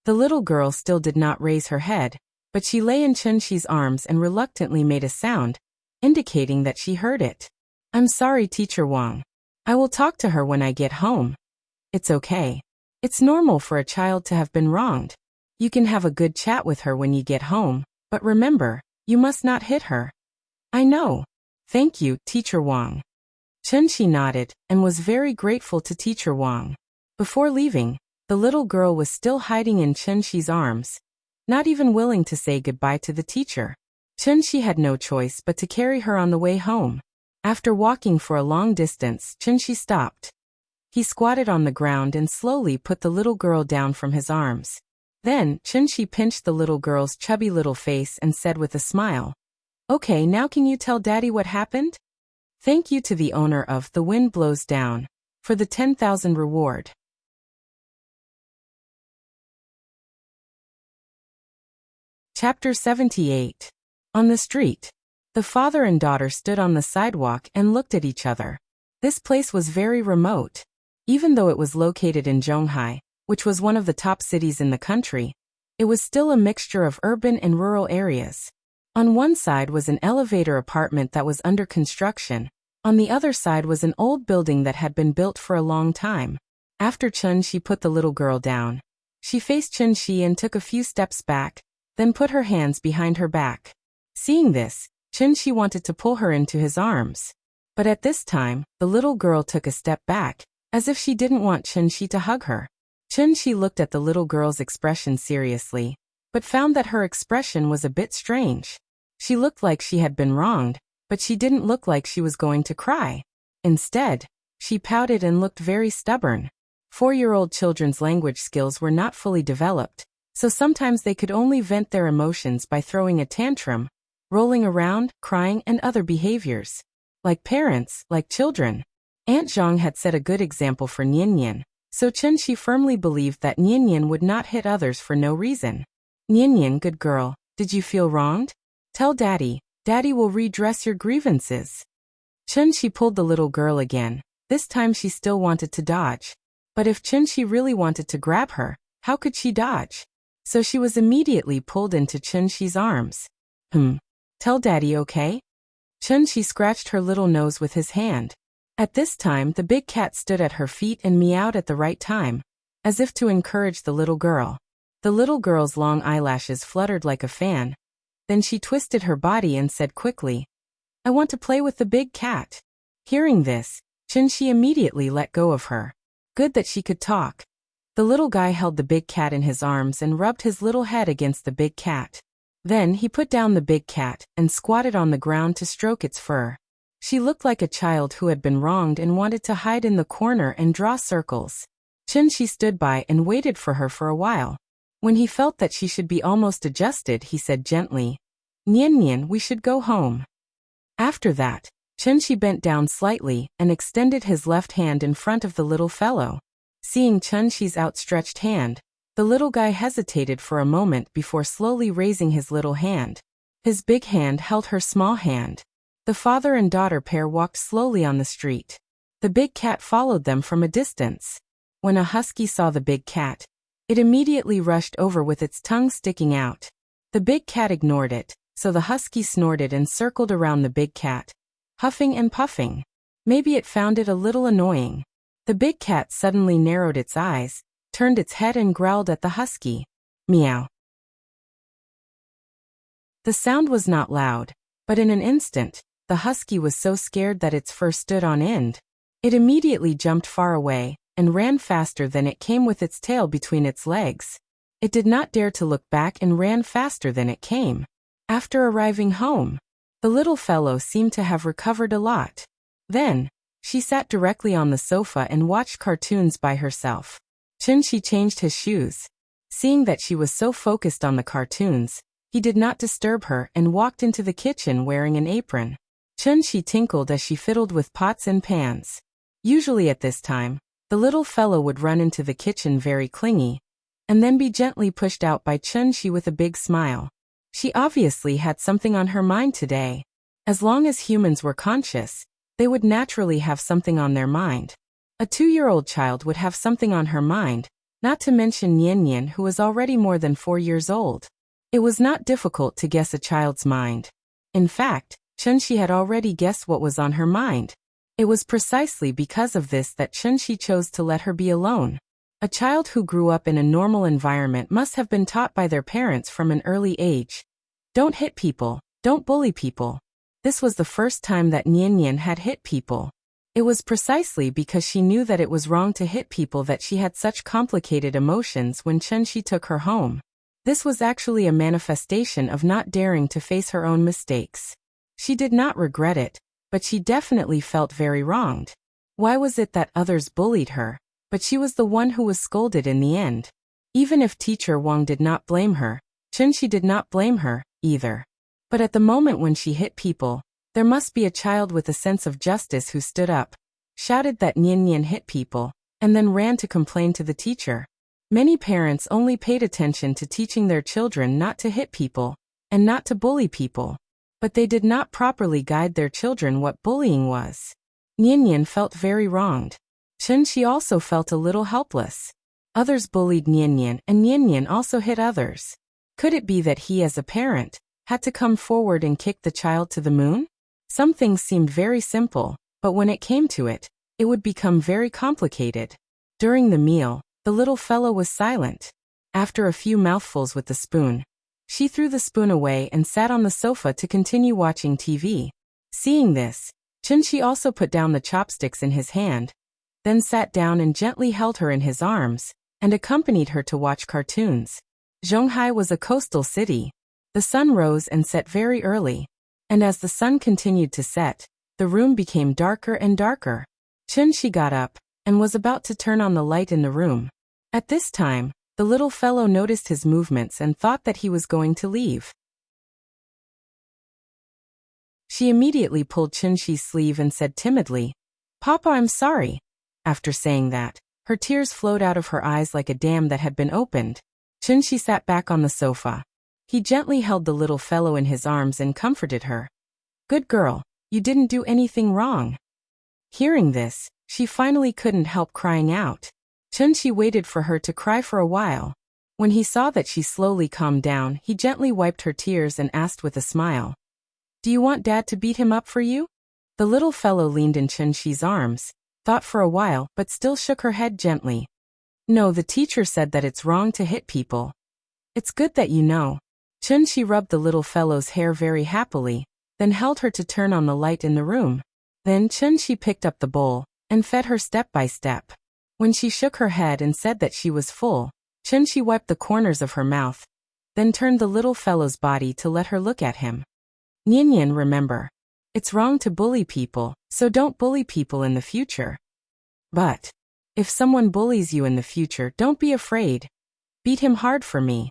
The little girl still did not raise her head, but she lay in Chunxi's arms and reluctantly made a sound, indicating that she heard it. I'm sorry, Teacher Wang. I will talk to her when I get home. It's okay. It's normal for a child to have been wronged. You can have a good chat with her when you get home, but remember, you must not hit her. I know. Thank you, Teacher Wang. Chunxi nodded and was very grateful to Teacher Wang. Before leaving, the little girl was still hiding in Chunxi's arms, not even willing to say goodbye to the teacher. Chunxi had no choice but to carry her on the way home. After walking for a long distance, Chunxi stopped. He squatted on the ground and slowly put the little girl down from his arms. Then, Chunxi pinched the little girl's chubby little face and said with a smile, Okay, now can you tell Daddy what happened? Thank you to the owner of The Wind Blows Down for the 10,000 reward. Chapter 78. On the street. The father and daughter stood on the sidewalk and looked at each other. This place was very remote. Even though it was located in Zhonghai, which was one of the top cities in the country, it was still a mixture of urban and rural areas. On one side was an elevator apartment that was under construction. On the other side was an old building that had been built for a long time. After Chunxi put the little girl down, she faced Chunxi and took a few steps back, then put her hands behind her back. Seeing this, Chunxi wanted to pull her into his arms. But at this time, the little girl took a step back, as if she didn't want Chunxi to hug her. Chunxi looked at the little girl's expression seriously, but found that her expression was a bit strange. She looked like she had been wronged, but she didn't look like she was going to cry. Instead, she pouted and looked very stubborn. 4-year-old children's language skills were not fully developed, so sometimes they could only vent their emotions by throwing a tantrum, rolling around, crying, and other behaviors. Like parents, like children. Aunt Zhang had set a good example for Nian Nian, so Chunxi firmly believed that Nian Nian would not hit others for no reason. Nian Nian, good girl, did you feel wronged? Tell Daddy. Daddy will redress your grievances. Chunxi pulled the little girl again. This time she still wanted to dodge. But if Chunxi really wanted to grab her, how could she dodge? So she was immediately pulled into Chunxi's arms. Tell Daddy, okay? Chunxi scratched her little nose with his hand. At this time, the big cat stood at her feet and meowed at the right time, as if to encourage the little girl. The little girl's long eyelashes fluttered like a fan. Then she twisted her body and said quickly, I want to play with the big cat. Hearing this, Chunxi immediately let go of her. Good that she could talk. The little guy held the big cat in his arms and rubbed his little head against the big cat. Then he put down the big cat and squatted on the ground to stroke its fur. She looked like a child who had been wronged and wanted to hide in the corner and draw circles. Chunxi stood by and waited for her for a while. When he felt that she should be almost adjusted, he said gently, Nian Nian, we should go home. After that, Chunxi bent down slightly and extended his left hand in front of the little fellow. Seeing Chunxi's outstretched hand, the little guy hesitated for a moment before slowly raising his little hand. His big hand held her small hand. The father and daughter pair walked slowly on the street. The big cat followed them from a distance. When a husky saw the big cat, it immediately rushed over with its tongue sticking out. The big cat ignored it, so the husky snorted and circled around the big cat, huffing and puffing. Maybe it found it a little annoying. The big cat suddenly narrowed its eyes, turned its head and growled at the husky. Meow. The sound was not loud, but in an instant, the husky was so scared that its fur stood on end. It immediately jumped far away, and ran faster than it came with its tail between its legs. It did not dare to look back and ran faster than it came. After arriving home, the little fellow seemed to have recovered a lot. Then, she sat directly on the sofa and watched cartoons by herself. Chunshi changed his shoes. Seeing that she was so focused on the cartoons, he did not disturb her and walked into the kitchen wearing an apron. Chunshi tinkled as she fiddled with pots and pans. Usually at this time, the little fellow would run into the kitchen very clingy, and then be gently pushed out by Chunshi with a big smile. She obviously had something on her mind today. As long as humans were conscious, they would naturally have something on their mind. A 2-year-old child would have something on her mind, not to mention Nian Nian, who was already more than 4 years old. It was not difficult to guess a child's mind. In fact, Chunshi had already guessed what was on her mind. It was precisely because of this that Chunshi chose to let her be alone. A child who grew up in a normal environment must have been taught by their parents from an early age. Don't hit people, don't bully people. This was the first time that Nian Nian had hit people. It was precisely because she knew that it was wrong to hit people that she had such complicated emotions when Chunshi took her home. This was actually a manifestation of not daring to face her own mistakes. She did not regret it, but she definitely felt very wronged. Why was it that others bullied her, but she was the one who was scolded in the end? Even if teacher Wang did not blame her, Chunshi did not blame her, either. But at the moment when she hit people, there must be a child with a sense of justice who stood up, shouted that Nian Nian hit people, and then ran to complain to the teacher. Many parents only paid attention to teaching their children not to hit people, and not to bully people. But they did not properly guide their children what bullying was. Nian Nian felt very wronged. Chunshi also felt a little helpless. Others bullied Nian Nian, and Nian Nian also hit others. Could it be that he as a parent had to come forward and kick the child to the moon? Some things seemed very simple, but when it came to it, it would become very complicated. During the meal, the little fellow was silent. After a few mouthfuls with the spoon, she threw the spoon away and sat on the sofa to continue watching TV. Seeing this, Chunshi also put down the chopsticks in his hand, then sat down and gently held her in his arms, and accompanied her to watch cartoons. Zhonghai was a coastal city. The sun rose and set very early, and as the sun continued to set, the room became darker and darker. Chunshi got up, and was about to turn on the light in the room. At this time, the little fellow noticed his movements and thought that he was going to leave. She immediately pulled Chunshi's sleeve and said timidly, "Papa, I'm sorry." After saying that, her tears flowed out of her eyes like a dam that had been opened. Chunshi sat back on the sofa. He gently held the little fellow in his arms and comforted her. "Good girl, you didn't do anything wrong." Hearing this, she finally couldn't help crying out. Chunshi waited for her to cry for a while. When he saw that she slowly calmed down, he gently wiped her tears and asked with a smile, "Do you want Dad to beat him up for you?" The little fellow leaned in Chunshi's arms, thought for a while but still shook her head gently. "No, the teacher said that it's wrong to hit people." "It's good that you know." Chunshi rubbed the little fellow's hair very happily, then held her to turn on the light in the room. Then Chunshi picked up the bowl, and fed her step by step. When she shook her head and said that she was full, Chunshi wiped the corners of her mouth, then turned the little fellow's body to let her look at him. "Nian Nian, remember, it's wrong to bully people, so don't bully people in the future. But if someone bullies you in the future, don't be afraid. Beat him hard for me.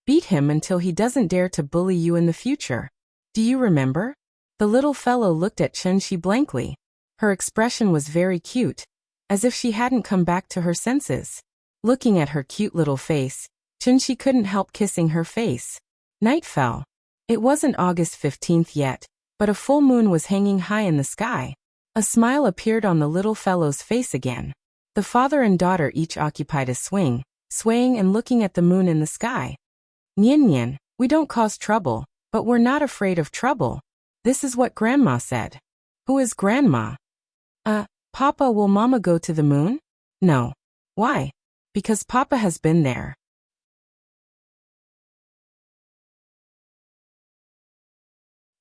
Beat him until he doesn't dare to bully you in the future. Do you remember?" The little fellow looked at Chunshi blankly. Her expression was very cute, as if she hadn't come back to her senses. Looking at her cute little face, Chunshi couldn't help kissing her face. Night fell. It wasn't August 15th yet, but a full moon was hanging high in the sky. A smile appeared on the little fellow's face again. The father and daughter each occupied a swing, swaying and looking at the moon in the sky. Nian Nian, we don't cause trouble, but we're not afraid of trouble. This is what Grandma said. Who is Grandma? Papa, will Mama go to the moon? No. Why? Because Papa has been there.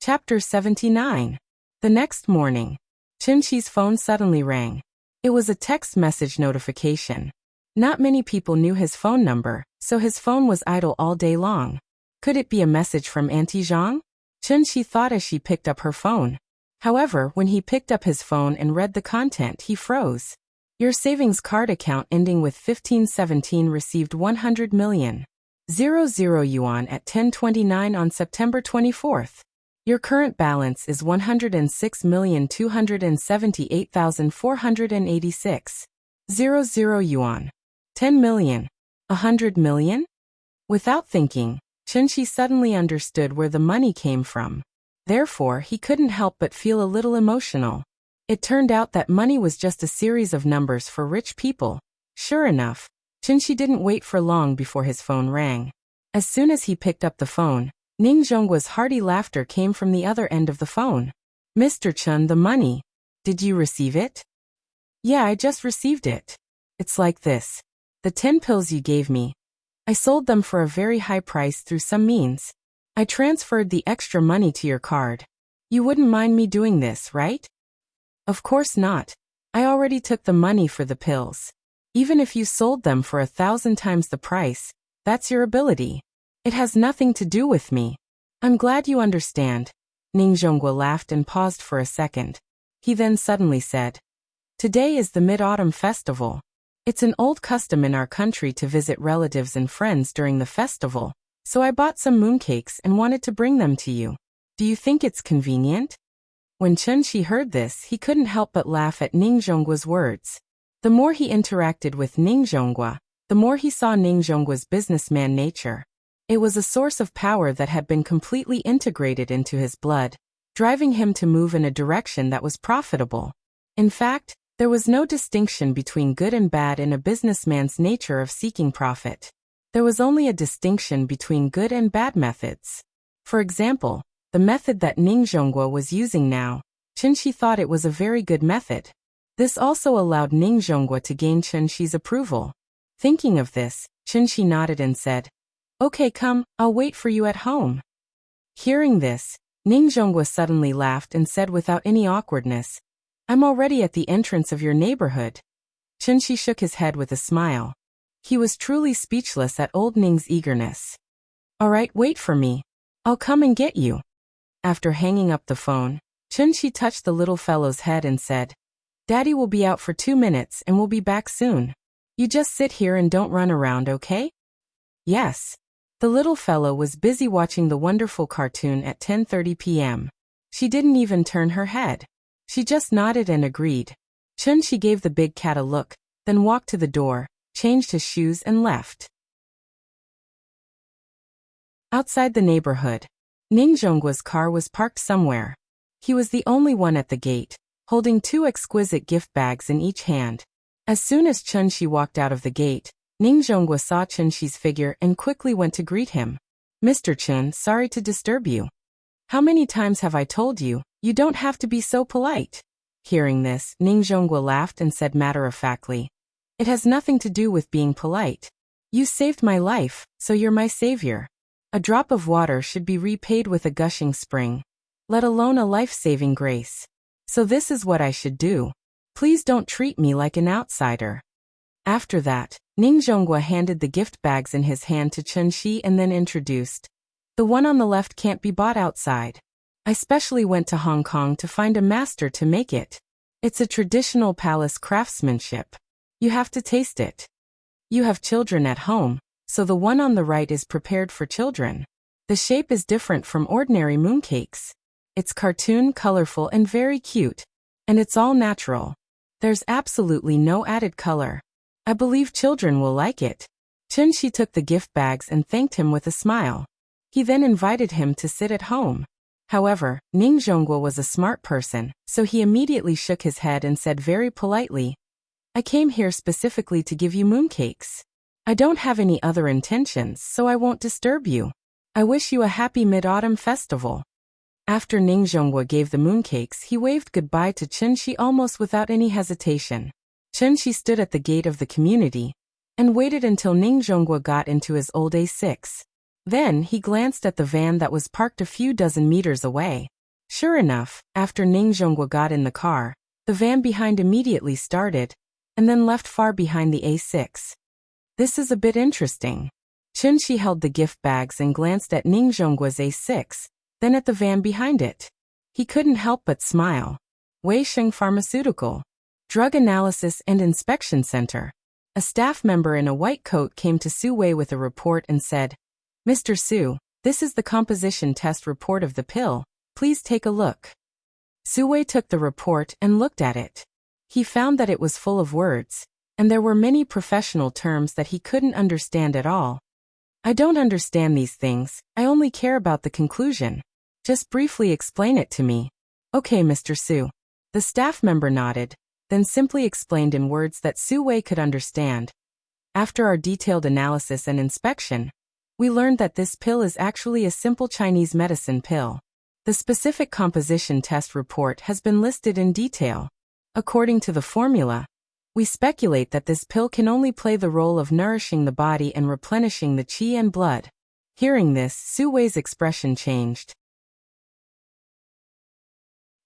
Chapter 79. The next morning, Chenxi's phone suddenly rang. It was a text message notification. Not many people knew his phone number, so his phone was idle all day long. Could it be a message from Auntie Zhang? Chenxi thought as she picked up her phone. However, when he picked up his phone and read the content, he froze. Your savings card account ending with 1517 received 100 million. 00 yuan at 10:29 on September 24th. Your current balance is 106,278,486. 00 yuan. 10 million. 100 million? Without thinking, Chenxi suddenly understood where the money came from. Therefore, he couldn't help but feel a little emotional. It turned out that money was just a series of numbers for rich people. Sure enough, Chenxi didn't wait for long before his phone rang. As soon as he picked up the phone, Ning Zhongguo's hearty laughter came from the other end of the phone. Mr. Chen, the money. Did you receive it? Yeah, I just received it. It's like this. The 10 pills you gave me. I sold them for a very high price through some means. I transferred the extra money to your card. You wouldn't mind me doing this, right? Of course not. I already took the money for the pills. Even if you sold them for 1,000 times the price, that's your ability. It has nothing to do with me. I'm glad you understand. Ning Zhongguo laughed and paused for a second. He then suddenly said, Today is the Mid-Autumn Festival. It's an old custom in our country to visit relatives and friends during the festival, so I bought some mooncakes and wanted to bring them to you. Do you think it's convenient? When Chenxi heard this, he couldn't help but laugh at Ning Zhongguo's words. The more he interacted with Ning Zhongguo, the more he saw Ning Zhongguo's businessman nature. It was a source of power that had been completely integrated into his blood, driving him to move in a direction that was profitable. In fact, there was no distinction between good and bad in a businessman's nature of seeking profit. There was only a distinction between good and bad methods. For example, the method that Ning Zhongguo was using now, Chenxi thought it was a very good method. This also allowed Ning Zhongguo to gain Chenxi's approval. Thinking of this, Chenxi nodded and said, Okay, come, I'll wait for you at home. Hearing this, Ning Zhongguo suddenly laughed and said without any awkwardness, I'm already at the entrance of your neighborhood. Chenxi shook his head with a smile. He was truly speechless at old Ning's eagerness. All right, wait for me. I'll come and get you. After hanging up the phone, Chenxi touched the little fellow's head and said, Daddy will be out for 2 minutes and will be back soon. You just sit here and don't run around, okay? Yes. The little fellow was busy watching the wonderful cartoon at 10:30 p.m. She didn't even turn her head. She just nodded and agreed. Chenxi gave the big cat a look, then walked to the door, changed his shoes and left. Outside the neighborhood, Ning Zhongguo's car was parked somewhere. He was the only one at the gate, holding 2 exquisite gift bags in each hand. As soon as Chenxi walked out of the gate, Ning Zhongguo saw Chenxi's figure and quickly went to greet him. Mr. Chen, sorry to disturb you. How many times have I told you, you don't have to be so polite? Hearing this, Ning Zhongguo laughed and said matter-of-factly, It has nothing to do with being polite. You saved my life, so you're my savior. A drop of water should be repaid with a gushing spring, let alone a life-saving grace. So this is what I should do. Please don't treat me like an outsider. After that, Ning Zhongguo handed the gift bags in his hand to Chenxi and then introduced. The one on the left can't be bought outside. I specially went to Hong Kong to find a master to make it. It's a traditional palace craftsmanship. You have to taste it. You have children at home, so the one on the right is prepared for children. The shape is different from ordinary mooncakes. It's cartoon, colorful and very cute. And it's all natural. There's absolutely no added color. I believe children will like it. Chenxi took the gift bags and thanked him with a smile. He then invited him to sit at home. However, Ning Zhonghua was a smart person, so he immediately shook his head and said very politely, I came here specifically to give you mooncakes. I don't have any other intentions, so I won't disturb you. I wish you a happy Mid-Autumn festival. After Ning Zhonghua gave the mooncakes, he waved goodbye to Chen Shi almost without any hesitation. Chen Shi stood at the gate of the community and waited until Ning Zhonghua got into his old A6. Then he glanced at the van that was parked a few dozen meters away. Sure enough, after Ning Zhonghua got in the car, the van behind immediately started and then left far behind the A6. This is a bit interesting. Chen Shi held the gift bags and glanced at Ning Zhonggua's A6, then at the van behind it. He couldn't help but smile. Weisheng Pharmaceutical Drug Analysis and Inspection Center. A staff member in a white coat came to Su Wei with a report and said, Mr. Su, this is the composition test report of the pill. Please take a look. Su Wei took the report and looked at it. He found that it was full of words, and there were many professional terms that he couldn't understand at all. I don't understand these things, I only care about the conclusion. Just briefly explain it to me. Okay, Mr. Su. The staff member nodded, then simply explained in words that Su Wei could understand. After our detailed analysis and inspection, we learned that this pill is actually a simple Chinese medicine pill. The specific composition test report has been listed in detail. According to the formula, we speculate that this pill can only play the role of nourishing the body and replenishing the qi and blood. Hearing this, Su Wei's expression changed.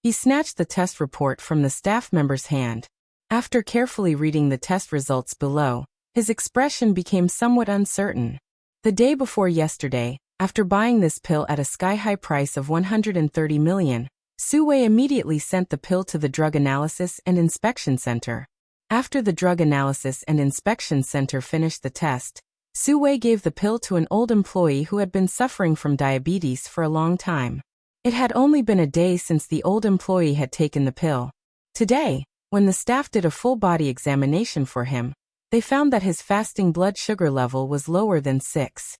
He snatched the test report from the staff member's hand. After carefully reading the test results below, his expression became somewhat uncertain. The day before yesterday, after buying this pill at a sky-high price of 130 million, Su Wei immediately sent the pill to the Drug Analysis and Inspection Center. After the Drug Analysis and Inspection Center finished the test, Su Wei gave the pill to an old employee who had been suffering from diabetes for a long time. It had only been a day since the old employee had taken the pill. Today, when the staff did a full-body examination for him, they found that his fasting blood sugar level was lower than 6.5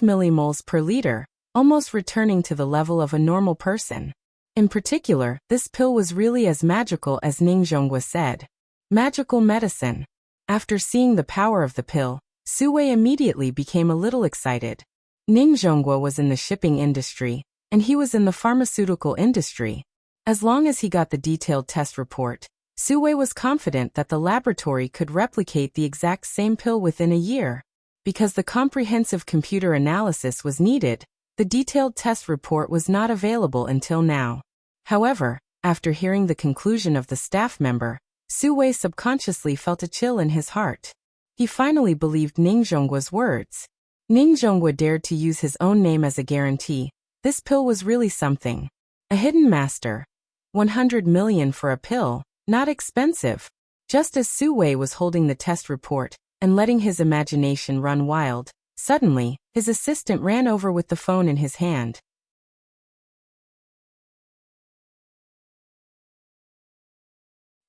millimoles per liter, almost returning to the level of a normal person. In particular, this pill was really as magical as Ning Zhonghua said. Magical medicine. After seeing the power of the pill, Su Wei immediately became a little excited. Ning Zhonghua was in the shipping industry, and he was in the pharmaceutical industry. As long as he got the detailed test report, Su Wei was confident that the laboratory could replicate the exact same pill within a year. Because the comprehensive computer analysis was needed, the detailed test report was not available until now. However, after hearing the conclusion of the staff member, Su Wei subconsciously felt a chill in his heart. He finally believed Ning Zhonggua's words. Ning Zhonghua dared to use his own name as a guarantee. This pill was really something. A hidden master. 100 million for a pill, not expensive. Just as Su Wei was holding the test report and letting his imagination run wild, suddenly, his assistant ran over with the phone in his hand.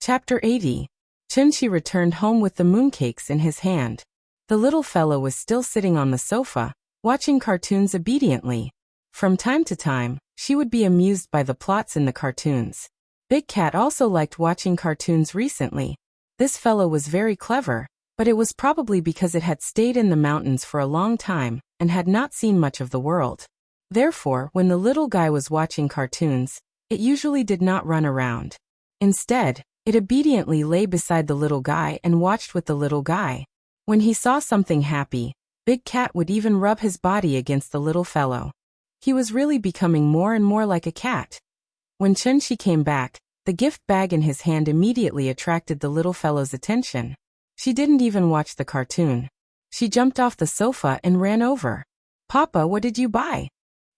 Chapter 80. Chen Shi returned home with the mooncakes in his hand. The little fellow was still sitting on the sofa, watching cartoons obediently. From time to time, she would be amused by the plots in the cartoons. Big Cat also liked watching cartoons recently. This fellow was very clever, but it was probably because it had stayed in the mountains for a long time and had not seen much of the world. Therefore, when the little guy was watching cartoons, it usually did not run around. Instead, it obediently lay beside the little guy and watched with the little guy. When he saw something happy, Big Cat would even rub his body against the little fellow. He was really becoming more and more like a cat. When Chen Shi came back, the gift bag in his hand immediately attracted the little fellow's attention. She didn't even watch the cartoon. She jumped off the sofa and ran over. "Papa, what did you buy?"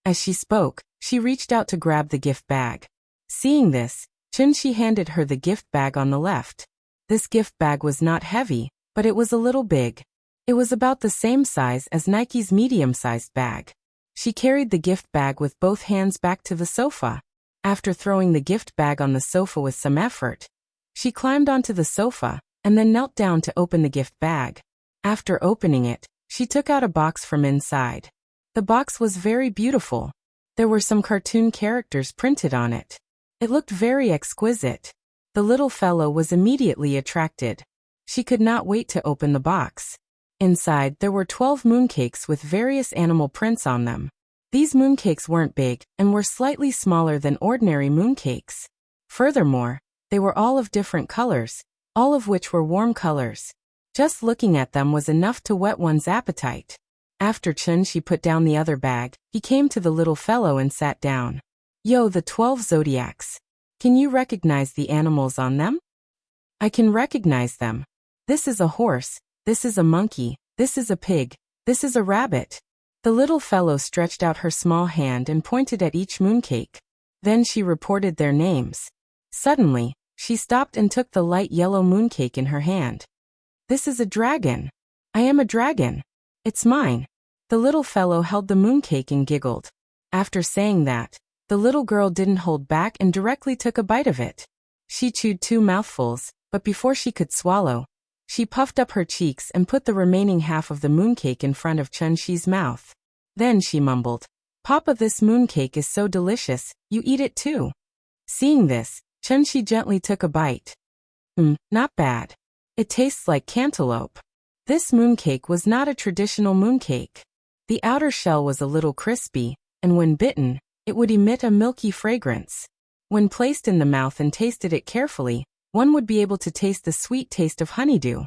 As she spoke, she reached out to grab the gift bag. Seeing this, Chen Shi handed her the gift bag on the left. This gift bag was not heavy, but it was a little big. It was about the same size as Nike's medium-sized bag. She carried the gift bag with both hands back to the sofa. After throwing the gift bag on the sofa with some effort, she climbed onto the sofa and then knelt down to open the gift bag. After opening it, she took out a box from inside. The box was very beautiful. There were some cartoon characters printed on it. It looked very exquisite. The little fellow was immediately attracted. She could not wait to open the box. Inside, there were 12 mooncakes with various animal prints on them. These mooncakes weren't big and were slightly smaller than ordinary mooncakes. Furthermore, they were all of different colors, all of which were warm colors. Just looking at them was enough to whet one's appetite. After Chun-Shi put down the other bag, he came to the little fellow and sat down. Yo, the 12 zodiacs. Can you recognize the animals on them? I can recognize them. This is a horse, this is a monkey, this is a pig, this is a rabbit. The little fellow stretched out her small hand and pointed at each mooncake. Then she reported their names. Suddenly, she stopped and took the light yellow mooncake in her hand. This is a dragon. I am a dragon. It's mine. The little fellow held the mooncake and giggled. After saying that, the little girl didn't hold back and directly took a bite of it. She chewed 2 mouthfuls, but before she could swallow, she puffed up her cheeks and put the remaining half of the mooncake in front of Chun-Shi's mouth. Then she mumbled, "Papa, this mooncake is so delicious, you eat it too." Seeing this, Chun-Shi gently took a bite. Not bad. It tastes like cantaloupe. This mooncake was not a traditional mooncake. The outer shell was a little crispy, and when bitten, it would emit a milky fragrance. When placed in the mouth and tasted it carefully, one would be able to taste the sweet taste of honeydew.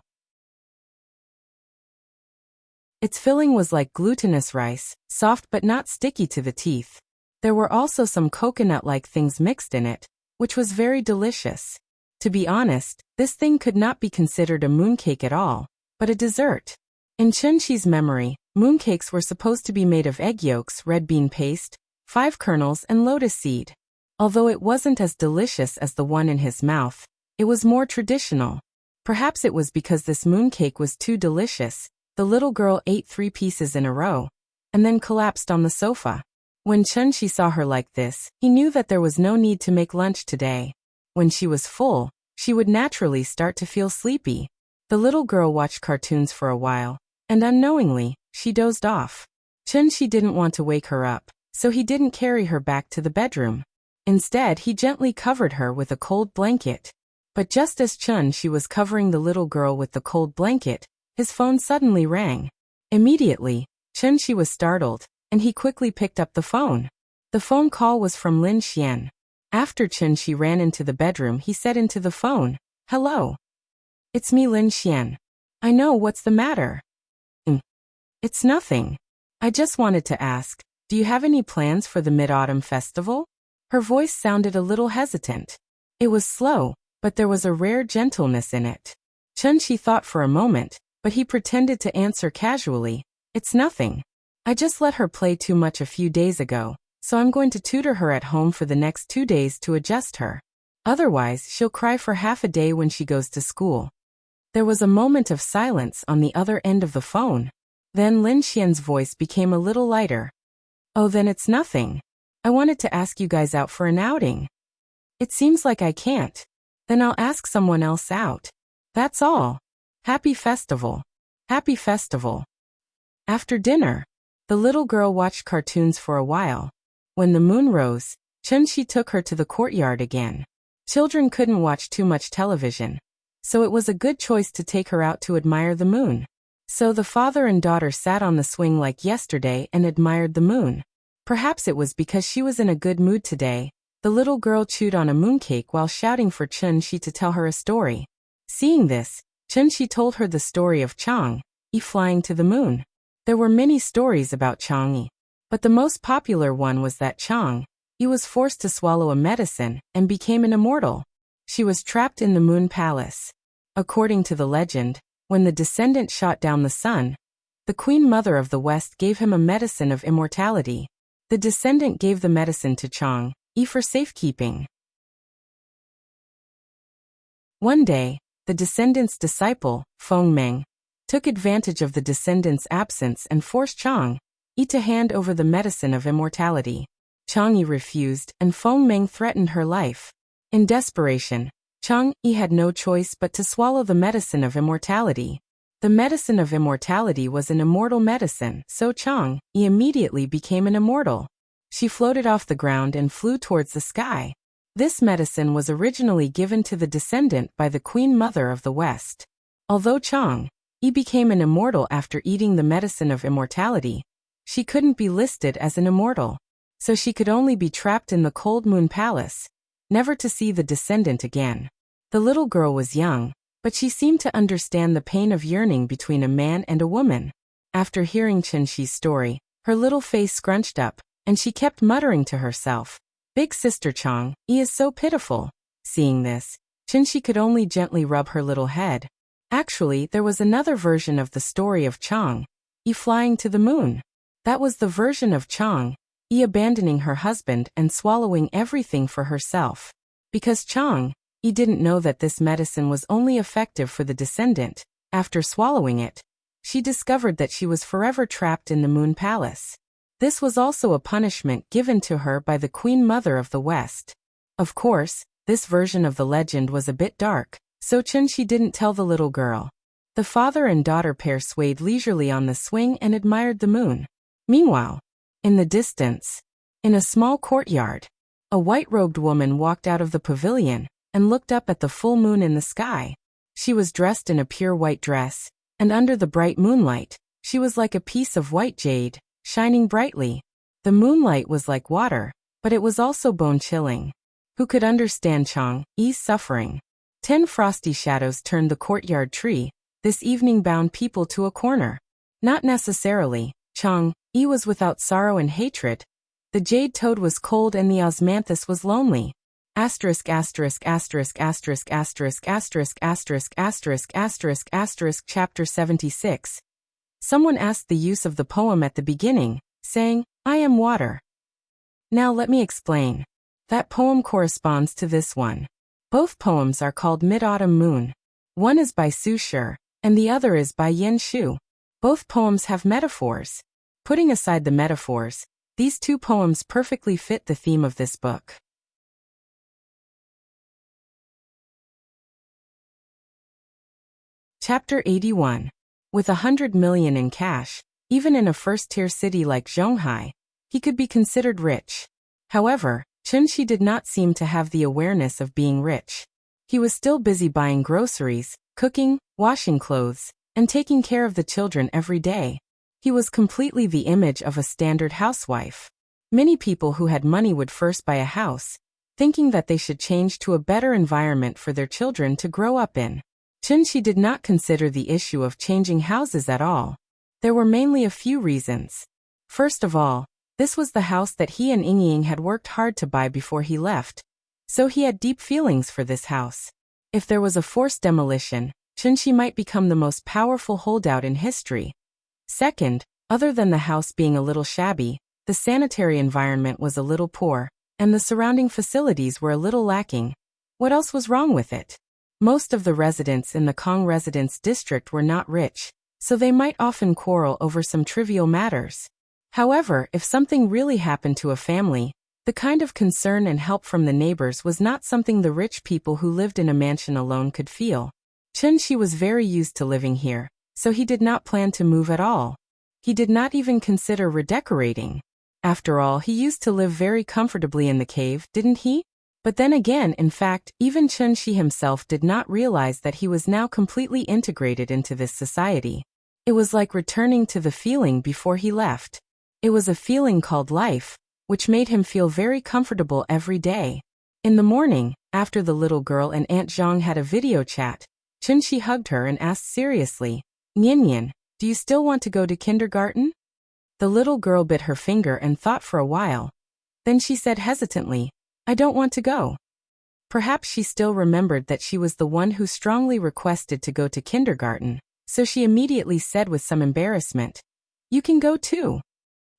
Its filling was like glutinous rice, soft but not sticky to the teeth. There were also some coconut-like things mixed in it, which was very delicious. To be honest, this thing could not be considered a mooncake at all, but a dessert. In Chun-Shi's memory, mooncakes were supposed to be made of egg yolks, red bean paste, 5 kernels and lotus seed. Although it wasn't as delicious as the one in his mouth, it was more traditional. Perhaps it was because this mooncake was too delicious. The little girl ate 3 pieces in a row, and then collapsed on the sofa. When Chun-Shi saw her like this, he knew that there was no need to make lunch today. When she was full, she would naturally start to feel sleepy. The little girl watched cartoons for a while, and unknowingly, she dozed off. Chun-Shi didn't want to wake her up, so he didn't carry her back to the bedroom. Instead, he gently covered her with a cold blanket. But just as Chun-Shi was covering the little girl with the cold blanket, his phone suddenly rang. Immediately, Chun-Shi was startled, and he quickly picked up the phone. The phone call was from Lin Xian. After Chun-Shi ran into the bedroom, he said into the phone, "Hello. It's me, Lin Xian. I know, what's the matter?" It's nothing. I just wanted to ask, do you have any plans for the Mid-Autumn Festival?" Her voice sounded a little hesitant. It was slow, but there was a rare gentleness in it. Chun-Shi thought for a moment, but he pretended to answer casually, "It's nothing. I just let her play too much a few days ago, so I'm going to tutor her at home for the next 2 days to adjust her. Otherwise, she'll cry for half a day when she goes to school." There was a moment of silence on the other end of the phone. Then Lin Xian's voice became a little lighter. "Oh, then it's nothing. I wanted to ask you guys out for an outing. It seems like I can't. Then I'll ask someone else out. That's all. Happy festival. Happy festival." After dinner, the little girl watched cartoons for a while. When the moon rose, Chun-Shi took her to the courtyard again. Children couldn't watch too much television, so it was a good choice to take her out to admire the moon. So the father and daughter sat on the swing like yesterday and admired the moon. Perhaps it was because she was in a good mood today. The little girl chewed on a mooncake while shouting for Chun-Shi to tell her a story. Seeing this, Chun-Shi told her the story of Chang-Yi flying to the moon. There were many stories about Chang-Yi, but the most popular one was that Chang-Yi was forced to swallow a medicine and became an immortal. She was trapped in the moon palace. According to the legend, when the descendant shot down the sun, the Queen Mother of the West gave him a medicine of immortality. The descendant gave the medicine to Chang-Yi for safekeeping. One day, the descendant's disciple, Feng Meng, took advantage of the descendant's absence and forced Chang-Yi to hand over the medicine of immortality. Chang-Yi refused, and Feng Meng threatened her life. In desperation, Chang-Yi had no choice but to swallow the medicine of immortality. The medicine of immortality was an immortal medicine, so Chang-Yi immediately became an immortal. She floated off the ground and flew towards the sky. This medicine was originally given to the descendant by the Queen Mother of the West. Although Chang-Yi became an immortal after eating the medicine of immortality, she couldn't be listed as an immortal. So she could only be trapped in the cold moon palace, never to see the descendant again. The little girl was young, but she seemed to understand the pain of yearning between a man and a woman. After hearing Chen-Shi's story, her little face scrunched up, and she kept muttering to herself, "Big sister Chang-Yi is so pitiful." Seeing this, Chen-Shi could only gently rub her little head. Actually, there was another version of the story of Chang-Yi flying to the moon. That was the version of Chang-Yi abandoning her husband and swallowing everything for herself. Because Chang-Yi didn't know that this medicine was only effective for the descendant, after swallowing it, she discovered that she was forever trapped in the moon palace. This was also a punishment given to her by the Queen Mother of the West. Of course, this version of the legend was a bit dark, so Chen-Shi didn't tell the little girl. The father and daughter pair swayed leisurely on the swing and admired the moon. Meanwhile, in the distance, in a small courtyard, a white-robed woman walked out of the pavilion and looked up at the full moon in the sky. She was dressed in a pure white dress, and under the bright moonlight, she was like a piece of white jade, shining brightly. The moonlight was like water, but it was also bone-chilling. Who could understand Chang-Yi's suffering? 10 frosty shadows turned the courtyard tree. This evening bound people to a corner. Not necessarily. Chang-Yi was without sorrow and hatred. The jade toad was cold and the osmanthus was lonely. Asterisk asterisk asterisk asterisk asterisk asterisk asterisk asterisk asterisk asterisk chapter 76. Someone asked the use of the poem at the beginning, saying, "I am water." Now let me explain. That poem corresponds to this one. Both poems are called Mid-Autumn Moon. One is by Su Shi, and the other is by Yen Shu. Both poems have metaphors. Putting aside the metaphors, these two poems perfectly fit the theme of this book. Chapter 81. With 100 million in cash, even in a first-tier city like Zhonghai, he could be considered rich. However, Chen-Shi did not seem to have the awareness of being rich. He was still busy buying groceries, cooking, washing clothes, and taking care of the children every day. He was completely the image of a standard housewife. Many people who had money would first buy a house, thinking that they should change to a better environment for their children to grow up in. Chen-Shi did not consider the issue of changing houses at all. There were mainly a few reasons. First of all, this was the house that he and Ying had worked hard to buy before he left, so he had deep feelings for this house. If there was a forced demolition, Chen-Shi might become the most powerful holdout in history. Second, other than the house being a little shabby, the sanitary environment was a little poor, and the surrounding facilities were a little lacking. What else was wrong with it? Most of the residents in the Kong residence district were not rich, so they might often quarrel over some trivial matters. However, if something really happened to a family, the kind of concern and help from the neighbors was not something the rich people who lived in a mansion alone could feel. Chen-Shi was very used to living here, so he did not plan to move at all. He did not even consider redecorating. After all, he used to live very comfortably in the cave, didn't he? But then again, in fact, even Chen-Shi himself did not realize that he was now completely integrated into this society. It was like returning to the feeling before he left. It was a feeling called life, which made him feel very comfortable every day. In the morning, after the little girl and Aunt Zhang had a video chat, Chen-Shi hugged her and asked seriously, "Nian, do you still want to go to kindergarten?" The little girl bit her finger and thought for a while. Then she said hesitantly, "I don't want to go." Perhaps she still remembered that she was the one who strongly requested to go to kindergarten, so she immediately said with some embarrassment, "You can go too."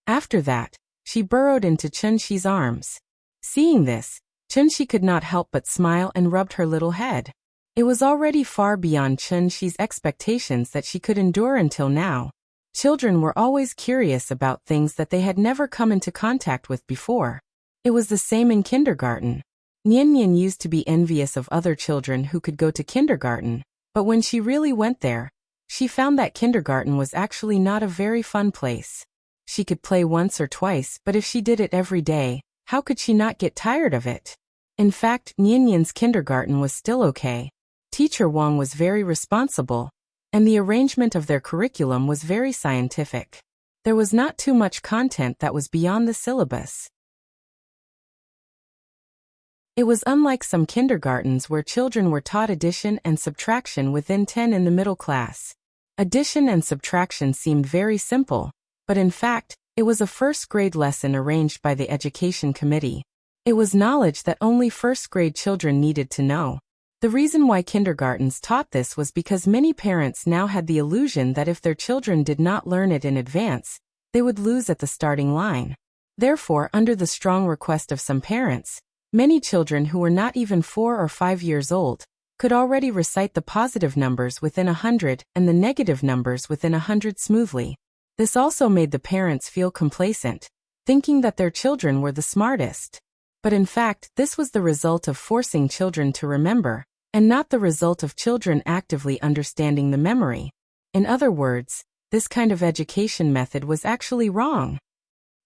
After that, she burrowed into Chen-Shi's arms. Seeing this, Chen-Shi could not help but smile and rubbed her little head. It was already far beyond Chen-Shi's expectations that she could endure until now. Children were always curious about things that they had never come into contact with before. It was the same in kindergarten. Nian used to be envious of other children who could go to kindergarten, but when she really went there, she found that kindergarten was actually not a very fun place. She could play once or twice, but if she did it every day, how could she not get tired of it? In fact, Nianyan's kindergarten was still okay. Teacher Wang was very responsible, and the arrangement of their curriculum was very scientific. There was not too much content that was beyond the syllabus. It was unlike some kindergartens where children were taught addition and subtraction within 10 in the middle class. Addition and subtraction seemed very simple, but in fact, it was a first-grade lesson arranged by the education committee. It was knowledge that only first-grade children needed to know. The reason why kindergartens taught this was because many parents now had the illusion that if their children did not learn it in advance, they would lose at the starting line. Therefore, under the strong request of some parents, many children who were not even 4 or 5 years old could already recite the positive numbers within 100 and the negative numbers within 100 smoothly. This also made the parents feel complacent, thinking that their children were the smartest. But in fact, this was the result of forcing children to remember, and not the result of children actively understanding the memory. In other words, this kind of education method was actually wrong.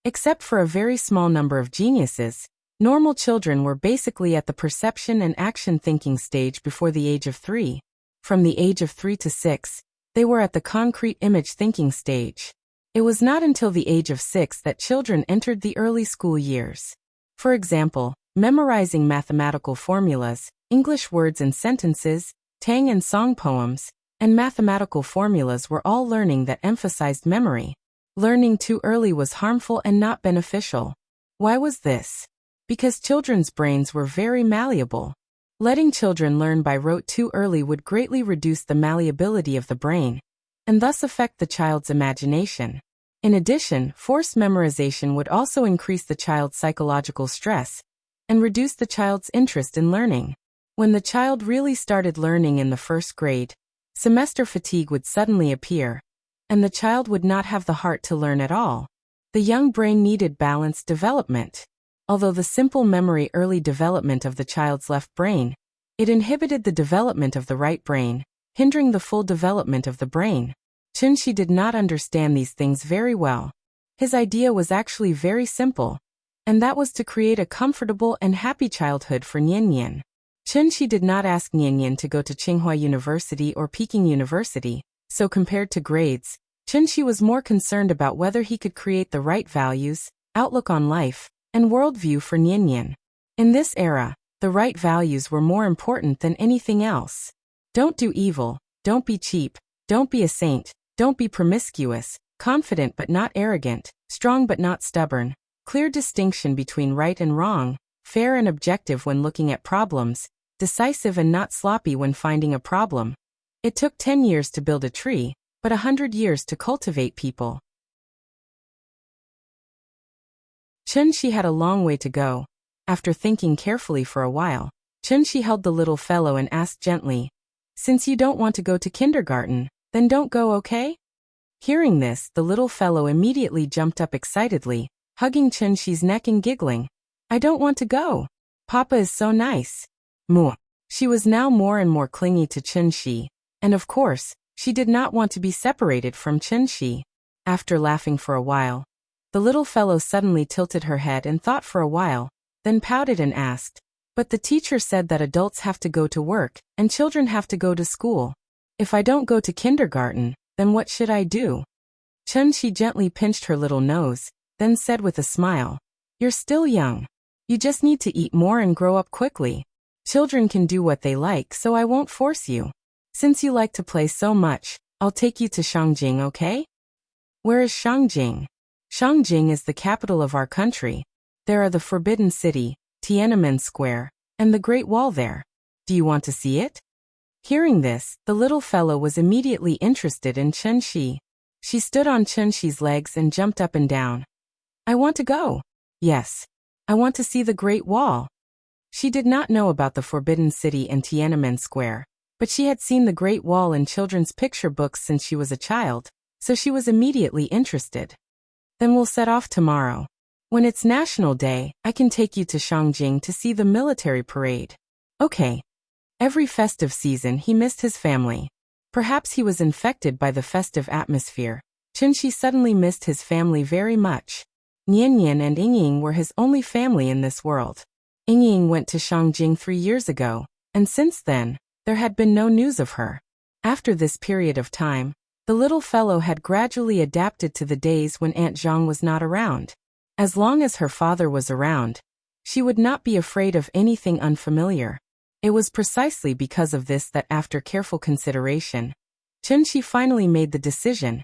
Except for a very small number of geniuses, normal children were basically at the perception and action thinking stage before the age of 3. From the age of 3 to 6, they were at the concrete image thinking stage. It was not until the age of 6 that children entered the early school years. For example, memorizing mathematical formulas, English words and sentences, Tang and song poems, and mathematical formulas were all learning that emphasized memory. Learning too early was harmful and not beneficial. Why was this? Because children's brains were very malleable. Letting children learn by rote too early would greatly reduce the malleability of the brain, and thus affect the child's imagination. In addition, forced memorization would also increase the child's psychological stress and reduce the child's interest in learning. When the child really started learning in the first grade, semester fatigue would suddenly appear, and the child would not have the heart to learn at all. The young brain needed balanced development. Although the simple memory early development of the child's left brain, it inhibited the development of the right brain, hindering the full development of the brain. Chunxi did not understand these things very well. His idea was actually very simple, and that was to create a comfortable and happy childhood for Nianyan. Chunxi did not ask Nianyan to go to Tsinghua University or Peking University, so compared to grades, Chunxi was more concerned about whether he could create the right values, outlook on life, and worldview for Nianyan. In this era, the right values were more important than anything else. Don't do evil, don't be cheap, don't be a saint, don't be promiscuous, confident but not arrogant, strong but not stubborn, clear distinction between right and wrong, fair and objective when looking at problems, decisive and not sloppy when finding a problem. It took 10 years to build a tree, but 100 years to cultivate people. Chunxi had a long way to go. After thinking carefully for a while, Chunxi held the little fellow and asked gently, "Since you don't want to go to kindergarten, then don't go, okay?" Hearing this, the little fellow immediately jumped up excitedly, hugging Chunxi's neck and giggling. "I don't want to go. Papa is so nice." Moo. She was now more and more clingy to Chunxi, and of course, she did not want to be separated from Chunxi. After laughing for a while, the little fellow suddenly tilted her head and thought for a while, then pouted and asked, "But the teacher said that adults have to go to work, and children have to go to school. If I don't go to kindergarten, then what should I do?" Chunxi gently pinched her little nose, then said with a smile, "You're still young. You just need to eat more and grow up quickly. Children can do what they like, so I won't force you. Since you like to play so much, I'll take you to Shangjing, okay?" "Where is Shangjing?" "Shangjing is the capital of our country. There are the Forbidden City, Tiananmen Square, and the Great Wall there. Do you want to see it?" Hearing this, the little fellow was immediately interested in Chunxi. She stood on Chunxi's legs and jumped up and down. "I want to go. Yes. I want to see the Great Wall." She did not know about the Forbidden City and Tiananmen Square, but she had seen the Great Wall in children's picture books since she was a child, so she was immediately interested. "Then we'll set off tomorrow. When it's National Day, I can take you to Shangjing to see the military parade." "Okay." Every festive season he missed his family. Perhaps he was infected by the festive atmosphere, Chunxi suddenly missed his family very much. Nian and Yingying were his only family in this world. Yingying went to Shangjing 3 years ago, and since then, there had been no news of her. After this period of time, the little fellow had gradually adapted to the days when Aunt Zhang was not around. As long as her father was around, she would not be afraid of anything unfamiliar. It was precisely because of this that after careful consideration, Chunxi finally made the decision.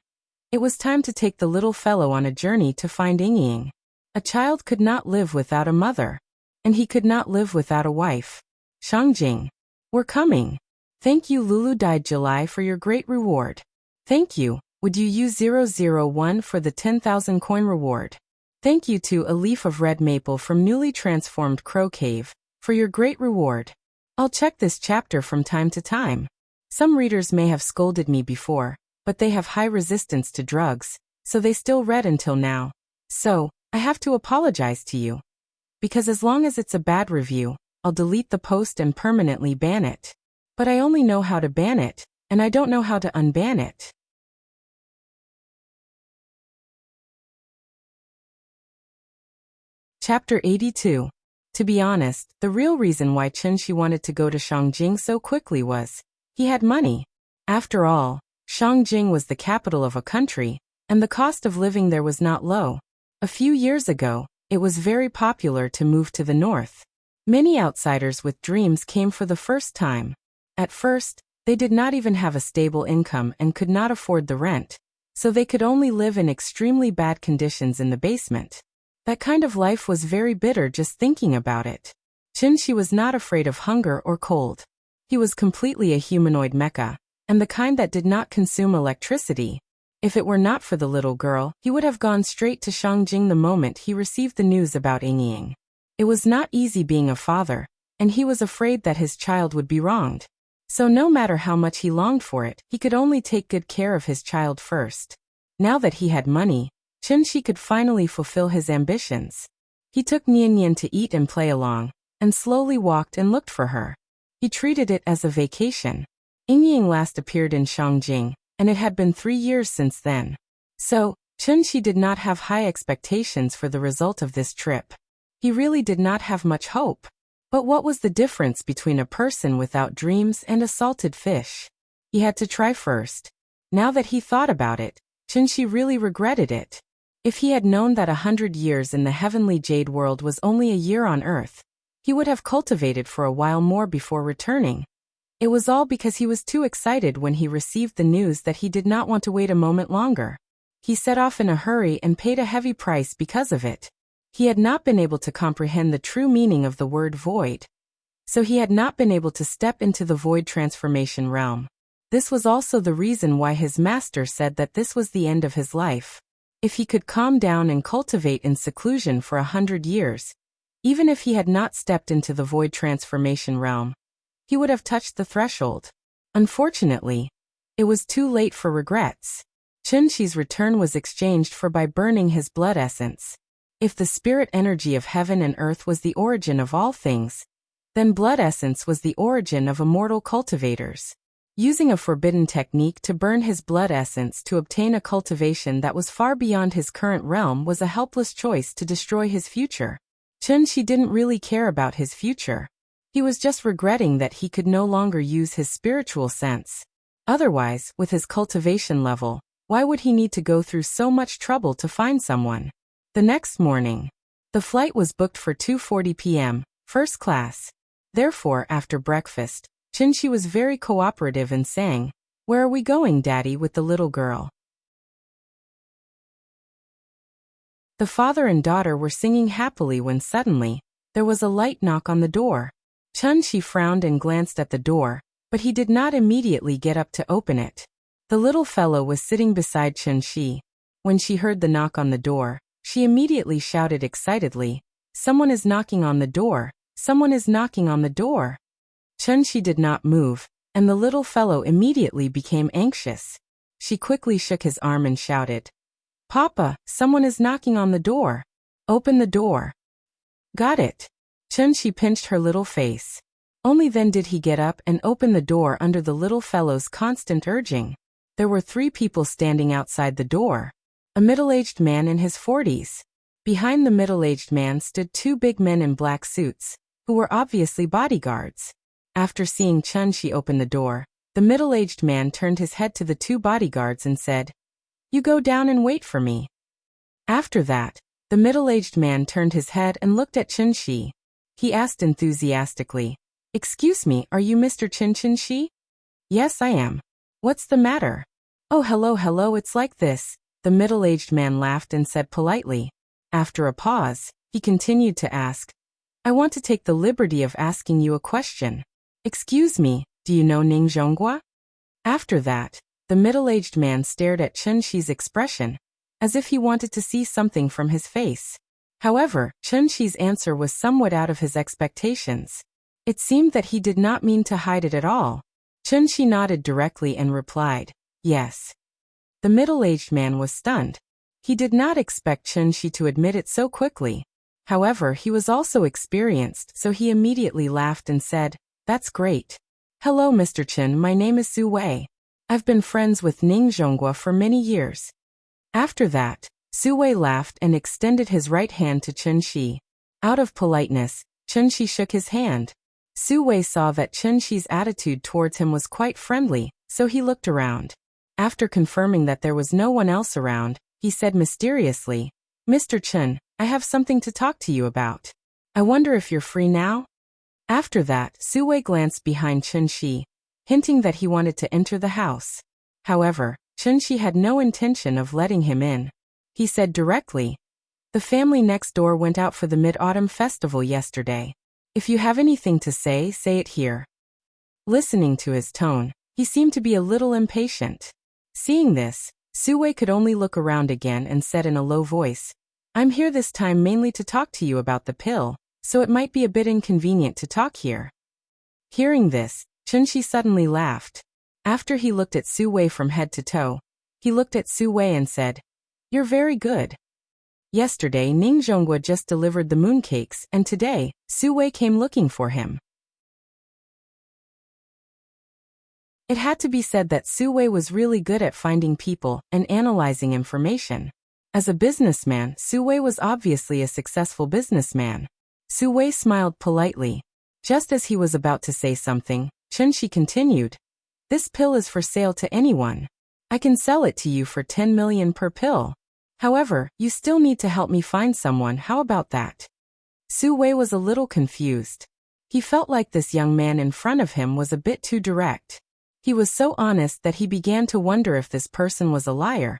It was time to take the little fellow on a journey to find Yingying. A child could not live without a mother, and he could not live without a wife. Shangjing. We're coming. Thank you Lulu Died July for your great reward. Thank you. Would you use 001 for the 10,000 coin reward? Thank you to A Leaf of Red Maple from newly transformed Crow Cave for your great reward. I'll check this chapter from time to time. Some readers may have scolded me before, but they have high resistance to drugs, so they still read until now. So, I have to apologize to you. Because as long as it's a bad review, I'll delete the post and permanently ban it. But I only know how to ban it, and I don't know how to unban it. Chapter 82. To be honest, the real reason why Chunxi wanted to go to Shangjing so quickly was, he had money. After all, Shangjing was the capital of a country, and the cost of living there was not low. A few years ago, it was very popular to move to the north. Many outsiders with dreams came for the first time. At first, they did not even have a stable income and could not afford the rent, so they could only live in extremely bad conditions in the basement. That kind of life was very bitter just thinking about it. Chunxi was not afraid of hunger or cold. He was completely a humanoid mecha, and the kind that did not consume electricity. If it were not for the little girl, he would have gone straight to Shangjing the moment he received the news about Yingying. It was not easy being a father, and he was afraid that his child would be wronged. So no matter how much he longed for it, he could only take good care of his child first. Now that he had money, Chunxi could finally fulfill his ambitions. He took Nian to eat and play along, and slowly walked and looked for her. He treated it as a vacation. Yingying last appeared in Shangjing, and it had been 3 years since then. So, Chunxi did not have high expectations for the result of this trip. He really did not have much hope. But what was the difference between a person without dreams and a salted fish? He had to try first. Now that he thought about it, Chunxi really regretted it. If he had known that 100 years in the heavenly jade world was only a year on Earth, he would have cultivated for a while more before returning. It was all because he was too excited when he received the news that he did not want to wait a moment longer. He set off in a hurry and paid a heavy price because of it. He had not been able to comprehend the true meaning of the word void. So he had not been able to step into the void transformation realm. This was also the reason why his master said that this was the end of his life. If he could calm down and cultivate in seclusion for 100 years, even if he had not stepped into the void transformation realm, he would have touched the threshold. Unfortunately, it was too late for regrets. Chunxi's return was exchanged for by burning his blood essence. If the spirit energy of heaven and earth was the origin of all things, then blood essence was the origin of immortal cultivators. Using a forbidden technique to burn his blood essence to obtain a cultivation that was far beyond his current realm was a helpless choice to destroy his future. Chunxi didn't really care about his future. He was just regretting that he could no longer use his spiritual sense. Otherwise, with his cultivation level, why would he need to go through so much trouble to find someone? The next morning, the flight was booked for 2:40 p.m., first class. Therefore, after breakfast, Chunxi was very cooperative and sang, "Where are we going, Daddy?" with the little girl. The father and daughter were singing happily when suddenly, there was a light knock on the door. Chunxi frowned and glanced at the door, but he did not immediately get up to open it. The little fellow was sitting beside Chunxi. When she heard the knock on the door, she immediately shouted excitedly, "Someone is knocking on the door! Someone is knocking on the door!" Chunxi did not move, and the little fellow immediately became anxious. She quickly shook his arm and shouted, "Papa, someone is knocking on the door. Open the door." "Got it." Chunxi pinched her little face. Only then did he get up and open the door under the little fellow's constant urging. There were 3 people standing outside the door. A middle-aged man in his 40s. Behind the middle-aged man stood 2 big men in black suits, who were obviously bodyguards. After seeing Chun-Shi open the door, the middle-aged man turned his head to the 2 bodyguards and said, "You go down and wait for me." After that, the middle-aged man turned his head and looked at Chun-Shi. He asked enthusiastically, "Excuse me, are you Mr. Chun-Shi?" "Yes, I am. What's the matter?" "Oh, hello, it's like this." The middle-aged man laughed and said politely. After a pause, he continued to ask, "I want to take the liberty of asking you a question. Excuse me, do you know Ning Zhonghua?" After that, the middle-aged man stared at Chun-Shi's expression, as if he wanted to see something from his face. However, Chun-Shi's answer was somewhat out of his expectations. It seemed that he did not mean to hide it at all. Chun-Shi nodded directly and replied, "Yes." The middle-aged man was stunned. He did not expect Chun-Shi to admit it so quickly. However, he was also experienced, so he immediately laughed and said, "That's great. Hello, Mr. Chen, my name is Su Wei. I've been friends with Ning Zhonghua for many years." After that, Su Wei laughed and extended his right hand to Chun-Shi. Out of politeness, Chun-Shi shook his hand. Su Wei saw that Chun-Shi's attitude towards him was quite friendly, so he looked around. After confirming that there was no one else around, he said mysteriously, "Mr. Chen, I have something to talk to you about. I wonder if you're free now?" After that, Su Wei glanced behind Chun-Shi, hinting that he wanted to enter the house. However, Chun-Shi had no intention of letting him in. He said directly, "The family next door went out for the Mid-Autumn Festival yesterday. If you have anything to say it here." Listening to his tone, he seemed to be a little impatient. Seeing this, Su Wei could only look around again and said in a low voice, "I'm here this time mainly to talk to you about the pill, so it might be a bit inconvenient to talk here." Hearing this, Chun-Shi suddenly laughed. After he looked at Su Wei from head to toe, he looked at Su Wei and said, "You're very good. Yesterday Ning Zhonghua just delivered the mooncakes and today, Su Wei came looking for him." It had to be said that Su Wei was really good at finding people and analyzing information. As a businessman, Su Wei was obviously a successful businessman. Su Wei smiled politely. Just as he was about to say something, Chun-Shi continued, "This pill is for sale to anyone. I can sell it to you for 10 million per pill. However, you still need to help me find someone. How about that?" Su Wei was a little confused. He felt like this young man in front of him was a bit too direct. He was so honest that he began to wonder if this person was a liar.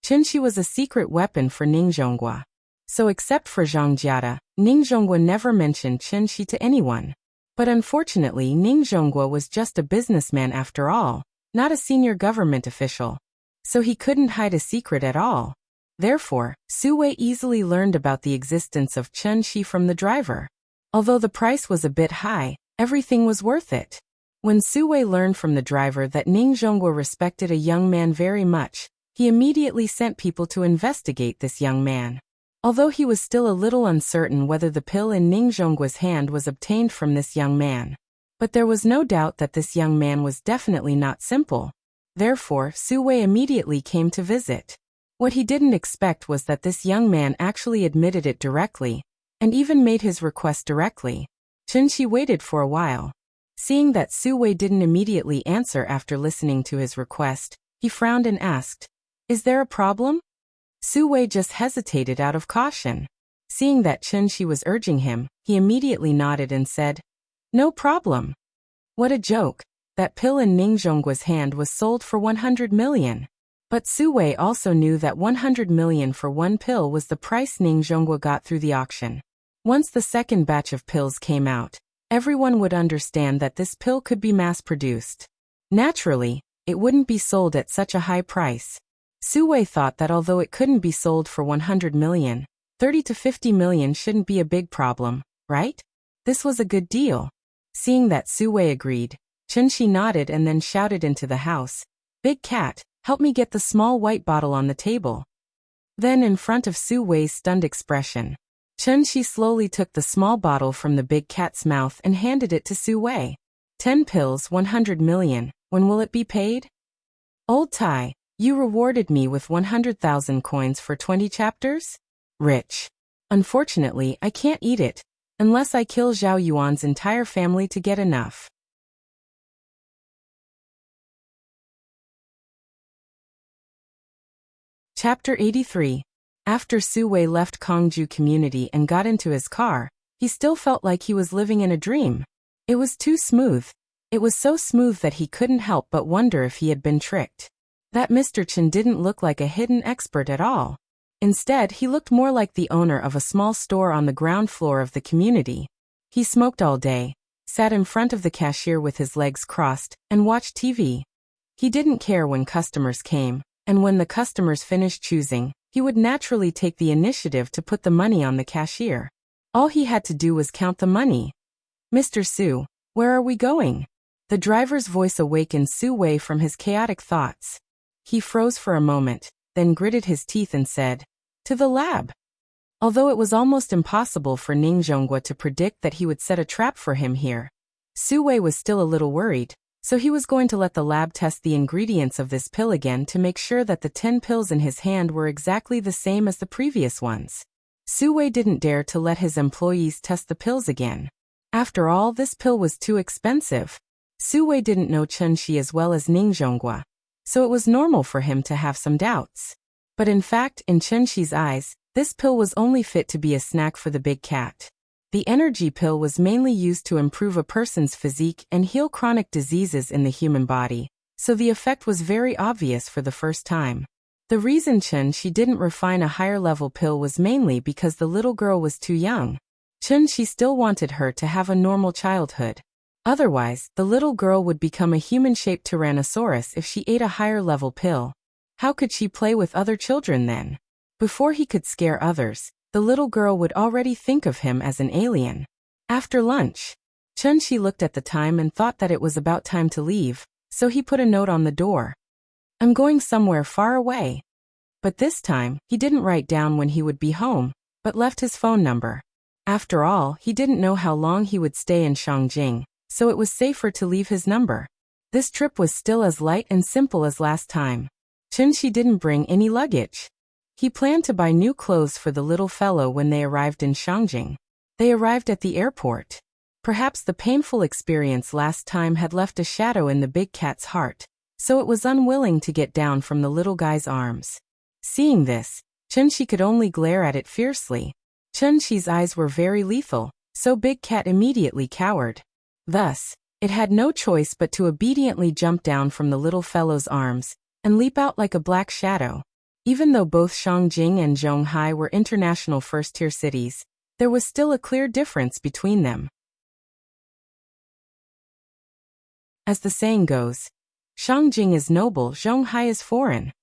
Chun-Shi was a secret weapon for Ning Zhonghua. So except for Zhang Jiada, Ning Zhonghua never mentioned Chun-Shi to anyone. But unfortunately, Ning Zhonghua was just a businessman after all, not a senior government official. So he couldn't hide a secret at all. Therefore, Su Wei easily learned about the existence of Chun-Shi from the driver. Although the price was a bit high, everything was worth it. When Su Wei learned from the driver that Ning Zhonghua respected a young man very much, he immediately sent people to investigate this young man. Although he was still a little uncertain whether the pill in Ning Zhonggua's hand was obtained from this young man. But there was no doubt that this young man was definitely not simple. Therefore, Su Wei immediately came to visit. What he didn't expect was that this young man actually admitted it directly, and even made his request directly. Chun-Shi waited for a while. Seeing that Su Wei didn't immediately answer after listening to his request, he frowned and asked, "Is there a problem?" Su Wei just hesitated out of caution. Seeing that Chun-Shi was urging him, he immediately nodded and said, "No problem." What a joke! That pill in Ning Zhonggua's hand was sold for 100 million. But Su Wei also knew that 100 million for one pill was the price Ning Zhonghua got through the auction. Once the second batch of pills came out, everyone would understand that this pill could be mass-produced. Naturally, it wouldn't be sold at such a high price. Su Wei thought that although it couldn't be sold for 100 million, 30 to 50 million shouldn't be a big problem, right? This was a good deal. Seeing that Su Wei agreed, Chun-Shi nodded and then shouted into the house, "Big cat, help me get the small white bottle on the table." Then in front of Su Wei's stunned expression, Chun-Shi slowly took the small bottle from the big cat's mouth and handed it to Su Wei. 10 pills, 100 million, when will it be paid? Old Tai, you rewarded me with 100,000 coins for 20 chapters? Rich. Unfortunately, I can't eat it, unless I kill Zhao Yuan's entire family to get enough. Chapter 83. After Su Wei left Kongju community and got into his car, he still felt like he was living in a dream. It was too smooth. It was so smooth that he couldn't help but wonder if he had been tricked. That Mr. Chen didn't look like a hidden expert at all. Instead, he looked more like the owner of a small store on the ground floor of the community. He smoked all day, sat in front of the cashier with his legs crossed, and watched TV. He didn't care when customers came, and when the customers finished choosing, he would naturally take the initiative to put the money on the cashier. All he had to do was count the money. Mr. Su, where are we going? The driver's voice awakened Su Wei from his chaotic thoughts. He froze for a moment, then gritted his teeth and said, "To the lab." Although it was almost impossible for Ning Zhonghua to predict that he would set a trap for him here, Su Wei was still a little worried, so he was going to let the lab test the ingredients of this pill again to make sure that the 10 pills in his hand were exactly the same as the previous ones. Su Wei didn't dare to let his employees test the pills again. After all, this pill was too expensive. Su Wei didn't know Chen Shi as well as Ning Zhonghua, so it was normal for him to have some doubts. But in fact, in Chen Shi's eyes, this pill was only fit to be a snack for the big cat. The energy pill was mainly used to improve a person's physique and heal chronic diseases in the human body, so the effect was very obvious for the first time. The reason Chen Shi didn't refine a higher-level pill was mainly because the little girl was too young. Chen Shi still wanted her to have a normal childhood. Otherwise, the little girl would become a human-shaped Tyrannosaurus if she ate a higher-level pill. How could she play with other children then? Before he could scare others, the little girl would already think of him as an alien. After lunch, Chen Shi looked at the time and thought that it was about time to leave, so he put a note on the door. "I'm going somewhere far away." But this time, he didn't write down when he would be home, but left his phone number. After all, he didn't know how long he would stay in Shangjing, so it was safer to leave his number. This trip was still as light and simple as last time. Chen Shi didn't bring any luggage. He planned to buy new clothes for the little fellow when they arrived in Shangjing. They arrived at the airport. Perhaps the painful experience last time had left a shadow in the big cat's heart, so it was unwilling to get down from the little guy's arms. Seeing this, Chen Shi could only glare at it fiercely. Chen Shi's eyes were very lethal, so Big Cat immediately cowered. Thus, it had no choice but to obediently jump down from the little fellow's arms and leap out like a black shadow. Even though both Shangjing and Zhonghai were international first-tier cities, there was still a clear difference between them. As the saying goes, Shangjing is noble, Zhonghai is foreign.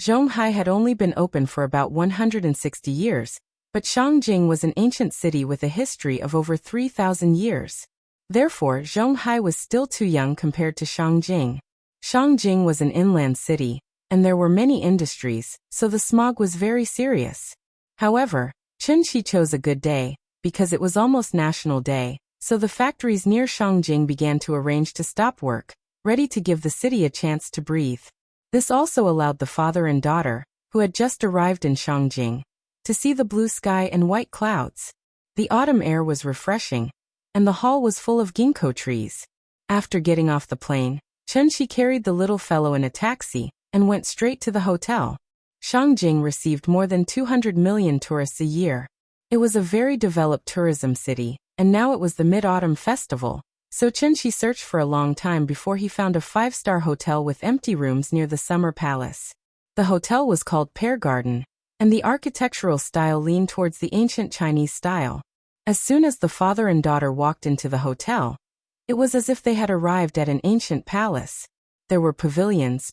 Zhonghai had only been open for about 160 years, but Shangjing was an ancient city with a history of over 3,000 years. Therefore, Zhonghai was still too young compared to Shangjing. Shangjing was an inland city, and there were many industries, so the smog was very serious. However, Chen Shi chose a good day, because it was almost National Day, so the factories near Shangjing began to arrange to stop work, ready to give the city a chance to breathe. This also allowed the father and daughter, who had just arrived in Shangjing, to see the blue sky and white clouds. The autumn air was refreshing, and the hall was full of ginkgo trees. After getting off the plane, Chen Shi carried the little fellow in a taxi and went straight to the hotel. Shangjing received more than 200 million tourists a year. It was a very developed tourism city, and now it was the Mid-Autumn Festival, so Chen Shi searched for a long time before he found a 5-star hotel with empty rooms near the Summer Palace. The hotel was called Pear Garden, and the architectural style leaned towards the ancient Chinese style. As soon as the father and daughter walked into the hotel, it was as if they had arrived at an ancient palace. There were pavilions,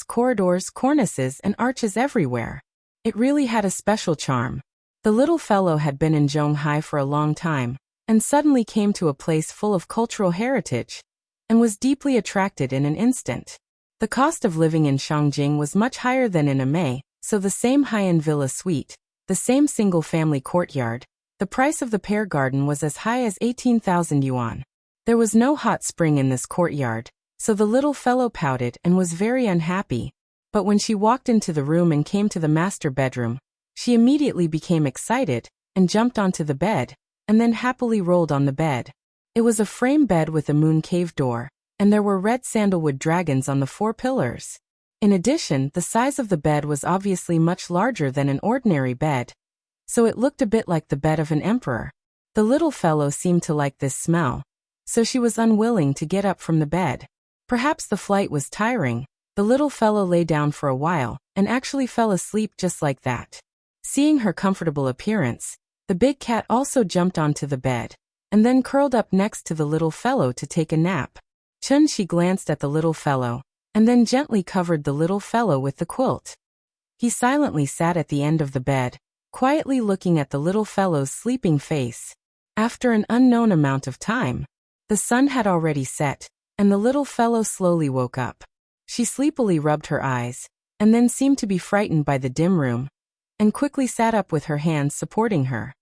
corridors, cornices, and arches everywhere. It really had a special charm. The little fellow had been in Zhonghai for a long time, and suddenly came to a place full of cultural heritage, and was deeply attracted in an instant. The cost of living in Shangjing was much higher than in Amei, so the same high-end villa suite, the same single-family courtyard, the price of the Pear Garden was as high as 18,000 yuan. There was no hot spring in this courtyard, So the little fellow pouted and was very unhappy. But when she walked into the room and came to the master bedroom, she immediately became excited and jumped onto the bed, and then happily rolled on the bed. It was a frame bed with a moon cave door, and there were red sandalwood dragons on the 4 pillars. In addition, the size of the bed was obviously much larger than an ordinary bed, so it looked a bit like the bed of an emperor. The little fellow seemed to like this smell, so she was unwilling to get up from the bed. Perhaps the flight was tiring. The little fellow lay down for a while, and actually fell asleep just like that. Seeing her comfortable appearance, the big cat also jumped onto the bed, and then curled up next to the little fellow to take a nap. She glanced at the little fellow, and then gently covered the little fellow with the quilt. He silently sat at the end of the bed, quietly looking at the little fellow's sleeping face. After an unknown amount of time, the sun had already set, and the little fellow slowly woke up. She sleepily rubbed her eyes, and then seemed to be frightened by the dim room, and quickly sat up with her hands supporting her.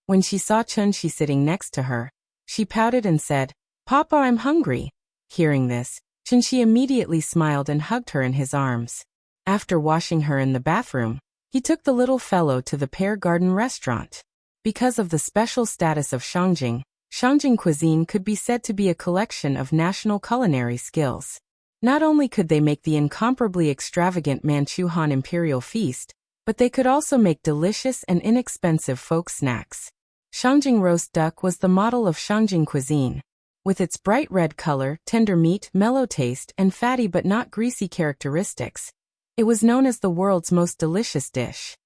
When she saw Chun-Shi sitting next to her, she pouted and said, "Papa, I'm hungry." Hearing this, Chun-Shi immediately smiled and hugged her in his arms. After washing her in the bathroom, he took the little fellow to the Pear Garden restaurant. Because of the special status of Shangjing, Shangjing cuisine could be said to be a collection of national culinary skills. Not only could they make the incomparably extravagant Manchu Han Imperial Feast, but they could also make delicious and inexpensive folk snacks. Shangjing roast duck was the model of Shangjing cuisine. With its bright red color, tender meat, mellow taste, and fatty but not greasy characteristics, it was known as the world's most delicious dish.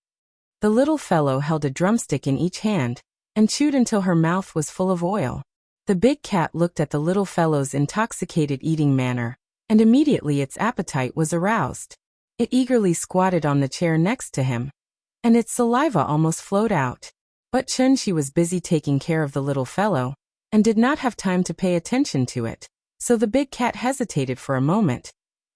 The little fellow held a drumstick in each hand, and chewed until her mouth was full of oil. The big cat looked at the little fellow's intoxicated eating manner, and immediately its appetite was aroused. It eagerly squatted on the chair next to him, and its saliva almost flowed out. But Chun-Shi was busy taking care of the little fellow, and did not have time to pay attention to it, so the big cat hesitated for a moment,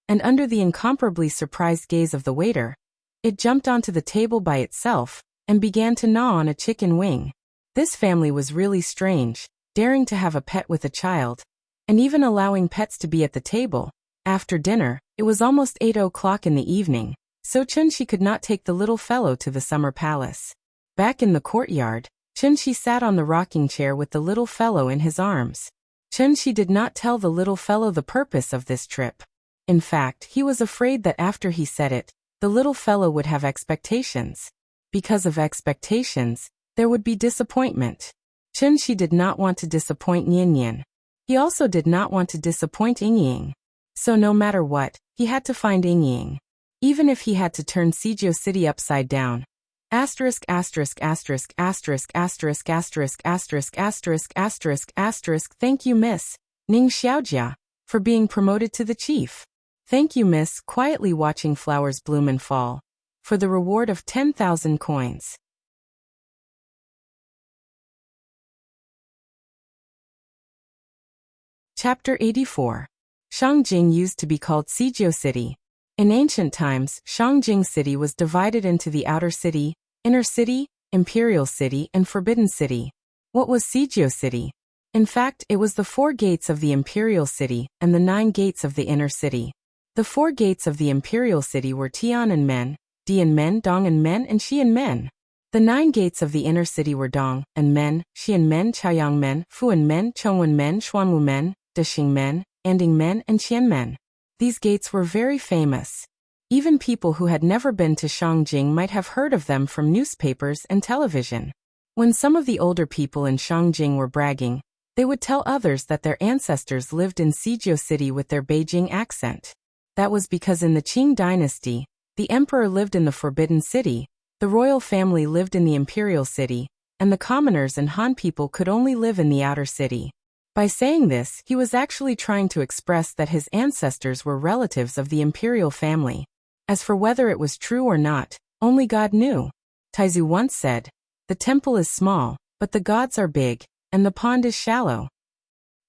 and under the incomparably surprised gaze of the waiter, it jumped onto the table by itself, and began to gnaw on a chicken wing. This family was really strange, daring to have a pet with a child, and even allowing pets to be at the table. After dinner, it was almost 8 o'clock in the evening, so Chun-Shi could not take the little fellow to the summer palace. Back in the courtyard, Chun-Shi sat on the rocking chair with the little fellow in his arms. Chun-Shi did not tell the little fellow the purpose of this trip. In fact, he was afraid that after he said it, the little fellow would have expectations. Because of expectations, there would be disappointment. Chun-Shi did not want to disappoint Nian. He also did not want to disappoint Ying. So no matter what, he had to find Ying. Even if he had to turn Sijio City upside down. Asterisk asterisk asterisk asterisk asterisk asterisk asterisk asterisk asterisk asterisk. Thank you, Miss Ning Xiaojia, for being promoted to the chief. Thank you, Miss, quietly watching flowers bloom and fall, for the reward of 10,000 coins. Chapter 84. Shangjing used to be called Sijio City. In ancient times, Shangjing City was divided into the Outer City, Inner City, Imperial City, and Forbidden City. What was Sijio City? In fact, it was the 4 gates of the Imperial City and the 9 gates of the Inner City. The 4 gates of the Imperial City were Tian and Men, Di and Men, Dong and Men, and Shi and Men. The 9 gates of the Inner City were Dong and Men, Shi and Men, Chaoyang Men, Fu and Men, Chongwen Men, Xuanwu Men, Dexing Men, Anding Men, and Qian Men. These gates were very famous. Even people who had never been to Shangjing might have heard of them from newspapers and television. When some of the older people in Shangjing were bragging, they would tell others that their ancestors lived in Sijio City with their Beijing accent. That was because in the Qing dynasty, the emperor lived in the Forbidden City, the royal family lived in the Imperial City, and the commoners and Han people could only live in the Outer City. By saying this, he was actually trying to express that his ancestors were relatives of the imperial family. As for whether it was true or not, only God knew. Taizu once said, "The temple is small, but the gods are big, and the pond is shallow."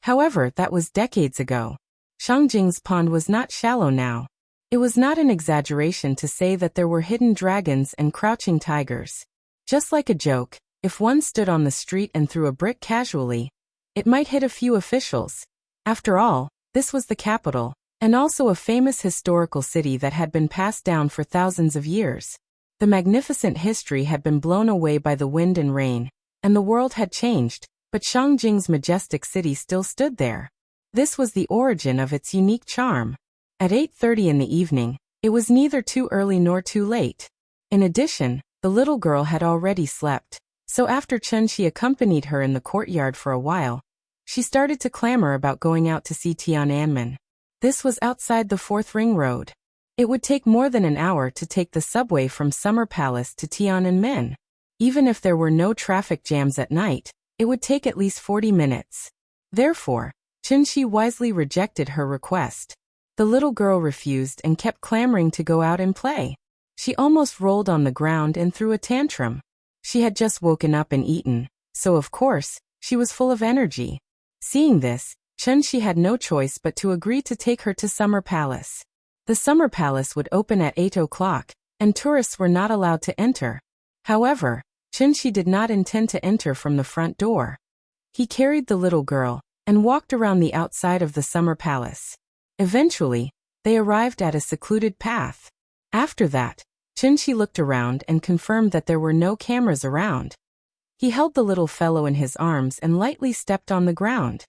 However, that was decades ago. Shangjing's pond was not shallow now. It was not an exaggeration to say that there were hidden dragons and crouching tigers. Just like a joke, if one stood on the street and threw a brick casually, It might hit a few officials. After all, this was the capital, and also a famous historical city that had been passed down for thousands of years. The magnificent history had been blown away by the wind and rain, and the world had changed, but Shangjing's majestic city still stood there. This was the origin of its unique charm. At 8:30 in the evening, it was neither too early nor too late. In addition, the little girl had already slept, so after Chunxi accompanied her in the courtyard for a while, she started to clamor about going out to see Tiananmen. This was outside the 4th Ring Road. It would take more than an hour to take the subway from Summer Palace to Tiananmen. Even if there were no traffic jams at night, it would take at least 40 minutes. Therefore, Chunxi wisely rejected her request. The little girl refused and kept clamoring to go out and play. She almost rolled on the ground and threw a tantrum. She had just woken up and eaten, so of course, she was full of energy. Seeing this, Chunxi had no choice but to agree to take her to Summer Palace. The Summer Palace would open at 8 o'clock, and tourists were not allowed to enter. However, Chunxi did not intend to enter from the front door. He carried the little girl and walked around the outside of the Summer Palace. Eventually, they arrived at a secluded path. After that, Chunxi looked around and confirmed that there were no cameras around. He held the little fellow in his arms and lightly stepped on the ground.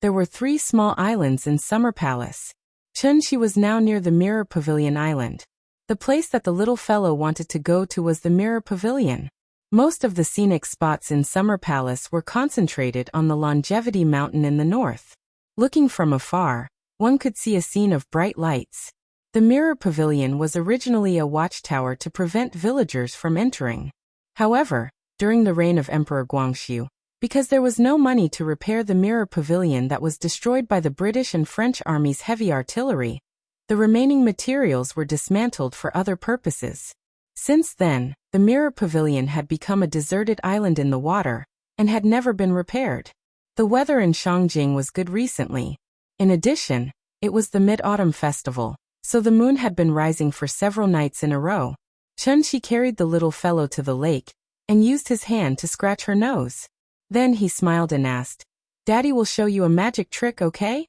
There were 3 small islands in Summer Palace. Chunxi was now near the Mirror Pavilion Island. The place that the little fellow wanted to go to was the Mirror Pavilion. Most of the scenic spots in Summer Palace were concentrated on the Longevity Mountain in the north. Looking from afar, one could see a scene of bright lights. The Mirror Pavilion was originally a watchtower to prevent villagers from entering. However, during the reign of Emperor Guangxu, because there was no money to repair the Mirror Pavilion that was destroyed by the British and French army's heavy artillery, the remaining materials were dismantled for other purposes. Since then, the Mirror Pavilion had become a deserted island in the water, and had never been repaired. The weather in Shangjing was good recently. In addition, it was the Mid-Autumn Festival, so the moon had been rising for several nights in a row. Chunxi carried the little fellow to the lake, and used his hand to scratch her nose. Then he smiled and asked, "Daddy will show you a magic trick, okay?"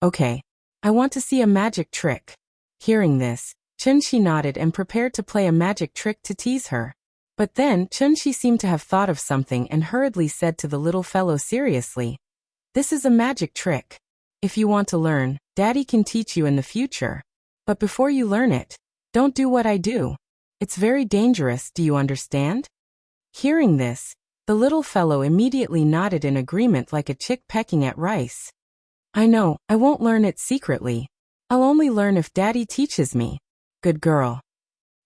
"Okay. I want to see a magic trick." Hearing this, Chunxi nodded and prepared to play a magic trick to tease her. But then Chunxi seemed to have thought of something and hurriedly said to the little fellow seriously, "This is a magic trick. If you want to learn, Daddy can teach you in the future. But before you learn it, don't do what I do. It's very dangerous, do you understand?" Hearing this, the little fellow immediately nodded in agreement like a chick pecking at rice. "I know, I won't learn it secretly. I'll only learn if Daddy teaches me. Good girl."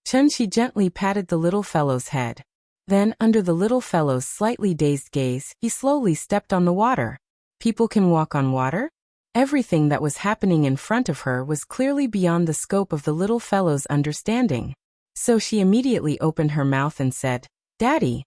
Chunxi gently patted the little fellow's head. Then, under the little fellow's slightly dazed gaze, he slowly stepped on the water. People can walk on water? Everything that was happening in front of her was clearly beyond the scope of the little fellow's understanding. So she immediately opened her mouth and said, "Daddy."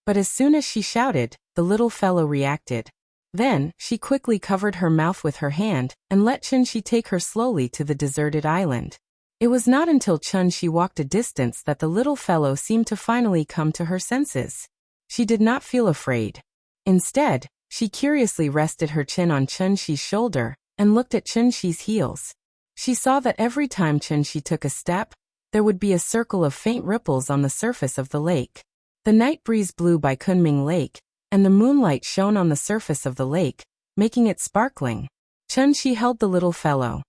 But as soon as she shouted, the little fellow reacted. Then, she quickly covered her mouth with her hand, and let Chunxi take her slowly to the deserted island. It was not until Chunxi walked a distance that the little fellow seemed to finally come to her senses. She did not feel afraid. Instead, she curiously rested her chin on Chunxi's shoulder, and looked at Chunxi's heels. She saw that every time Chunxi took a step, there would be a circle of faint ripples on the surface of the lake. The night breeze blew by Kunming Lake, and the moonlight shone on the surface of the lake, making it sparkling. Chunxi held the little fellow.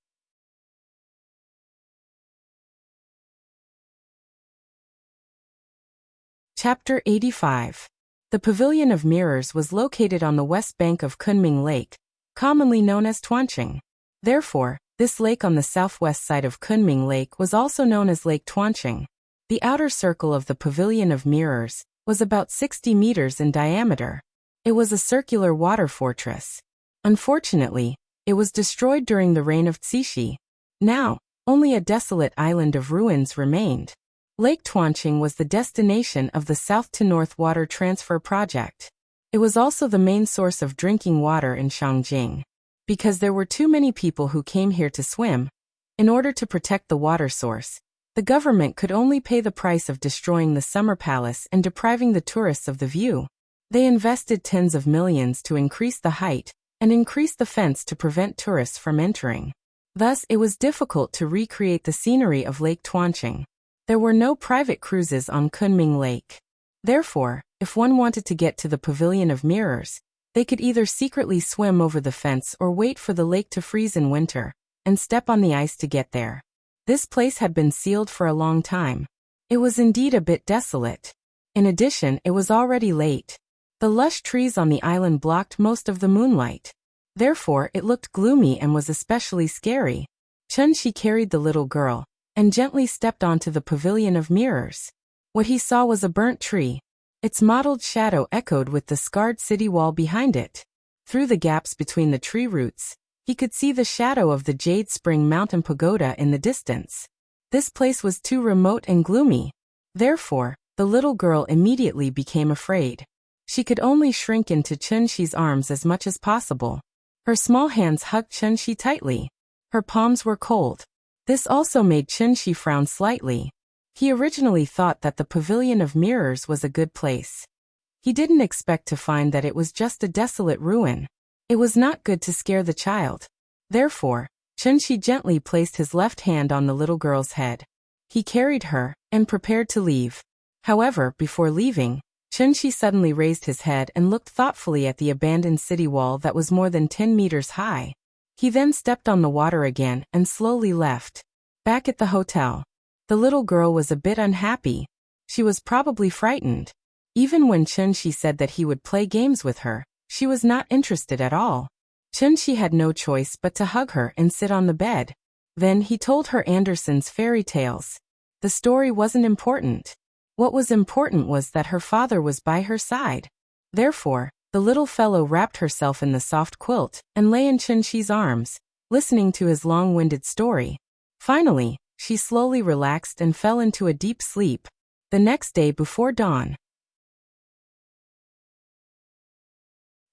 Chapter 85. The Pavilion of Mirrors was located on the west bank of Kunming Lake, commonly known as Tuanqing. Therefore, this lake on the southwest side of Kunming Lake was also known as Lake Tuanqing. The outer circle of the Pavilion of Mirrors was about 60 meters in diameter. It was a circular water fortress. Unfortunately, it was destroyed during the reign of Cixi. Now, only a desolate island of ruins remained. Lake Tuanqing was the destination of the south to north water transfer project. It was also the main source of drinking water in Shangjing. Because there were too many people who came here to swim, in order to protect the water source, The government could only pay the price of destroying the summer palace and depriving the tourists of the view. They invested tens of millions to increase the height and increase the fence to prevent tourists from entering. Thus, it was difficult to recreate the scenery of Lake Tuancheng. There were no private cruises on Kunming Lake. Therefore, if one wanted to get to the Pavilion of Mirrors, they could either secretly swim over the fence or wait for the lake to freeze in winter and step on the ice to get there. This place had been sealed for a long time. It was indeed a bit desolate. In addition, it was already late. The lush trees on the island blocked most of the moonlight. Therefore, it looked gloomy and was especially scary. Chun-Shi carried the little girl and gently stepped onto the Pavilion of Mirrors. What he saw was a burnt tree. Its mottled shadow echoed with the scarred city wall behind it. Through the gaps between the tree roots, he could see the shadow of the Jade Spring Mountain Pagoda in the distance. This place was too remote and gloomy. Therefore, the little girl immediately became afraid. She could only shrink into Chun-Shi's arms as much as possible. Her small hands hugged Chun-Shi tightly. Her palms were cold. This also made Chun-Shi frown slightly. He originally thought that the Pavilion of Mirrors was a good place. He didn't expect to find that it was just a desolate ruin. It was not good to scare the child. Therefore, Chun-Shi gently placed his left hand on the little girl's head. He carried her and prepared to leave. However, before leaving, Chun-Shi suddenly raised his head and looked thoughtfully at the abandoned city wall that was more than 10 meters high. He then stepped on the water again and slowly left. Back at the hotel, the little girl was a bit unhappy. She was probably frightened. Even when Chun-Shi said that he would play games with her, she was not interested at all. Chun-Shi had no choice but to hug her and sit on the bed. Then he told her Andersen's fairy tales. The story wasn't important. What was important was that her father was by her side. Therefore, the little fellow wrapped herself in the soft quilt and lay in Chun-Shi's arms, listening to his long-winded story. Finally, she slowly relaxed and fell into a deep sleep. The next day before dawn,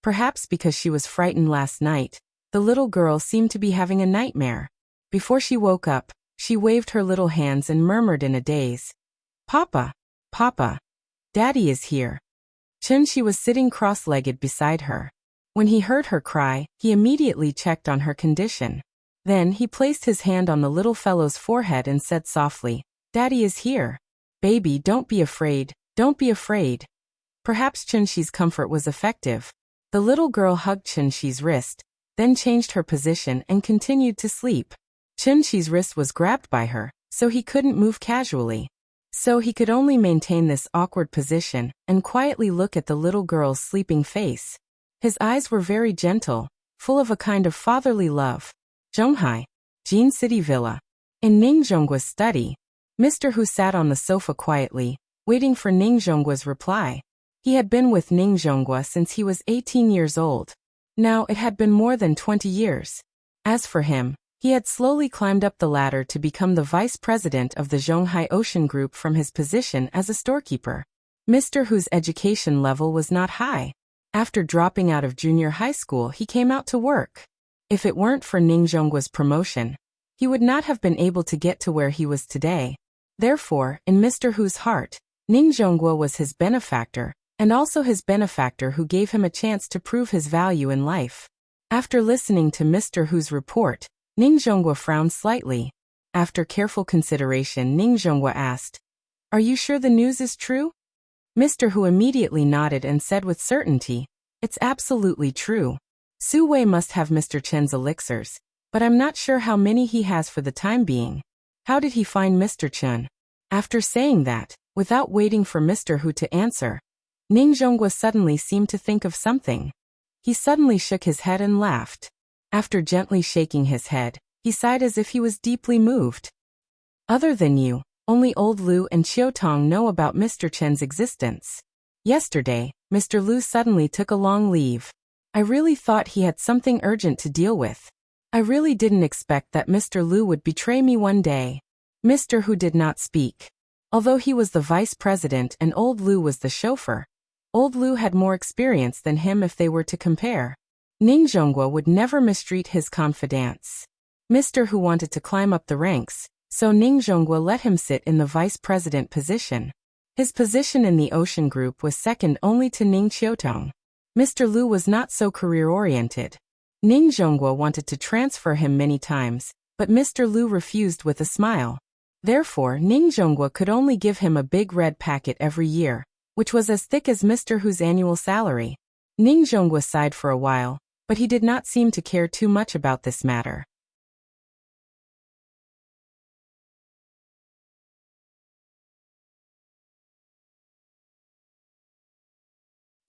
perhaps because she was frightened last night, the little girl seemed to be having a nightmare. Before she woke up, she waved her little hands and murmured in a daze, "Papa, Papa, Daddy is here." Chun-Shi was sitting cross-legged beside her. When he heard her cry, he immediately checked on her condition. Then he placed his hand on the little fellow's forehead and said softly, "Daddy is here. Baby, don't be afraid, don't be afraid." Perhaps Chun-Shi's comfort was effective. The little girl hugged Chun-Shi's wrist, then changed her position and continued to sleep. Chun-Shi's wrist was grabbed by her, so he couldn't move casually. So he could only maintain this awkward position and quietly look at the little girl's sleeping face. His eyes were very gentle, full of a kind of fatherly love. Zhonghai, Jin City Villa. In Ning Zhonggua's study, Mr. Hu sat on the sofa quietly, waiting for Ning Zhonggua's reply. He had been with Ning Zhonggua since he was 18 years old. Now it had been more than 20 years. As for him, he had slowly climbed up the ladder to become the vice president of the Zhonghai Ocean Group from his position as a storekeeper. Mr. Hu's education level was not high. After dropping out of junior high school, he came out to work. If it weren't for Ning Zhonggua's promotion, he would not have been able to get to where he was today. Therefore, in Mr. Hu's heart, Ning Zhonggua was his benefactor, and also his benefactor who gave him a chance to prove his value in life. After listening to Mr. Hu's report, Ning Zhonggua frowned slightly. After careful consideration, Ning Zhonggua asked, "Are you sure the news is true?" Mr. Hu immediately nodded and said with certainty, "It's absolutely true. Su Wei must have Mr. Chen's elixirs, but I'm not sure how many he has for the time being. How did he find Mr. Chen?" After saying that, without waiting for Mr. Hu to answer, Ning Zhonggua suddenly seemed to think of something. He suddenly shook his head and laughed. After gently shaking his head, he sighed as if he was deeply moved. "Other than you, only old Lu and Qiu Tong know about Mr. Chen's existence. Yesterday, Mr. Lu suddenly took a long leave. I really thought he had something urgent to deal with. I really didn't expect that Mr. Lu would betray me one day." Mr. Hu did not speak. Although he was the vice president and old Lu was the chauffeur, old Lu had more experience than him if they were to compare. Ning Zhonggua would never mistreat his confidants. Mr. Hu wanted to climb up the ranks, so Ning Zhonghua let him sit in the vice president position. His position in the Ocean Group was second only to Ning Qiutong. Mr. Liu was not so career-oriented. Ning Zhonghua wanted to transfer him many times, but Mr. Liu refused with a smile. Therefore, Ning Zhonghua could only give him a big red packet every year, which was as thick as Mr. Hu's annual salary. Ning Zhonghua sighed for a while, but he did not seem to care too much about this matter.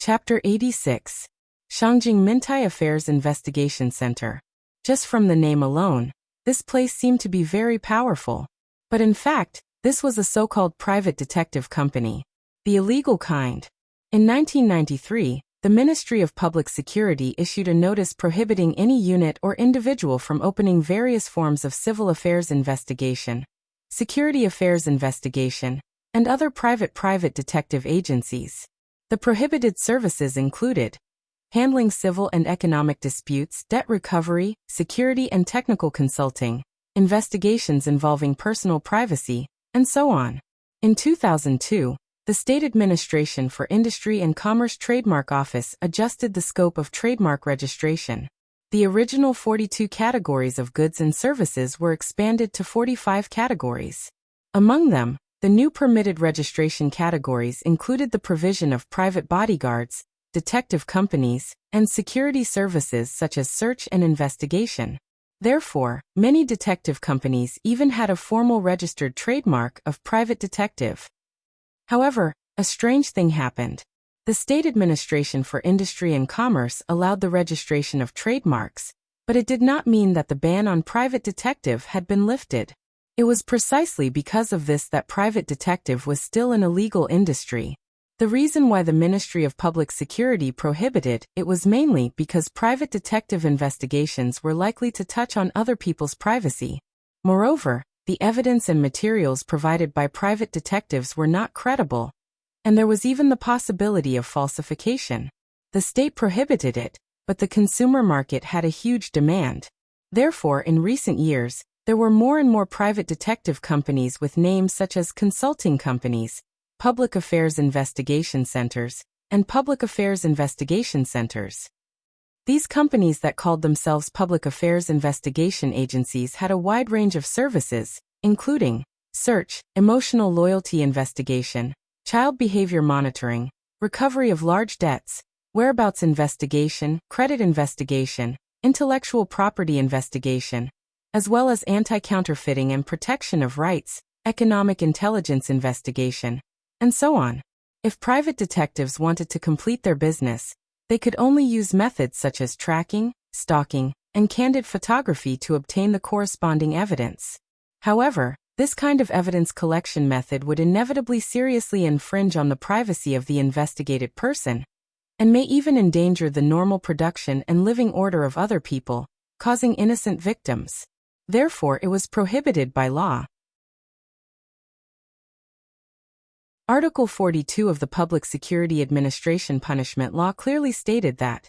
Chapter 86. Shangjing Mintai Affairs Investigation Center. Just from the name alone, this place seemed to be very powerful. But in fact, this was a so-called private detective company. The illegal kind. In 1993, the Ministry of Public Security issued a notice prohibiting any unit or individual from opening various forms of civil affairs investigation, security affairs investigation, and other private detective agencies. The prohibited services included handling civil and economic disputes, debt recovery, security and technical consulting, investigations involving personal privacy, and so on. In 2002, the State Administration for Industry and Commerce Trademark Office adjusted the scope of trademark registration. The original 42 categories of goods and services were expanded to 45 categories. Among them, the new permitted registration categories included the provision of private bodyguards, detective companies, and security services such as search and investigation. Therefore, many detective companies even had a formal registered trademark of private detective. However, a strange thing happened. The State Administration for Industry and Commerce allowed the registration of trademarks, but it did not mean that the ban on private detective had been lifted. It was precisely because of this that private detective was still an illegal industry. The reason why the Ministry of Public Security prohibited it was mainly because private detective investigations were likely to touch on other people's privacy. Moreover, the evidence and materials provided by private detectives were not credible, and there was even the possibility of falsification. The state prohibited it, but the consumer market had a huge demand. Therefore, in recent years, there were more and more private detective companies with names such as consulting companies, public affairs investigation centers, and public affairs investigation centers. These companies that called themselves public affairs investigation agencies had a wide range of services, including search, emotional loyalty investigation, child behavior monitoring, recovery of large debts, whereabouts investigation, credit investigation, intellectual property investigation, as well as anti-counterfeiting and protection of rights, economic intelligence investigation, and so on. If private detectives wanted to complete their business, they could only use methods such as tracking, stalking, and candid photography to obtain the corresponding evidence. However, this kind of evidence collection method would inevitably seriously infringe on the privacy of the investigated person, and may even endanger the normal production and living order of other people, causing innocent victims. Therefore, it was prohibited by law. Article 42 of the Public Security Administration Punishment Law clearly stated that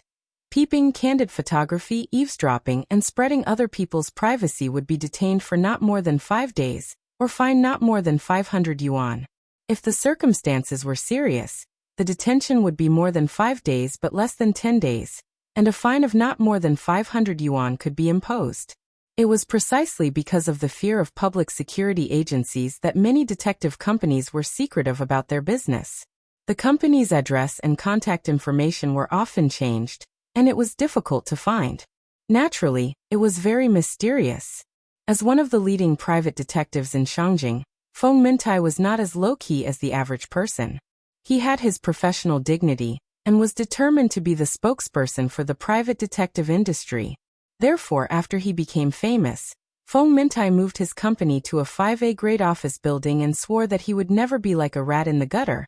peeping, candid photography, eavesdropping, and spreading other people's privacy would be detained for not more than 5 days, or fined not more than 500 yuan. If the circumstances were serious, the detention would be more than 5 days but less than 10 days, and a fine of not more than 500 yuan could be imposed. It was precisely because of the fear of public security agencies that many detective companies were secretive about their business. The company's address and contact information were often changed, and it was difficult to find. Naturally, it was very mysterious. As one of the leading private detectives in Shangjing, Feng Mintai was not as low-key as the average person. He had his professional dignity, and was determined to be the spokesperson for the private detective industry. Therefore, after he became famous, Feng Mintai moved his company to a 5A grade office building and swore that he would never be like a rat in the gutter,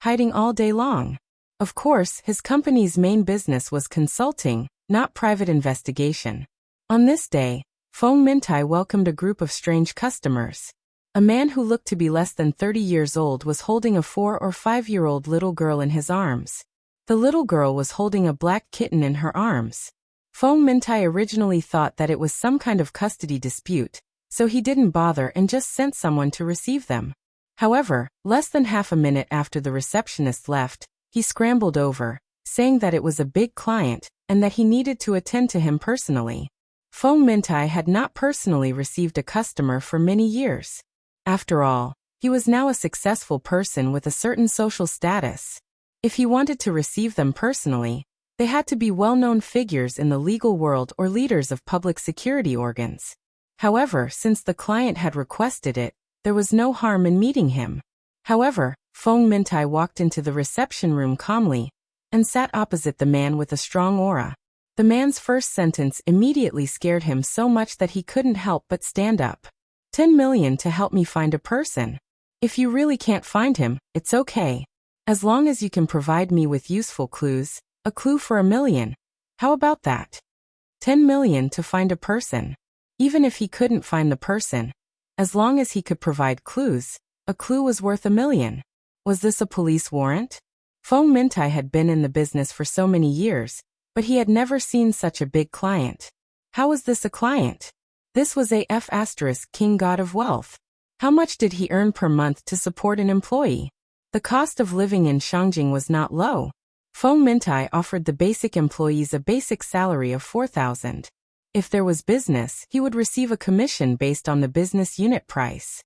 hiding all day long. Of course, his company's main business was consulting, not private investigation. On this day, Feng Mintai welcomed a group of strange customers. A man who looked to be less than 30 years old was holding a 4 or 5-year-old little girl in his arms. The little girl was holding a black kitten in her arms. Feng Mintai originally thought that it was some kind of custody dispute, so he didn't bother and just sent someone to receive them. However, less than half a minute after the receptionist left, he scrambled over, saying that it was a big client and that he needed to attend to him personally. Feng Mintai had not personally received a customer for many years. After all, he was now a successful person with a certain social status. If he wanted to receive them personally, they had to be well-known figures in the legal world or leaders of public security organs. However, since the client had requested it, there was no harm in meeting him. However, Feng Mintai walked into the reception room calmly and sat opposite the man with a strong aura. The man's first sentence immediately scared him so much that he couldn't help but stand up. 10 million to help me find a person. If you really can't find him, it's okay. As long as you can provide me with useful clues, a clue for 1 million. How about that? 10 million to find a person. Even if he couldn't find the person, as long as he could provide clues, a clue was worth 1 million. Was this a police warrant? Feng Mintai had been in the business for so many years, but he had never seen such a big client. How was this a client? This was a King God of Wealth. How much did he earn per month to support an employee? The cost of living in Shangjing was not low. Feng Mintai offered the basic employees a basic salary of 4,000. If there was business, he would receive a commission based on the business unit price.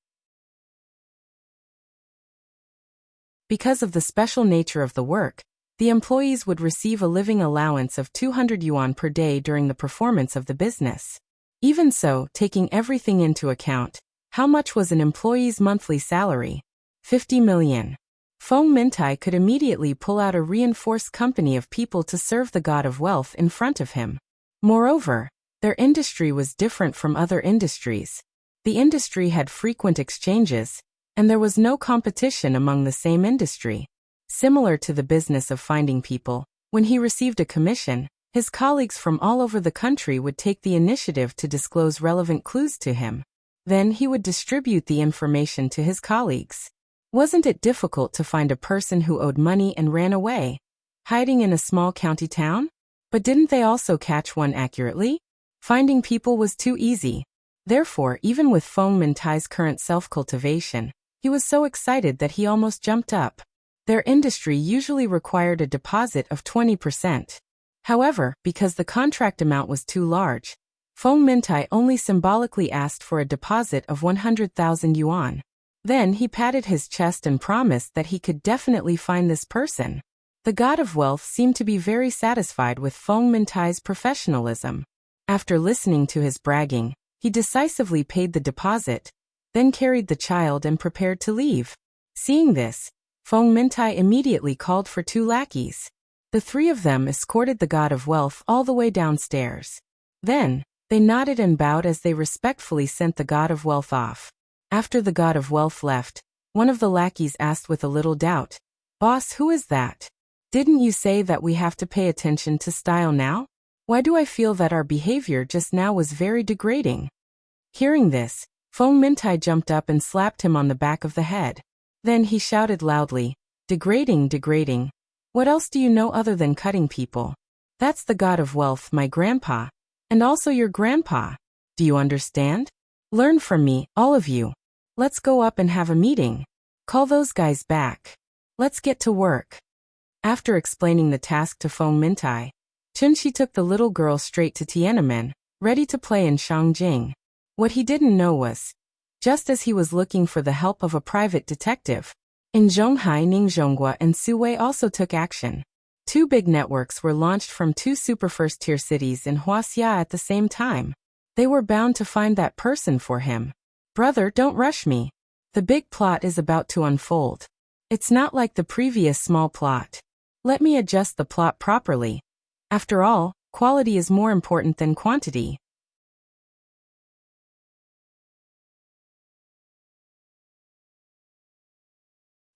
Because of the special nature of the work, the employees would receive a living allowance of 200 yuan per day during the performance of the business. Even so, taking everything into account, how much was an employee's monthly salary? 50 million. Feng Mintai could immediately pull out a reinforced company of people to serve the God of Wealth in front of him. Moreover, their industry was different from other industries. The industry had frequent exchanges, and there was no competition among the same industry. Similar to the business of finding people, when he received a commission, his colleagues from all over the country would take the initiative to disclose relevant clues to him. Then he would distribute the information to his colleagues. Wasn't it difficult to find a person who owed money and ran away, hiding in a small county town? But didn't they also catch one accurately? Finding people was too easy. Therefore, even with Feng Mintai's current self-cultivation, he was so excited that he almost jumped up. Their industry usually required a deposit of 20%. However, because the contract amount was too large, Feng Mintai only symbolically asked for a deposit of 100,000 yuan. Then he patted his chest and promised that he could definitely find this person. The God of Wealth seemed to be very satisfied with Feng Mintai's professionalism. After listening to his bragging, he decisively paid the deposit, then carried the child and prepared to leave. Seeing this, Feng Mintai immediately called for 2 lackeys. The 3 of them escorted the God of Wealth all the way downstairs. Then, they nodded and bowed as they respectfully sent the God of Wealth off. After the God of Wealth left, one of the lackeys asked with a little doubt, "Boss, who is that? Didn't you say that we have to pay attention to style now? Why do I feel that our behavior just now was very degrading?" Hearing this, Feng Mintai jumped up and slapped him on the back of the head. Then he shouted loudly, "Degrading, degrading. What else do you know other than cutting people? That's the God of Wealth, my grandpa, and also your grandpa. Do you understand? Learn from me, all of you. Let's go up and have a meeting. Call those guys back. Let's get to work." After explaining the task to Feng Mintai, Chunxi took the little girl straight to Tiananmen, ready to play in Shangjing. What he didn't know was, just as he was looking for the help of a private detective, in Zhonghai, Ningzhonghua and Suwei also took action. 2 big networks were launched from 2 super first-tier cities in Wuxia at the same time. They were bound to find that person for him. Brother, don't rush me. The big plot is about to unfold. It's not like the previous small plot. Let me adjust the plot properly. After all, quality is more important than quantity.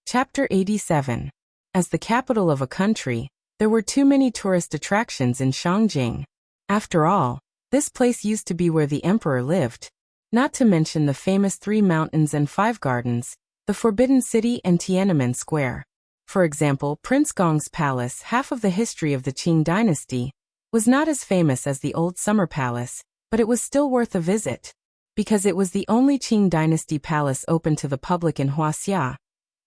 Chapter 87. As the capital of a country, there were too many tourist attractions in Shangjing. After all, this place used to be where the emperor lived. Not to mention the famous 3 mountains and 5 gardens, the Forbidden City and Tiananmen Square. For example, Prince Gong's palace, half of the history of the Qing dynasty, was not as famous as the old Summer Palace, but it was still worth a visit. because it was the only Qing dynasty palace open to the public in Wuxia.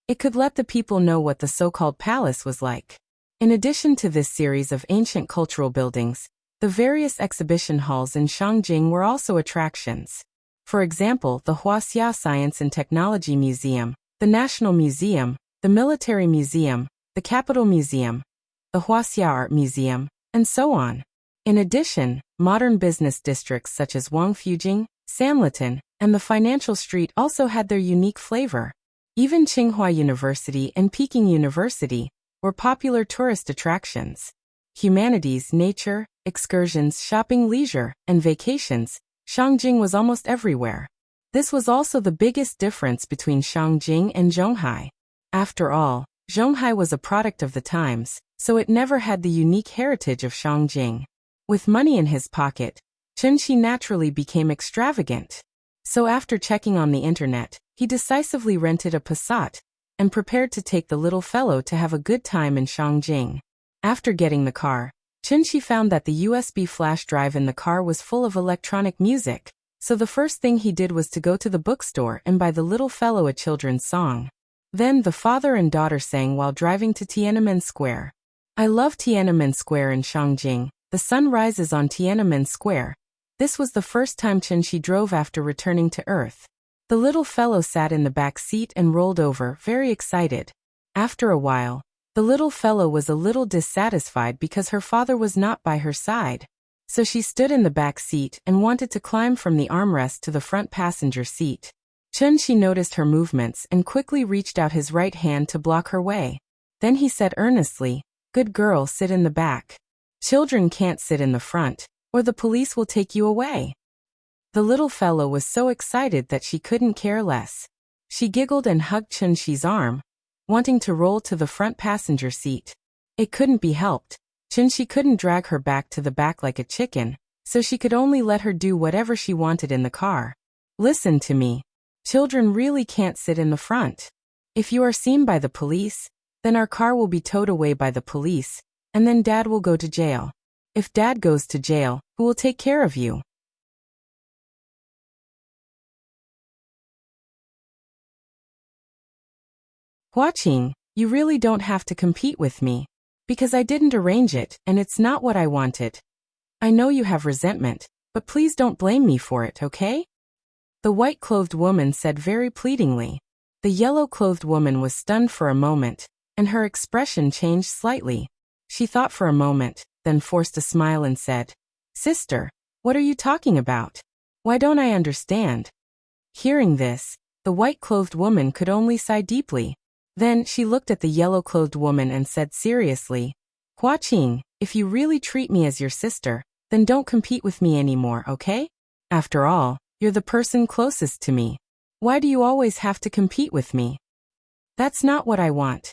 It could let the people know what the so-called palace was like. In addition to this series of ancient cultural buildings, the various exhibition halls in Shangjing were also attractions. For example, the Wuxia Science and Technology Museum, the National Museum, the Military Museum, the Capital Museum, the Wuxia Art Museum, and so on. In addition, modern business districts such as Wangfujing, Sanlitun, and the Financial Street also had their unique flavor. Even Tsinghua University and Peking University were popular tourist attractions. Humanities, nature, excursions, shopping, leisure, and vacations, Shangjing was almost everywhere. This was also the biggest difference between Shangjing and Zhonghai. After all, Zhonghai was a product of the times, so it never had the unique heritage of Shangjing. With money in his pocket, Chunxi naturally became extravagant. So after checking on the internet, he decisively rented a Passat and prepared to take the little fellow to have a good time in Shangjing. After getting the car, Chunxi found that the USB flash drive in the car was full of electronic music, so the first thing he did was to go to the bookstore and buy the little fellow a children's song. Then the father and daughter sang while driving to Tiananmen Square. I love Tiananmen Square in Shangjing. The sun rises on Tiananmen Square. This was the first time Chunxi drove after returning to Earth. The little fellow sat in the back seat and rolled over, very excited. After a while, the little fellow was a little dissatisfied because her father was not by her side. So she stood in the back seat and wanted to climb from the armrest to the front passenger seat. Chunxi noticed her movements and quickly reached out his right hand to block her way. Then he said earnestly, "Good girl, sit in the back. Children can't sit in the front, or the police will take you away." The little fellow was so excited that she couldn't care less. She giggled and hugged Chunxi's arm, wanting to roll to the front passenger seat. It couldn't be helped. Chunxi couldn't drag her back to the back like a chicken, so she could only let her do whatever she wanted in the car. Listen to me. Children really can't sit in the front. If you are seen by the police, then our car will be towed away by the police, and then Dad will go to jail. If Dad goes to jail, who will take care of you? Huaqing, you really don't have to compete with me. Because I didn't arrange it, and it's not what I wanted. I know you have resentment, but please don't blame me for it, okay? The white-clothed woman said very pleadingly. The yellow-clothed woman was stunned for a moment, and her expression changed slightly. She thought for a moment, then forced a smile and said, "Sister, what are you talking about? Why don't I understand?" Hearing this, the white-clothed woman could only sigh deeply. Then she looked at the yellow-clothed woman and said seriously, "Huaqing, if you really treat me as your sister, then don't compete with me anymore, okay? After all, you're the person closest to me. Why do you always have to compete with me? That's not what I want.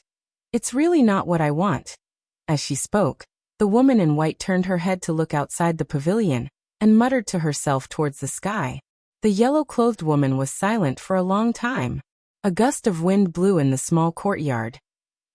It's really not what I want." As she spoke, the woman in white turned her head to look outside the pavilion and muttered to herself towards the sky. The yellow-clothed woman was silent for a long time. A gust of wind blew in the small courtyard,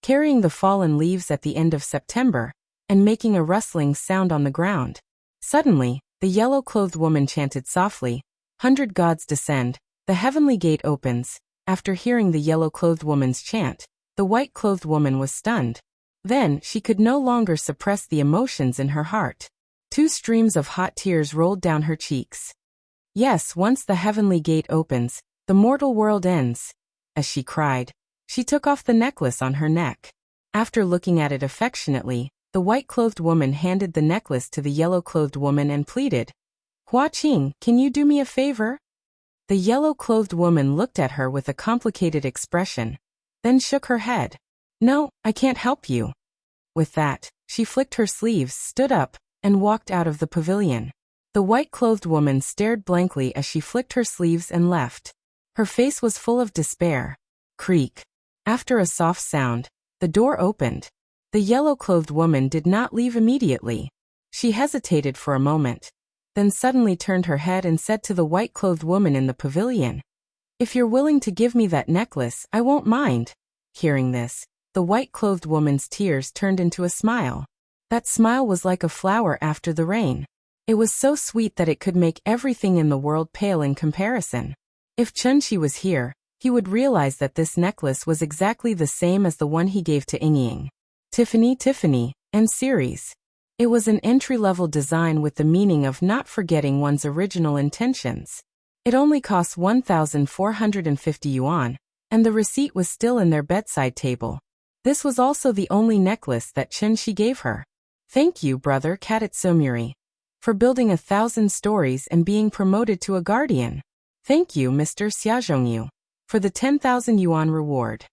carrying the fallen leaves at the end of September and making a rustling sound on the ground. Suddenly, the yellow-clothed woman chanted softly, "100 gods descend, the heavenly gate opens." After hearing the yellow-clothed woman's chant, the white-clothed woman was stunned. Then she could no longer suppress the emotions in her heart. 2 streams of hot tears rolled down her cheeks. Yes, once the heavenly gate opens, the mortal world ends. As she cried, she took off the necklace on her neck. After looking at it affectionately, the white-clothed woman handed the necklace to the yellow-clothed woman and pleaded, "Huaqing, can you do me a favor?" The yellow-clothed woman looked at her with a complicated expression, then shook her head. "No, I can't help you." With that, she flicked her sleeves, stood up, and walked out of the pavilion. The white-clothed woman stared blankly as she flicked her sleeves and left. Her face was full of despair. Creak. After a soft sound, the door opened. The yellow-clothed woman did not leave immediately. She hesitated for a moment, then suddenly turned her head and said to the white-clothed woman in the pavilion, "If you're willing to give me that necklace, I won't mind." Hearing this, the white-clothed woman's tears turned into a smile. That smile was like a flower after the rain. It was so sweet that it could make everything in the world pale in comparison. If Chunchi was here, he would realize that this necklace was exactly the same as the one he gave to Yingying, Tiffany, and Ceres. It was an entry-level design with the meaning of not forgetting one's original intentions. It only cost 1,450 yuan, and the receipt was still in their bedside table. This was also the only necklace that Chunchi gave her. Thank you, brother Katsutsumuri, for building 1,000 stories and being promoted to a guardian. Thank you, Mr. Xiaozhongyu, for the 10,000 yuan reward.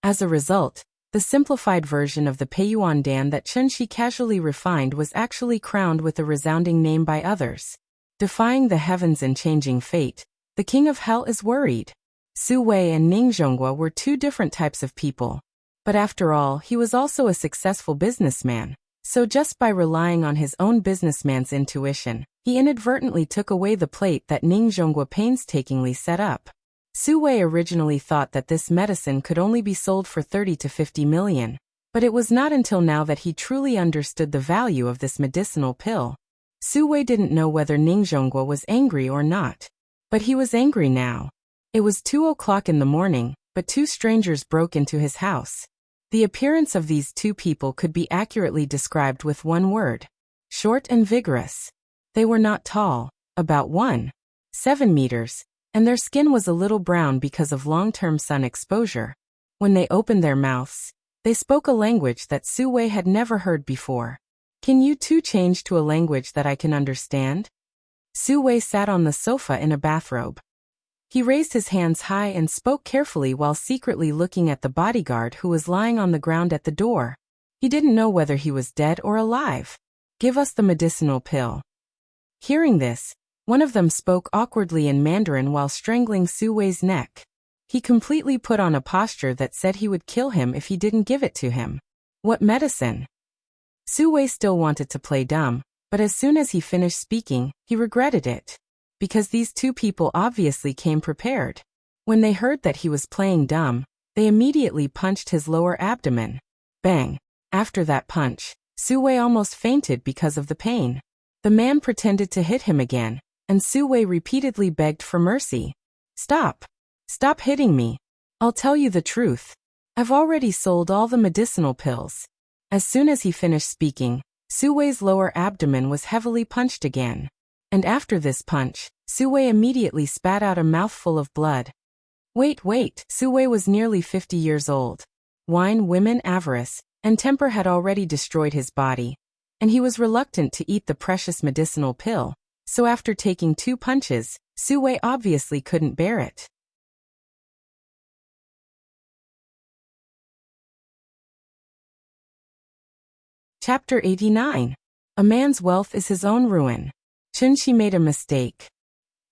As a result, the simplified version of the Peiyuan Dan that Chunchi casually refined was actually crowned with a resounding name by others. Defying the heavens and changing fate, the king of hell is worried. Su Wei and Ning Zhonghua were two different types of people. But after all, he was also a successful businessman, so just by relying on his own businessman's intuition, he inadvertently took away the plate that Ning Zhonghua painstakingly set up. Su Wei originally thought that this medicine could only be sold for 30 to 50 million, but it was not until now that he truly understood the value of this medicinal pill. Su Wei didn't know whether Ning Zhonghua was angry or not. But he was angry now. It was 2 o'clock in the morning, but two strangers broke into his house. The appearance of these two people could be accurately described with one word: short and vigorous. They were not tall, about 1.7 meters, and their skin was a little brown because of long-term sun exposure. When they opened their mouths, they spoke a language that Su Wei had never heard before. Can you two change to a language that I can understand? Su Wei sat on the sofa in a bathrobe. He raised his hands high and spoke carefully while secretly looking at the bodyguard who was lying on the ground at the door. He didn't know whether he was dead or alive. Give us the medicinal pill. Hearing this, one of them spoke awkwardly in Mandarin while strangling Su Wei's neck. He completely put on a posture that said he would kill him if he didn't give it to him. What medicine? Su Wei still wanted to play dumb, but as soon as he finished speaking, he regretted it. Because these two people obviously came prepared. When they heard that he was playing dumb, they immediately punched his lower abdomen. Bang! After that punch, Su Wei almost fainted because of the pain. The man pretended to hit him again, and Su Wei repeatedly begged for mercy. Stop! Stop hitting me. I'll tell you the truth. I've already sold all the medicinal pills. As soon as he finished speaking, Su Wei's lower abdomen was heavily punched again. And after this punch, Su Wei immediately spat out a mouthful of blood. Wait, Su Wei was nearly 50 years old. Wine, women, avarice, and temper had already destroyed his body, and he was reluctant to eat the precious medicinal pill, so after taking 2 punches, Su Wei obviously couldn't bear it. Chapter 89. A man's wealth is his own ruin. Chunchi made a mistake.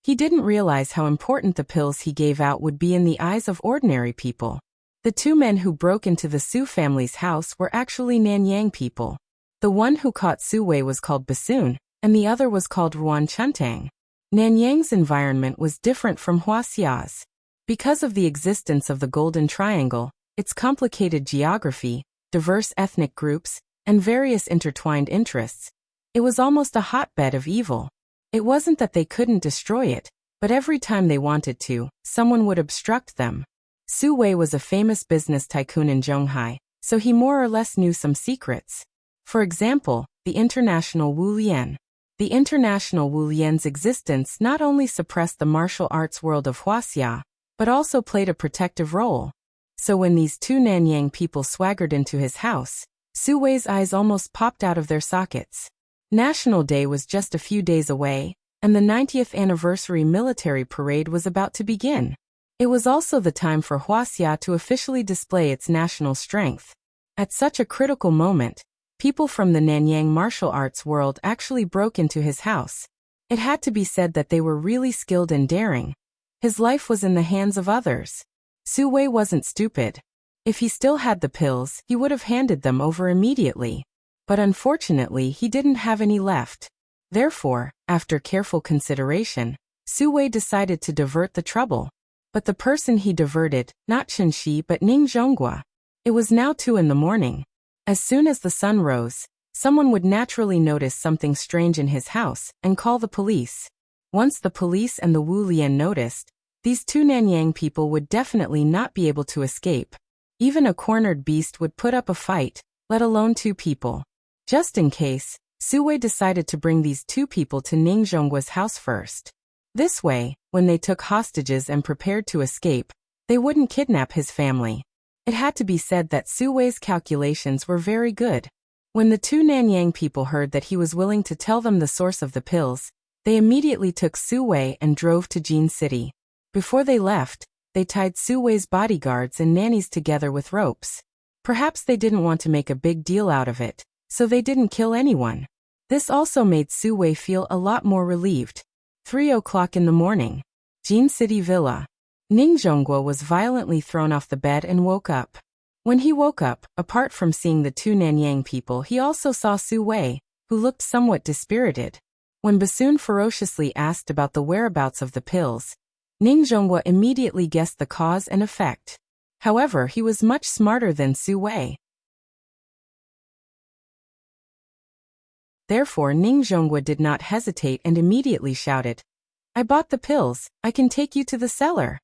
He didn't realize how important the pills he gave out would be in the eyes of ordinary people. The 2 men who broke into the Su family's house were actually Nanyang people. The one who caught Su Wei was called Bassoon, and the other was called Ruan Chuntang. Nanyang's environment was different from Wuxia's. Because of the existence of the Golden Triangle, its complicated geography, diverse ethnic groups, and various intertwined interests, it was almost a hotbed of evil. It wasn't that they couldn't destroy it, but every time they wanted to, someone would obstruct them. Su Wei was a famous business tycoon in Zhonghai, so he more or less knew some secrets. For example, the international Wu Lian. The international Wu Lian's existence not only suppressed the martial arts world of Wuxia, but also played a protective role. So when these 2 Nanyang people swaggered into his house, Su Wei's eyes almost popped out of their sockets. National Day was just a few days away, and the 90th anniversary military parade was about to begin. It was also the time for Wuxia to officially display its national strength. At such a critical moment, people from the Nanyang martial arts world actually broke into his house. It had to be said that they were really skilled and daring. His life was in the hands of others. Su Wei wasn't stupid. If he still had the pills, he would have handed them over immediately. But unfortunately, he didn't have any left. Therefore, after careful consideration, Su Wei decided to divert the trouble. But the person he diverted, not Chen Shi but Ning Zhonghua. It was now 2 in the morning. As soon as the sun rose, someone would naturally notice something strange in his house and call the police. Once the police and the Wu Lian noticed, these 2 Nanyang people would definitely not be able to escape. Even a cornered beast would put up a fight, let alone 2 people. Just in case, Su Wei decided to bring these 2 people to Ning Zhonggua's house first. This way, when they took hostages and prepared to escape, they wouldn't kidnap his family. It had to be said that Su Wei's calculations were very good. When the 2 Nanyang people heard that he was willing to tell them the source of the pills, they immediately took Su Wei and drove to Jin City. Before they left, they tied Su Wei's bodyguards and nannies together with ropes. Perhaps they didn't want to make a big deal out of it, so they didn't kill anyone. This also made Su Wei feel a lot more relieved. 3 o'clock in the morning. Jin City Villa. Ning Zhonghua was violently thrown off the bed and woke up. When he woke up, apart from seeing the 2 Nanyang people, he also saw Su Wei, who looked somewhat dispirited. When Bassoon ferociously asked about the whereabouts of the pills, Ning Zhonghua immediately guessed the cause and effect. However, he was much smarter than Su Wei. Therefore, Ning Zhonghua did not hesitate and immediately shouted, "I bought the pills, I can take you to the cellar."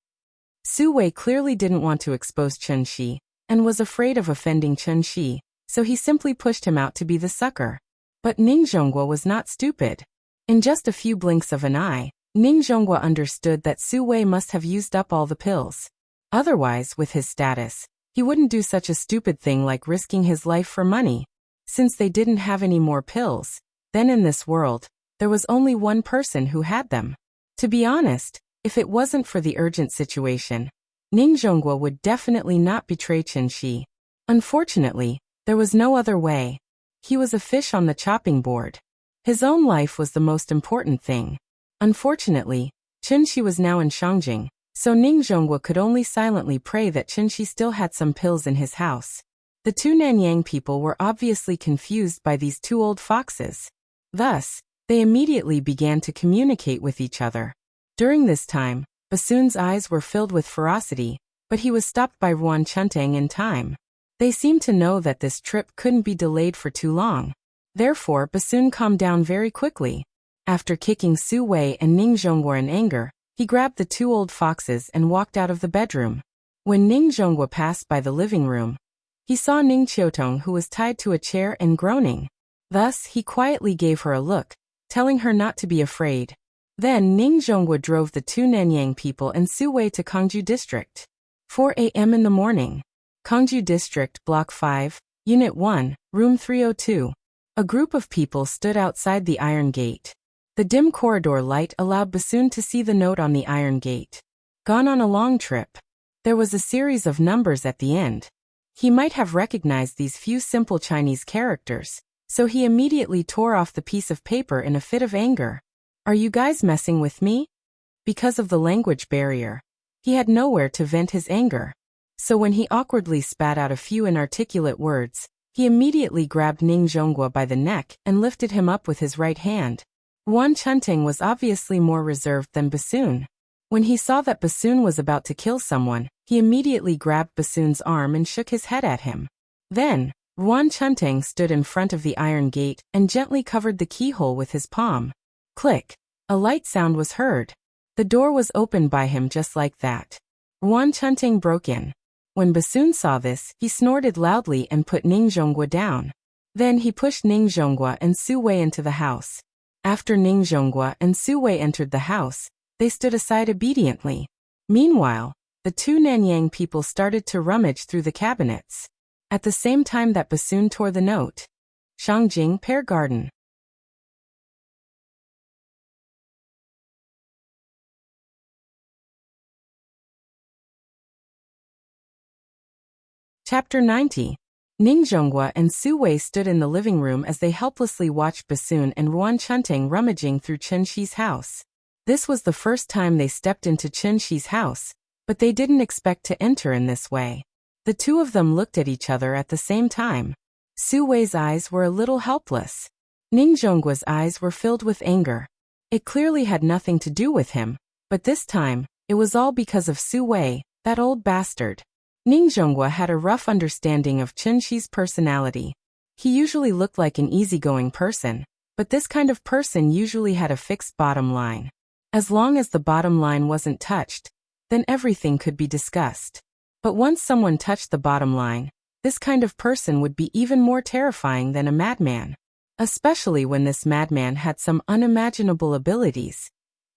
Su Wei clearly didn't want to expose Chen Shi, and was afraid of offending Chen Shi, so he simply pushed him out to be the sucker. But Ning Zhonghua was not stupid. In just a few blinks of an eye, Ning Zhonghua understood that Su Wei must have used up all the pills. Otherwise, with his status, he wouldn't do such a stupid thing like risking his life for money. Since they didn't have any more pills, then in this world, there was only one person who had them. To be honest, if it wasn't for the urgent situation, Ning Zhonghua would definitely not betray Chen Shi. Unfortunately, there was no other way. He was a fish on the chopping board. His own life was the most important thing. Unfortunately, Chen Shi was now in Shangjing, so Ning Zhonghua could only silently pray that Chen Shi still had some pills in his house. The 2 Nanyang people were obviously confused by these 2 old foxes. Thus, they immediately began to communicate with each other. During this time, Bassoon's eyes were filled with ferocity, but he was stopped by Ruan Chuntang in time. They seemed to know that this trip couldn't be delayed for too long. Therefore, Bassoon calmed down very quickly. After kicking Su Wei and Ning Zhonghua in anger, he grabbed the 2 old foxes and walked out of the bedroom. When Ning Zhonghua passed by the living room, he saw Ning Qiutong, who was tied to a chair and groaning. Thus, he quietly gave her a look, telling her not to be afraid. Then Ning Zhonghua drove the 2 Nanyang people and Su Wei to Kangju District. 4 a.m. in the morning. Kangju District, Block 5, Unit 1, Room 302. A group of people stood outside the iron gate. The dim corridor light allowed Bassoon to see the note on the iron gate. Gone on a long trip. There was a series of numbers at the end. He might have recognized these few simple Chinese characters, so he immediately tore off the piece of paper in a fit of anger. "Are you guys messing with me?" Because of the language barrier, he had nowhere to vent his anger. So when he awkwardly spat out a few inarticulate words, he immediately grabbed Ning Zhonghua by the neck and lifted him up with his right hand. Ruan Chuntang was obviously more reserved than Bassoon. When he saw that Bassoon was about to kill someone, he immediately grabbed Bassoon's arm and shook his head at him. Then, Ruan Chuntang stood in front of the iron gate and gently covered the keyhole with his palm. Click! A light sound was heard. The door was opened by him just like that. Ruan Chuntang broke in. When Bassoon saw this, he snorted loudly and put Ning Zhonghua down. Then he pushed Ning Zhonghua and Su Wei into the house. After Ning Zhonghua and Su Wei entered the house, they stood aside obediently. Meanwhile, the 2 Nanyang people started to rummage through the cabinets. At the same time that Bassoon tore the note. Shangjing Pear Garden. Chapter 90. Ning Zhonghua and Su Wei stood in the living room as they helplessly watched Bassoon and Ruan Chuntang rummaging through Chen Shi's house. This was the first time they stepped into Chen Shi's house, but they didn't expect to enter in this way. The 2 of them looked at each other at the same time. Su Wei's eyes were a little helpless. Ning Zhonggua's eyes were filled with anger. It clearly had nothing to do with him, but this time, it was all because of Su Wei, that old bastard. Ning Zhonghua had a rough understanding of Chen Shi's personality. He usually looked like an easygoing person, but this kind of person usually had a fixed bottom line. As long as the bottom line wasn't touched, then everything could be discussed. But once someone touched the bottom line, this kind of person would be even more terrifying than a madman. Especially when this madman had some unimaginable abilities.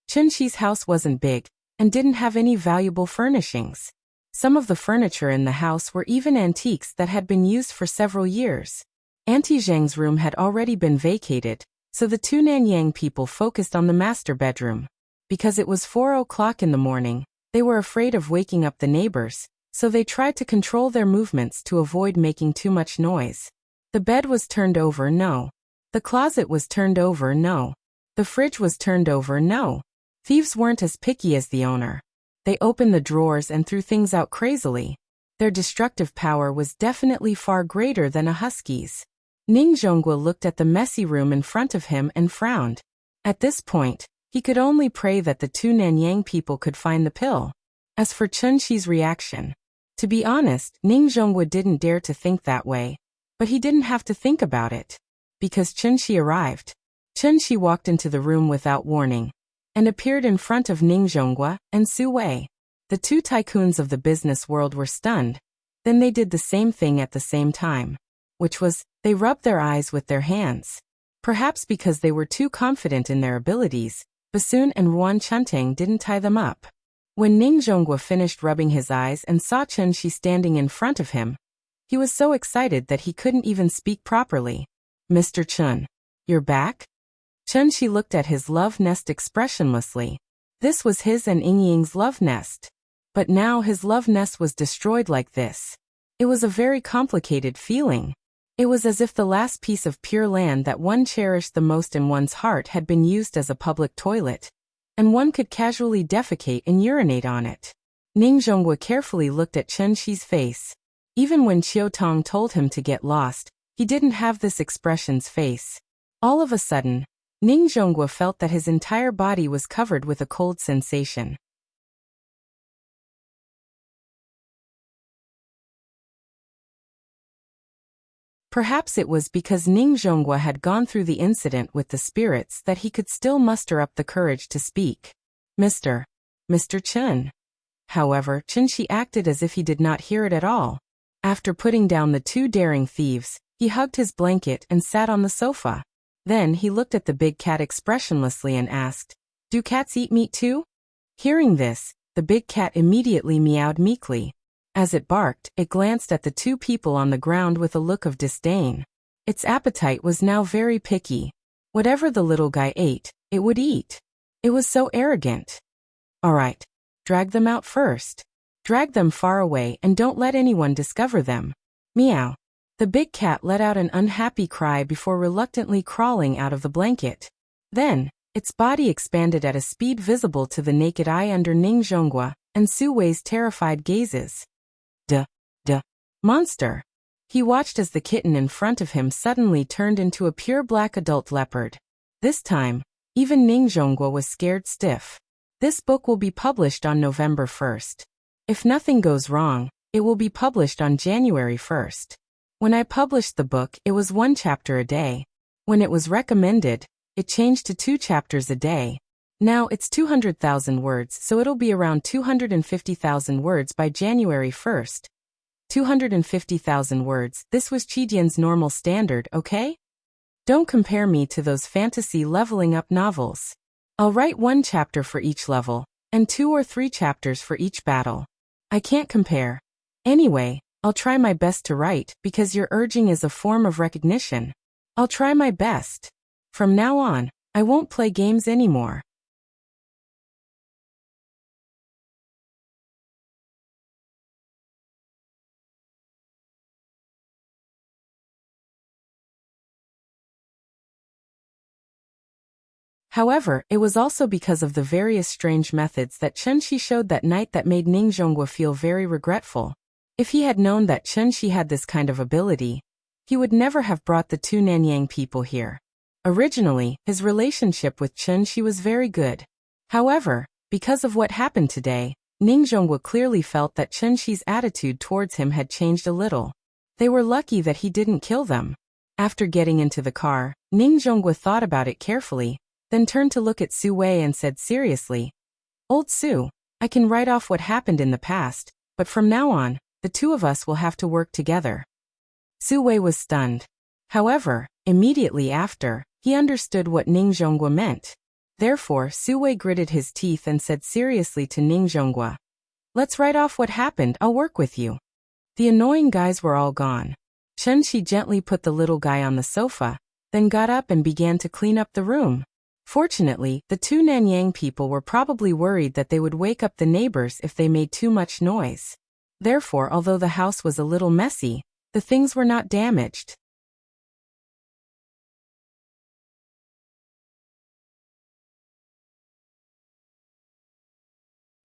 Chen Shi's house wasn't big, and didn't have any valuable furnishings. Some of the furniture in the house were even antiques that had been used for several years. Auntie Zhang's room had already been vacated, so the two Nanyang people focused on the master bedroom. Because it was 4 o'clock in the morning, they were afraid of waking up the neighbors, so they tried to control their movements to avoid making too much noise. The bed was turned over, no. The closet was turned over, no. The fridge was turned over, no. Thieves weren't as picky as the owner. They opened the drawers and threw things out crazily. Their destructive power was definitely far greater than a husky's. Ning Zhonghua looked at the messy room in front of him and frowned. At this point, he could only pray that the two Nanyang people could find the pill. As for Chen Shi's reaction, to be honest, Ning Zhonghua didn't dare to think that way, but he didn't have to think about it. Because Chen Shi arrived. Chen Shi walked into the room without warning, and appeared in front of Ning Zhonghua and Su Wei. The two tycoons of the business world were stunned. Then they did the same thing at the same time, which was, they rubbed their eyes with their hands. Perhaps because they were too confident in their abilities, Basun and Ruan Chuntang didn't tie them up. When Ning Zhonghua finished rubbing his eyes and saw Chen Shi standing in front of him, he was so excited that he couldn't even speak properly. Mr. Chen, you're back? Chen Shi looked at his love nest expressionlessly. This was his and Ying Ying's love nest. But now his love nest was destroyed like this. It was a very complicated feeling. It was as if the last piece of pure land that one cherished the most in one's heart had been used as a public toilet, and one could casually defecate and urinate on it. Ning Zhonghua carefully looked at Chen Shi's face. Even when Qiu Tong told him to get lost, he didn't have this expression's face. All of a sudden, Ning Zhonghua felt that his entire body was covered with a cold sensation. Perhaps it was because Ning Zhonghua had gone through the incident with the spirits that he could still muster up the courage to speak. Mr. Chen. However, Chen Shi acted as if he did not hear it at all. After putting down the two daring thieves, he hugged his blanket and sat on the sofa. Then he looked at the big cat expressionlessly and asked, "Do cats eat meat too?" Hearing this, the big cat immediately meowed meekly. As it barked, it glanced at the two people on the ground with a look of disdain. Its appetite was now very picky. Whatever the little guy ate, it would eat. It was so arrogant. All right, drag them out first. Drag them far away and don't let anyone discover them. Meow. The big cat let out an unhappy cry before reluctantly crawling out of the blanket. Then, its body expanded at a speed visible to the naked eye under Ning Zhonghua and Su Wei's terrified gazes. Duh. Monster. He watched as the kitten in front of him suddenly turned into a pure black adult leopard. This time, even Ning Zhonghua was scared stiff. This book will be published on November 1st. If nothing goes wrong, it will be published on January 1st. When I published the book, it was 1 chapter a day. When it was recommended, it changed to 2 chapters a day. Now it's 200,000 words, so it'll be around 250,000 words by January 1st. 250,000 words, this was Chidian's normal standard, okay? Don't compare me to those fantasy leveling up novels. I'll write 1 chapter for each level, and 2 or 3 chapters for each battle. I can't compare. Anyway, I'll try my best to write, because your urging is a form of recognition. I'll try my best. From now on, I won't play games anymore. However, it was also because of the various strange methods that Chen Shi showed that night that made Ning Zhonghua feel very regretful. If he had known that Chen Shi had this kind of ability, he would never have brought the two Nanyang people here. Originally, his relationship with Chunxi was very good. However, because of what happened today, Ning Zhonghua clearly felt that Chunxi's attitude towards him had changed a little. They were lucky that he didn't kill them. After getting into the car, Ning Zhonghua thought about it carefully, then turned to look at Su Wei and said seriously, "Old Su, I can write off what happened in the past, but from now on, the two of us will have to work together." Su Wei was stunned. However, immediately after, he understood what Ning Zhonghua meant. Therefore, Su Wei gritted his teeth and said seriously to Ning Zhonghua, "Let's write off what happened, I'll work with you." The annoying guys were all gone. Chunxi gently put the little guy on the sofa, then got up and began to clean up the room. Fortunately, the two Nanyang people were probably worried that they would wake up the neighbors if they made too much noise. Therefore, although the house was a little messy, the things were not damaged.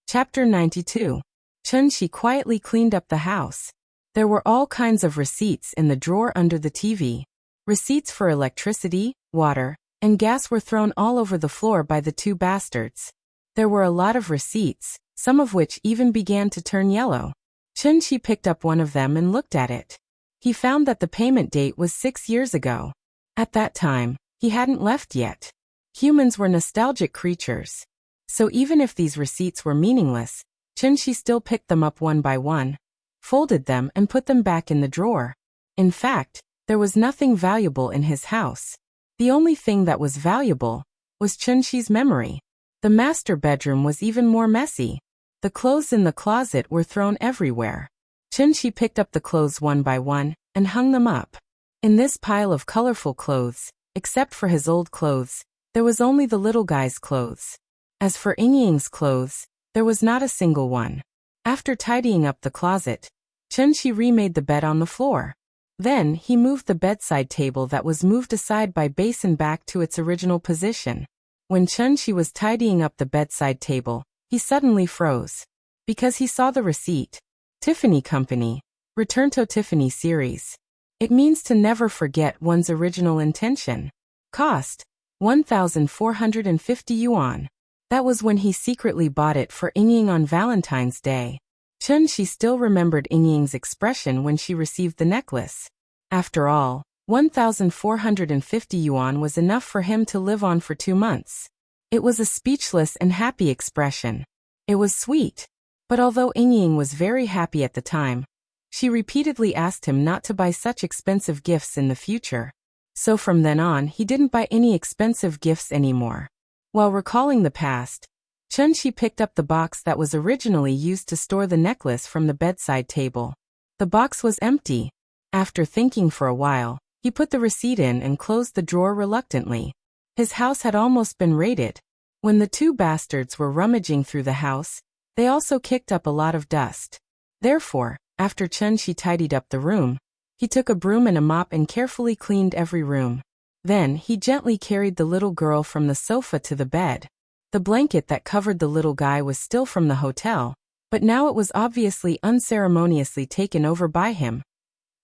Chapter 92. Chunxi quietly cleaned up the house. There were all kinds of receipts in the drawer under the TV. Receipts for electricity, water, and gas were thrown all over the floor by the two bastards. There were a lot of receipts, some of which even began to turn yellow. Chunxi picked up one of them and looked at it. He found that the payment date was 6 years ago. At that time, he hadn't left yet. Humans were nostalgic creatures. So even if these receipts were meaningless, Chunxi still picked them up one by one, folded them and put them back in the drawer. In fact, there was nothing valuable in his house. The only thing that was valuable was Chunxi's memory. The master bedroom was even more messy. The clothes in the closet were thrown everywhere. Chunxi picked up the clothes one by one and hung them up. In this pile of colorful clothes, except for his old clothes, there was only the little guy's clothes. As for Yingying's clothes, there was not a single one. After tidying up the closet, Chunxi remade the bed on the floor. Then, he moved the bedside table that was moved aside by Basin back to its original position. When Chunxi was tidying up the bedside table, he suddenly froze. Because he saw the receipt. Tiffany Company. Return to Tiffany series. It means to never forget one's original intention. Cost: 1,450 yuan. That was when he secretly bought it for Yingying on Valentine's Day. Chunxi still remembered Yingying's expression when she received the necklace. After all, 1,450 yuan was enough for him to live on for 2 months. It was a speechless and happy expression. It was sweet. But although Yingying was very happy at the time, she repeatedly asked him not to buy such expensive gifts in the future. So from then on, he didn't buy any expensive gifts anymore. While recalling the past, Chunxi picked up the box that was originally used to store the necklace from the bedside table. The box was empty. After thinking for a while, he put the receipt in and closed the drawer reluctantly. His house had almost been raided. When the two bastards were rummaging through the house, they also kicked up a lot of dust. Therefore, after Chunxi tidied up the room, he took a broom and a mop and carefully cleaned every room. Then, he gently carried the little girl from the sofa to the bed. The blanket that covered the little guy was still from the hotel, but now it was obviously unceremoniously taken over by him.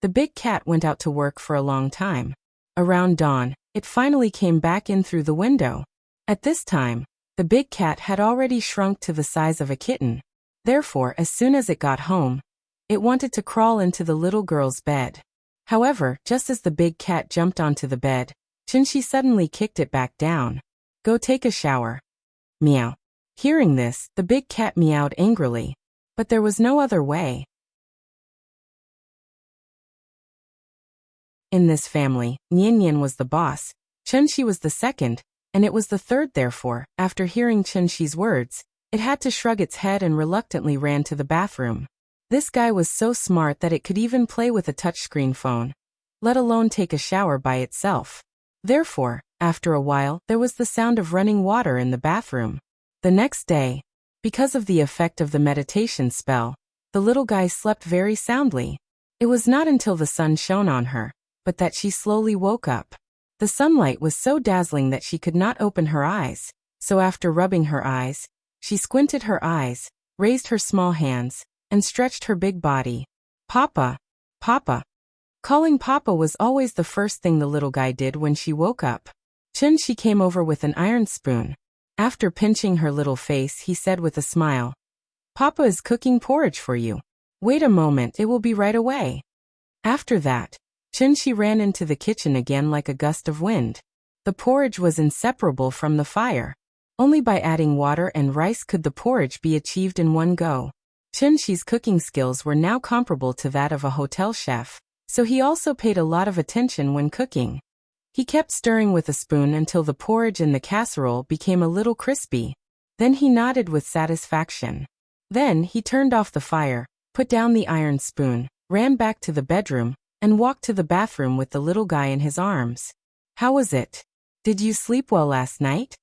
The big cat went out to work for a long time. Around dawn, it finally came back in through the window. At this time, the big cat had already shrunk to the size of a kitten. Therefore, as soon as it got home, it wanted to crawl into the little girl's bed. However, just as the big cat jumped onto the bed, Chunxi suddenly kicked it back down. "Go take a shower." Meow. Hearing this, the big cat meowed angrily. But there was no other way. In this family, Nian was the boss, Chunxi was the second, and it was the third. Therefore, after hearing Chunxi's words, it had to shrug its head and reluctantly ran to the bathroom. This guy was so smart that it could even play with a touchscreen phone, let alone take a shower by itself. Therefore, after a while, there was the sound of running water in the bathroom. The next day, because of the effect of the meditation spell, the little guy slept very soundly. It was not until the sun shone on her, but that she slowly woke up. The sunlight was so dazzling that she could not open her eyes, so after rubbing her eyes, she squinted her eyes, raised her small hands, and stretched her big body. "Papa! Papa!" Calling Papa was always the first thing the little guy did when she woke up. Chun-Shi came over with an iron spoon. After pinching her little face, he said with a smile, "Papa is cooking porridge for you. Wait a moment, it will be right away." After that, Chun-Shi ran into the kitchen again like a gust of wind. The porridge was inseparable from the fire. Only by adding water and rice could the porridge be achieved in one go. Chun-Shi's cooking skills were now comparable to that of a hotel chef, so he also paid a lot of attention when cooking. He kept stirring with a spoon until the porridge in the casserole became a little crispy. Then he nodded with satisfaction. Then he turned off the fire, put down the iron spoon, ran back to the bedroom, and walked to the bathroom with the little guy in his arms. "How was it? Did you sleep well last night?"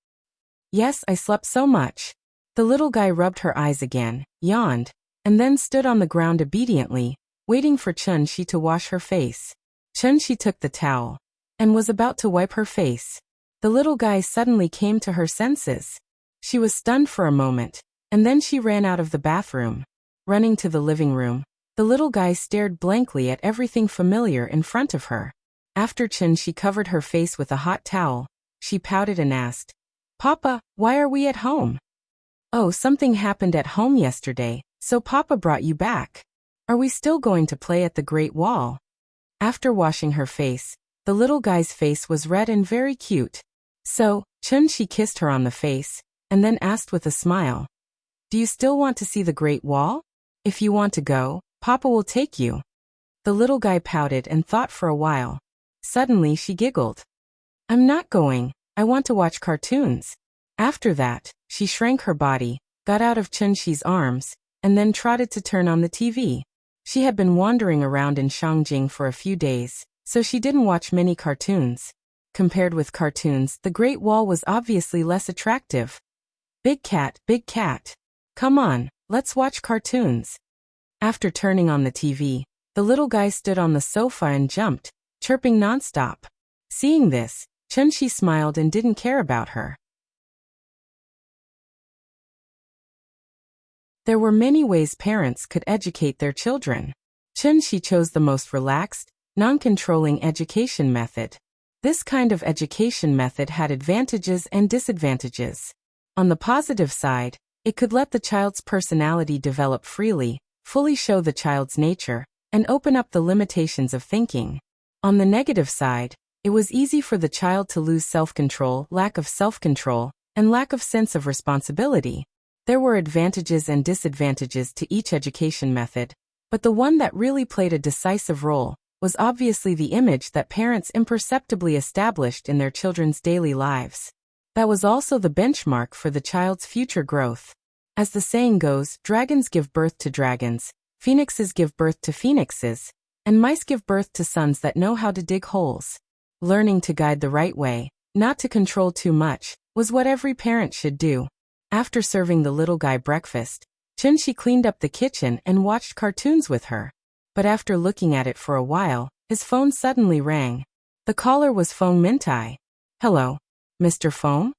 "Yes, I slept so much." The little guy rubbed her eyes again, yawned, and then stood on the ground obediently, waiting for Chun-Shi to wash her face. Chun-Shi took the towel and was about to wipe her face. The little guy suddenly came to her senses. She was stunned for a moment, and then she ran out of the bathroom. Running to the living room, the little guy stared blankly at everything familiar in front of her. After Chun-Shi covered her face with a hot towel, she pouted and asked, "Papa, why are we at home?" "Oh, something happened at home yesterday, so Papa brought you back. Are we still going to play at the Great Wall?" After washing her face, the little guy's face was red and very cute. So, Chun-Shi kissed her on the face, and then asked with a smile, "Do you still want to see the Great Wall? If you want to go, Papa will take you." The little guy pouted and thought for a while. Suddenly she giggled. "I'm not going, I want to watch cartoons." After that, she shrank her body, got out of Chun-Shi's arms, and then trotted to turn on the TV. She had been wandering around in Shangjing for a few days, so she didn't watch many cartoons. Compared with cartoons, the Great Wall was obviously less attractive. Big cat, come on, let's watch cartoons." After turning on the TV, the little guy stood on the sofa and jumped, chirping nonstop. Seeing this, Chun-Shi smiled and didn't care about her. There were many ways parents could educate their children. Chun-Shi chose the most relaxed, non-controlling education method. This kind of education method had advantages and disadvantages. On the positive side, it could let the child's personality develop freely, fully show the child's nature, and open up the limitations of thinking. On the negative side, it was easy for the child to lose self-control, lack of self-control, and lack of sense of responsibility. There were advantages and disadvantages to each education method, but the one that really played a decisive role was obviously the image that parents imperceptibly established in their children's daily lives. That was also the benchmark for the child's future growth. As the saying goes, dragons give birth to dragons, phoenixes give birth to phoenixes, and mice give birth to sons that know how to dig holes. Learning to guide the right way, not to control too much, was what every parent should do. After serving the little guy breakfast, Chun-Shi cleaned up the kitchen and watched cartoons with her. But after looking at it for a while, his phone suddenly rang. The caller was Feng Mintai. "Hello, Mr. Feng?"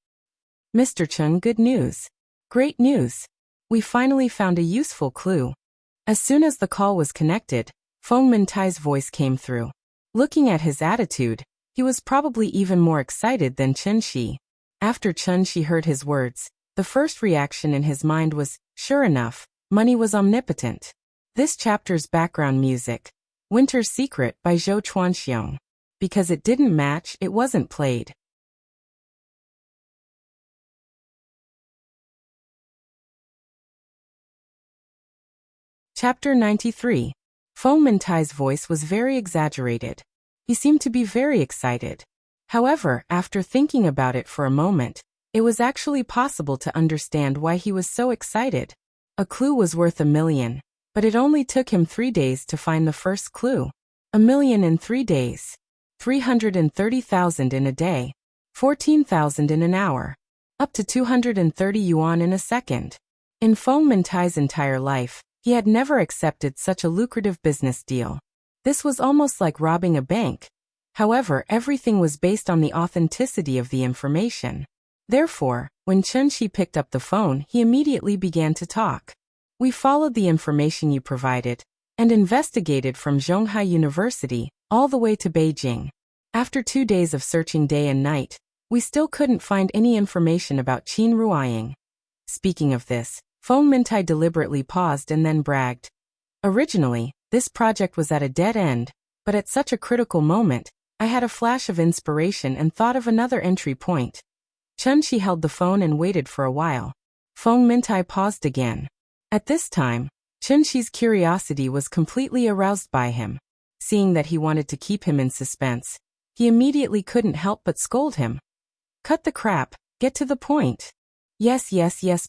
"Mr. Chun, good news. Great news. We finally found a useful clue." As soon as the call was connected, Feng Mintai's voice came through. Looking at his attitude, he was probably even more excited than Chun-Shi. After Chun-Shi heard his words, the first reaction in his mind was, sure enough, money was omnipotent. This chapter's background music, Winter's Secret by Zhou Chuanxiong. Because it didn't match, it wasn't played. Chapter 93. Feng Mintai's voice was very exaggerated. He seemed to be very excited. However, after thinking about it for a moment, it was actually possible to understand why he was so excited. A clue was worth 1,000,000, but it only took him 3 days to find the first clue. 1,000,000 in 3 days. 330,000 in a day. 14,000 in an hour. Up to 230 yuan in a second. In Feng Mintai's entire life, he had never accepted such a lucrative business deal. This was almost like robbing a bank. However, everything was based on the authenticity of the information. Therefore, when Chun-Shi picked up the phone, he immediately began to talk. "We followed the information you provided and investigated from Zhonghai University all the way to Beijing. After 2 days of searching day and night, We still couldn't find any information about Qin Ruoying. Speaking of this, Feng Mintai deliberately paused and then bragged. Originally, this project was at a dead end, but at such a critical moment, I had a flash of inspiration and thought of another entry point. Chunshi held the phone and waited for a while. Feng Mintai paused again. At this time, Chunshi's curiosity was completely aroused by him. Seeing that he wanted to keep him in suspense, he immediately couldn't help but scold him. Cut the crap, get to the point. Yes,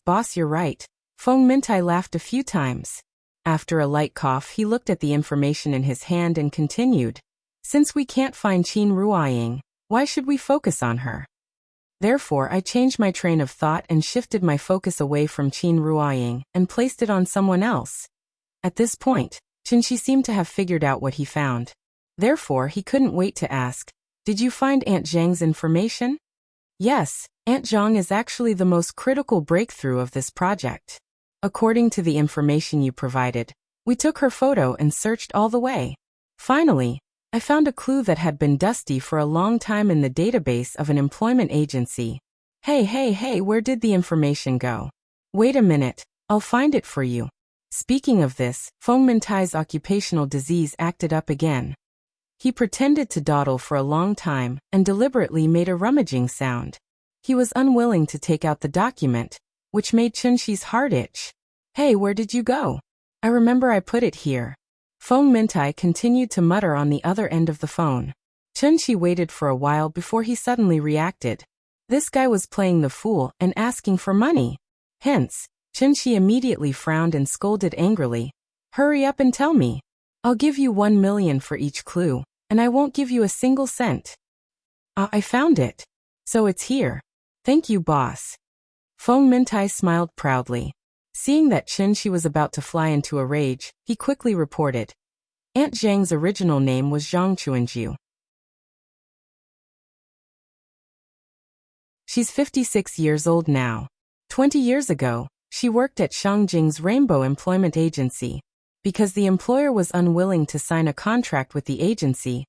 boss, you're right. Feng Mintai laughed a few times. After a light cough, he looked at the information in his hand and continued. Since we can't find Qin Ruoying, why should we focus on her? Therefore, I changed my train of thought and shifted my focus away from Qin Ruoying and placed it on someone else. At this point, Chunshi seemed to have figured out what he found. Therefore, he couldn't wait to ask, did you find Aunt Zhang's information? Yes, Aunt Zhang is actually the most critical breakthrough of this project. According to the information you provided, we took her photo and searched all the way. Finally, I found a clue that had been dusty for a long time in the database of an employment agency. Hey, where did the information go? Wait a minute, I'll find it for you. Speaking of this, Feng Mintai's occupational disease acted up again. He pretended to dawdle for a long time and deliberately made a rummaging sound. He was unwilling to take out the document, which made Chunshi's heart itch. Hey, where did you go? I remember I put it here. Feng Mintai continued to mutter on the other end of the phone. Chunshi waited for a while before he suddenly reacted. This guy was playing the fool and asking for money. Hence, Chunshi immediately frowned and scolded angrily. Hurry up and tell me. I'll give you 1 million for each clue, and I won't give you a single cent. I found it. So it's here. Thank you, boss. Feng Mintai smiled proudly. Seeing that Chunshi was about to fly into a rage, he quickly reported. Aunt Zhang's original name was Zhang Chuanju. She's 56 years old now. 20 years ago, she worked at Shangjing's Rainbow Employment Agency. Because the employer was unwilling to sign a contract with the agency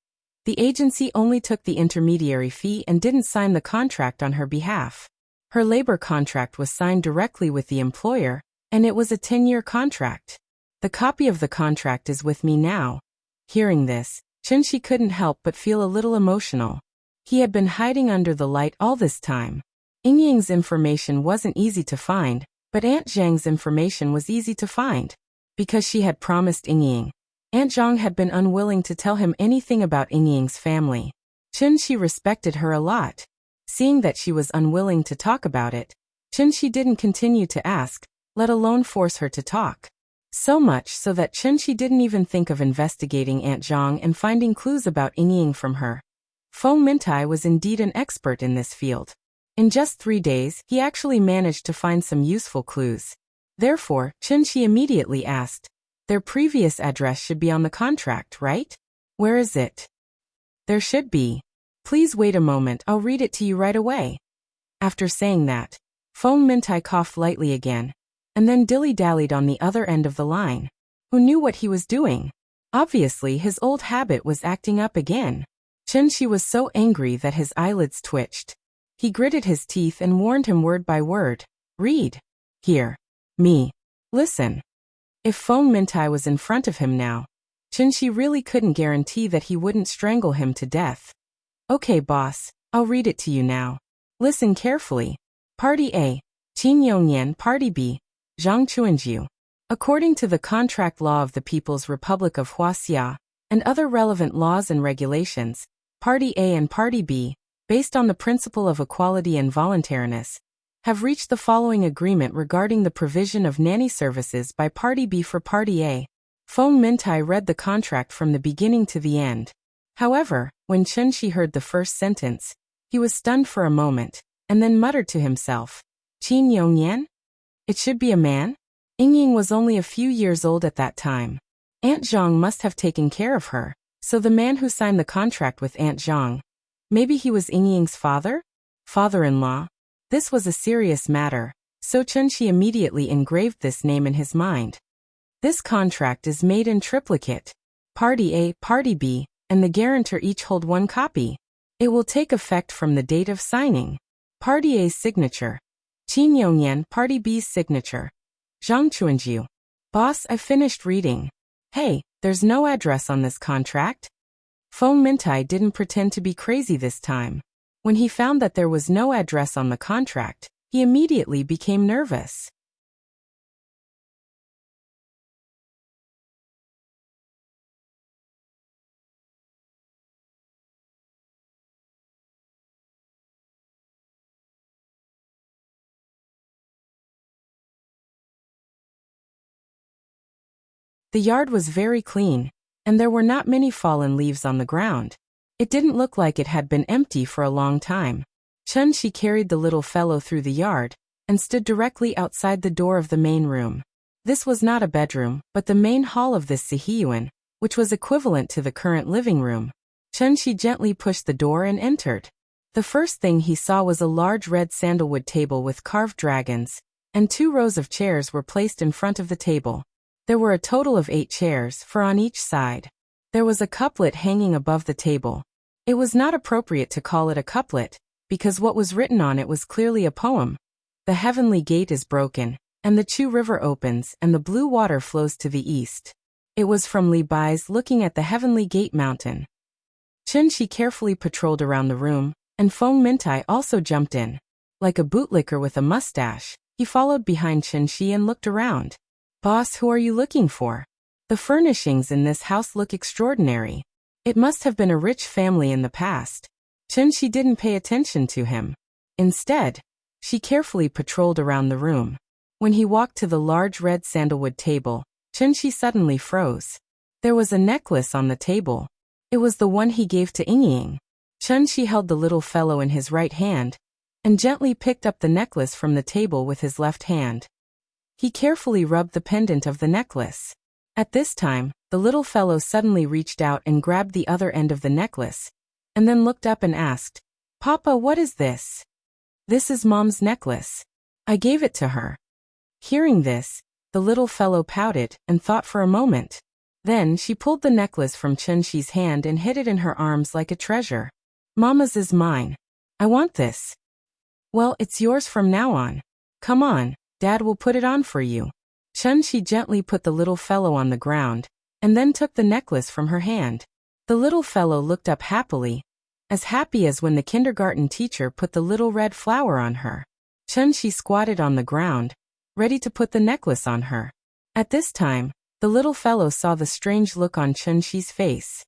only took the intermediary fee and didn't sign the contract on her behalf. Her labor contract was signed directly with the employer, and it was a 10-year contract. The copy of the contract is with me now. Hearing this, Chunshi couldn't help but feel a little emotional. He had been hiding under the light all this time. Yingying's information wasn't easy to find, but Aunt Zhang's information was easy to find. Because she had promised Yingying, Aunt Zhang had been unwilling to tell him anything about Yingying's family. Chunshi respected her a lot. Seeing that she was unwilling to talk about it, Chunshi didn't continue to ask, let alone force her to talk. So much so that Chunshi didn't even think of investigating Aunt Zhang and finding clues about Yingying from her. Feng Mintai was indeed an expert in this field. In just 3 days, he actually managed to find some useful clues. Therefore, Chunshi immediately asked, their previous address should be on the contract, right? Where is it? There should be. Please wait a moment, I'll read it to you right away. After saying that, Feng Mintai coughed lightly again, and then dilly-dallied on the other end of the line. Who knew what he was doing? Obviously, his old habit was acting up again. Chunshi was so angry that his eyelids twitched. He gritted his teeth and warned him word by word. Read. Here. Me. Listen. If Feng Mintai was in front of him now, Chunshi really couldn't guarantee that he wouldn't strangle him to death. Okay, boss, I'll read it to you now. Listen carefully. Party A. Qin Yongyan. Party B. Zhang Chuanju. According to the contract law of the People's Republic of Wuxia, and other relevant laws and regulations, Party A and Party B, based on the principle of equality and voluntariness, have reached the following agreement regarding the provision of nanny services by Party B for Party A. Feng Mintai read the contract from the beginning to the end. However, when Chunshi heard the first sentence, he was stunned for a moment, and then muttered to himself, Qin Yongyan? It should be a man? Yingying was only a few years old at that time. Aunt Zhang must have taken care of her, so the man who signed the contract with Aunt Zhang, maybe he was Yingying's father? Father-in-law? This was a serious matter, so Chunshi immediately engraved this name in his mind. This contract is made in triplicate. Party A, Party B, and the guarantor each hold 1 copy. It will take effect from the date of signing. Party A's signature. Qin Yongyan, Party B's signature. Zhang Chuanjiu. Boss, I finished reading. Hey, there's no address on this contract? Feng Mintai didn't pretend to be crazy this time. When he found that there was no address on the contract, he immediately became nervous. The yard was very clean, and there were not many fallen leaves on the ground. It didn't look like it had been empty for a long time. Chun-Shi carried the little fellow through the yard, and stood directly outside the door of the main room. This was not a bedroom, but the main hall of this Sihiyuan, which was equivalent to the current living room. Chun-Shi gently pushed the door and entered. The first thing he saw was a large red sandalwood table with carved dragons, and 2 rows of chairs were placed in front of the table. There were a total of 8 chairs, 4 on each side. There was a couplet hanging above the table. It was not appropriate to call it a couplet, because what was written on it was clearly a poem. The heavenly gate is broken, and the Chu River opens, and the blue water flows to the east. It was from Li Bai's Looking at the Heavenly Gate Mountain. Chun-Shi carefully patrolled around the room, and Feng Mintai also jumped in. Like a bootlicker with a mustache, he followed behind Chun-Shi and looked around. Boss, who are you looking for? The furnishings in this house look extraordinary. It must have been a rich family in the past. Chun-Shi didn't pay attention to him. Instead, she carefully patrolled around the room. When he walked to the large red sandalwood table, Chun-Shi suddenly froze. There was a necklace on the table. It was the one he gave to Ying. Chun-Shi held the little fellow in his right hand, and gently picked up the necklace from the table with his left hand. He carefully rubbed the pendant of the necklace. At this time, the little fellow suddenly reached out and grabbed the other end of the necklace, and then looked up and asked, "Papa, what is this?" "This is Mom's necklace. I gave it to her." Hearing this, the little fellow pouted and thought for a moment. Then she pulled the necklace from Chun-Shi's hand and hid it in her arms like a treasure. "Mama's is mine. I want this." "Well, it's yours from now on. Come on, Dad will put it on for you." Chun-Shi gently put the little fellow on the ground, and then took the necklace from her hand. The little fellow looked up happily, as happy as when the kindergarten teacher put the little red flower on her. Chun-Shi squatted on the ground, ready to put the necklace on her. At this time, the little fellow saw the strange look on Chun-Shi's face.